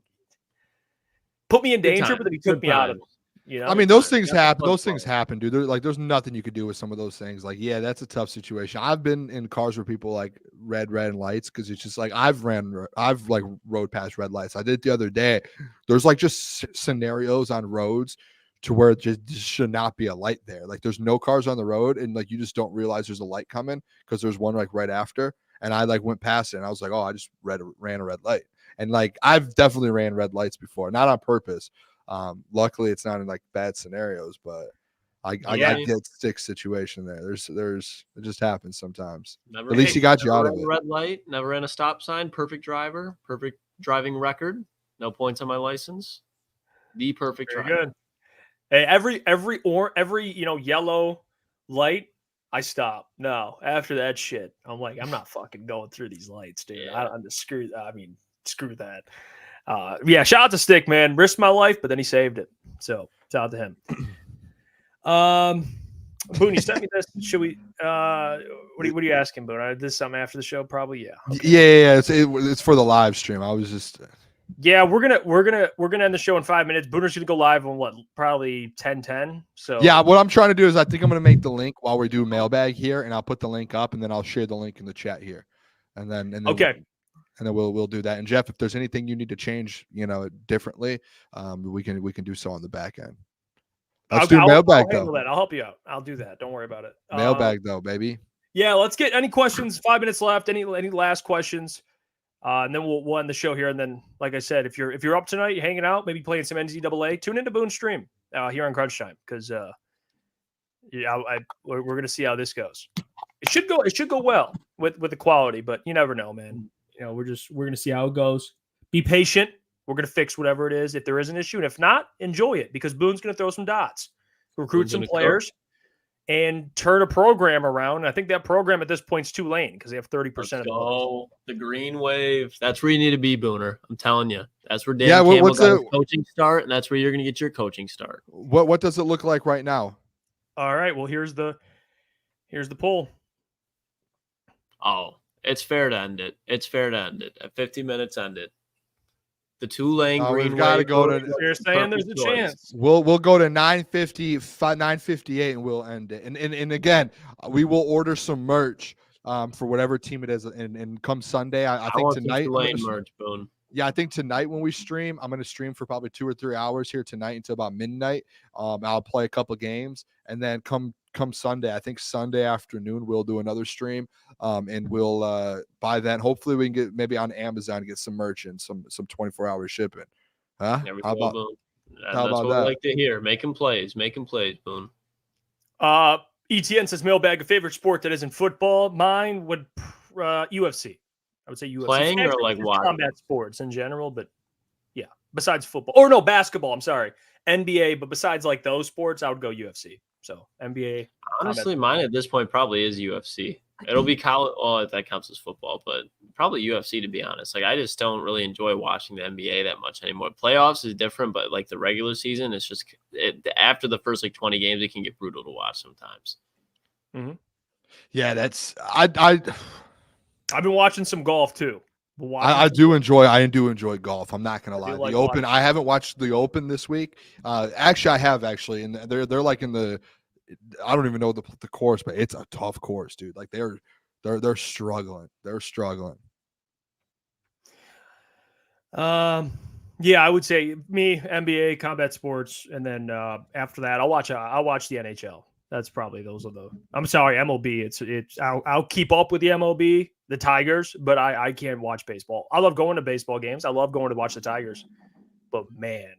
put me in danger, but then he took me out of it. You know? I mean, those things happen. Those things happen, dude. There's nothing you could do with some of those things. Like, yeah, that's a tough situation. I've been in cars where people like red lights because it's just like I've rode past red lights. I did it the other day. There's like just scenarios on roads to where it just should not be a light there. Like there's no cars on the road and like you just don't realize there's a light coming because there's one like right after. And I like went past it and I was like, oh, I just ran a red light. And like I've definitely ran red lights before, not on purpose. Luckily it's not in like bad scenarios, but I get stick situation there. There's it just happens sometimes. At least he got you out of it. Red light, never ran a stop sign, perfect driver, perfect driving record, no points on my license. The perfect driver. Good. Hey, every yellow light, I stop. No, after that shit, I'm like, I'm not fucking going through these lights, dude. Yeah. Screw that. Yeah, shout out to Stick, man. Risked my life, but then he saved it. So shout out to him. Boone, you sent me this. Should we? What are you asking, Boone? This something after the show, probably. Yeah. Okay. Yeah. It's for the live stream. I was just. Yeah, we're gonna end the show in 5 minutes. Booner's gonna go live on what, probably 10:10. So yeah, what I'm trying to do is I think I'm gonna make the link while we do mailbag here, and I'll put the link up, and then I'll share the link in the chat here, and then okay, and then we'll do that. And Jeff, if there's anything you need to change, differently, we can do so on the back end. Let's do mailbag though. I'll help you out. I'll do that. Don't worry about it. Mailbag though, baby. Yeah, let's get any questions. 5 minutes left. Any last questions? And then we'll end the show here. And then, like I said, if you're up tonight, you're hanging out, maybe playing some NCAA, tune into Boone's stream here on Crunch Time because we're going to see how this goes. It should go well with the quality, but you never know, man. We're going to see how it goes. Be patient. We're going to fix whatever it is if there is an issue, and if not, enjoy it because Boone's going to throw some dots, recruit some players. And turn a program around. I think that program at this point is Tulane because they have 30% of the green wave. That's where you need to be, Booner. I'm telling you. That's where Dan Campbell got his coaching start, and that's where you're going to get your coaching start. What does it look like right now? All right. Well, here's the poll. Oh, it's fair to end it. At 50 minutes, end it. The Tulane green we've got to go to. You're saying there's a chance. We'll go to 9:58, and we'll end it. And again, we will order some merch for whatever team it is. And come Sunday, I think tonight. Merch, Boone. Yeah, I think tonight when we stream, I'm going to stream for probably 2 or 3 hours here tonight until about midnight. I'll play a couple games, and then come Sunday, I think Sunday afternoon we'll do another stream. And we'll by then hopefully we can get maybe on Amazon get some merch and some 24-hour shipping. Huh? How about what I like to hear. Making plays, Boone. ETN says mailbag, a favorite sport that isn't football. Mine would UFC. I would say UFC. Playing or Actually, like just watching? combat sports in general, but yeah, besides football. Or no, basketball. I'm sorry. NBA, but besides like those sports, I would go UFC. So NBA. Honestly, mine at this point probably is UFC. It'll be college. Oh, that counts as football, but probably UFC to be honest. Like I just don't really enjoy watching the NBA that much anymore. Playoffs is different, but like the regular season, it's just after the first like 20 games, it can get brutal to watch sometimes. Mm-hmm. Yeah, that's I've been watching some golf too. I do enjoy golf. I'm not gonna lie. Like the Open, I haven't watched the Open this week. Actually, I have actually, and they're like in the, I don't even know the course, but it's a tough course, dude. Like they're struggling. They're struggling. Yeah, I would say me NBA, combat sports, and then after that, I'll watch the NHL. That's probably those are the. I'm sorry, MLB. It's. I'll keep up with the MLB, the Tigers, but I can't watch baseball. I love going to baseball games. I love going to watch the Tigers, but man,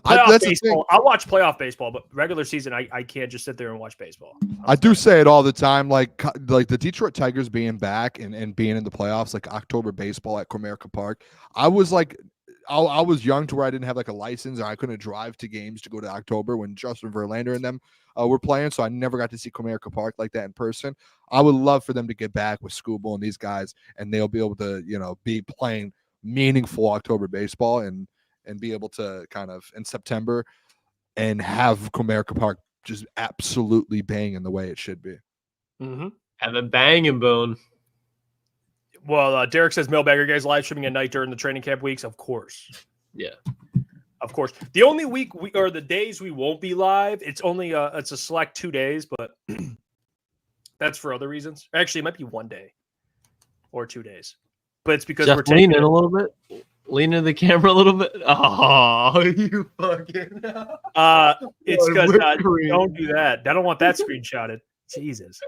baseball. I'll watch playoff baseball, but regular season, I can't just sit there and watch baseball. I do say it all the time, like the Detroit Tigers being back and being in the playoffs, like October baseball at Comerica Park. I was like. I was young to where I didn't have like a license or I couldn't drive to games to go to October when Justin Verlander and them were playing. So I never got to see Comerica Park like that in person. I would love for them to get back with Scooble and these guys and they'll be able to, be playing meaningful October baseball and be able to kind of in September and have Comerica Park just absolutely banging the way it should be. Mm-hmm. Have a banging, Boone. Well, Derek says, mailbag, are you guys live streaming at night during the training camp weeks? Of course. Yeah. Of course. The only week or the days we won't be live, it's only it's a select 2 days, but that's for other reasons. Actually, it might be 1 day or 2 days. But it's because Jeff, we're taking lean in a little bit. Lean into the camera a little bit. Oh, you fucking. It's because don't do that. I don't want that screenshotted. Jesus.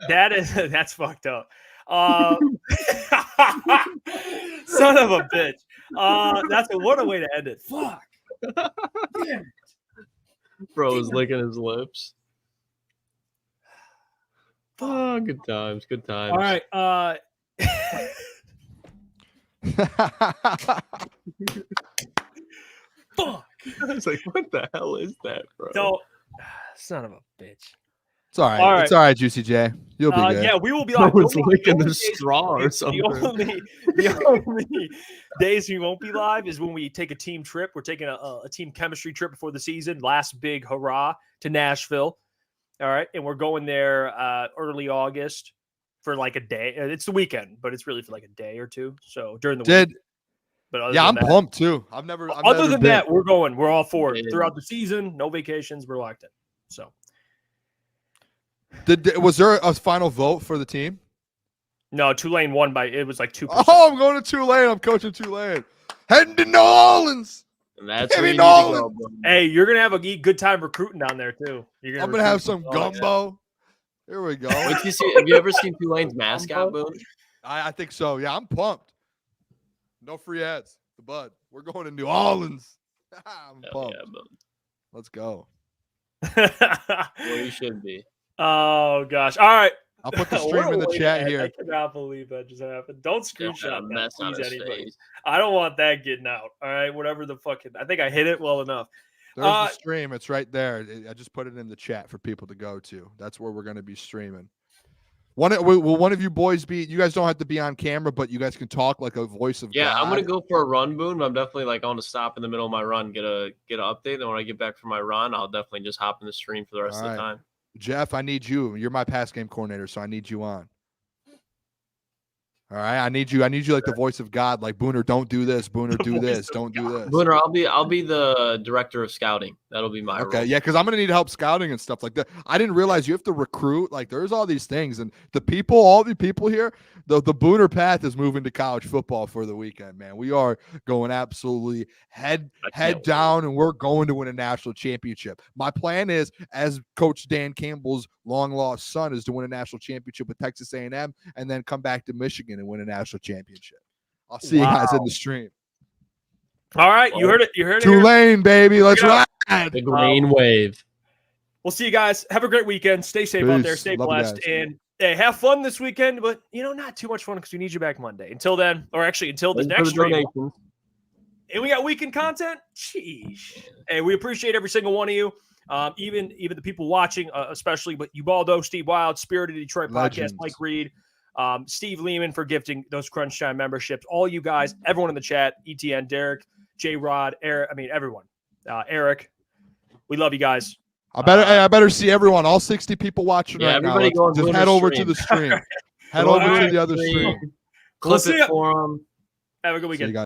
That's fucked up. Son of a bitch. What a way to end it. Fuck. Damn it. Bro is licking his lips. Oh, good times. Good times. All right. Fuck. I was like, what the hell is that, bro? So, son of a bitch. It's all right. All right. It's all right, Juicy J. You'll be good. Yeah, we will be live. No one's licking the straw or something. The only days we won't be live is when we take a team trip. We're taking a team chemistry trip before the season. Last big hurrah to Nashville. All right. And we're going there early August for like a day. It's the weekend, but it's really for like a day or two. So during the week. But I'm pumped too. I've never that, we're going. We're all for it. Throughout the season, no vacations. We're locked in. So. Was there a final vote for the team? No, Tulane won by it was like 2%. Oh, I'm going to Tulane. I'm coaching Tulane. Heading to New Orleans. And that's where you need to go, hey, you're gonna have a good time recruiting down there too. I'm gonna have some gumbo. Here we go. Have you ever seen Tulane's mascot, Boone? I think so. Yeah, I'm pumped. No free ads. The Bud. We're going to New Orleans. I'm pumped. Yeah, let's go. Well, you should be. Oh gosh! All right, I'll put the stream in the chat here. I cannot believe that just happened. Don't screenshot that, please, anybody. Face. I don't want that getting out. All right, whatever the fucking. I think I hit it well enough. There's the stream. It's right there. I just put it in the chat for people to go to. That's where we're going to be streaming. Will one of you boys be? You guys don't have to be on camera, but you guys can talk like a voice of God. I'm gonna go for a run, Boone. I'm definitely like on to stop in the middle of my run, get an update. Then when I get back from my run, I'll definitely just hop in the stream for the rest of the time. Jeff, I need you. You're my pass game coordinator, so I need you on. All right, I need you like the voice of God, like Booner, don't do this. Booner, do this. Don't do this. Booner, I'll be the director of scouting. That'll be my role. Yeah, because I'm gonna need help scouting and stuff like that. I didn't realize you have to recruit. Like, there's all these things, and all the people here, the Booner path is moving to college football for the weekend, man. We are going absolutely head down, and we're going to win a national championship. My plan is, as Coach Dan Campbell's long lost son, is to win a national championship with Texas A&M, and then come back to Michigan and win a national championship. I'll see you guys in the stream. All right, you heard it. You heard it. Tulane, baby, let's ride. The green wave. We'll see you guys. Have a great weekend. Stay safe out there. Peace. Stay Love you blessed. guys. And hey, have fun this weekend, but not too much fun because we need you back Monday. Until then, or actually until the next stream. And we got weekend content. Sheesh. Hey, we appreciate every single one of you. Even the people watching, especially, but Ubaldo, Steve Wild, Spirited Detroit Legends. Podcast, Mike Reed, Steve Lehman for gifting those Crunch Time memberships. All you guys, everyone in the chat, ETN, Derek, J Rod, Eric. I mean, everyone. Eric, we love you guys. I better see everyone, all 60 people watching right now. Everybody go Just head over to the stream. Head over to the other stream. Clip it for them. Have a good weekend.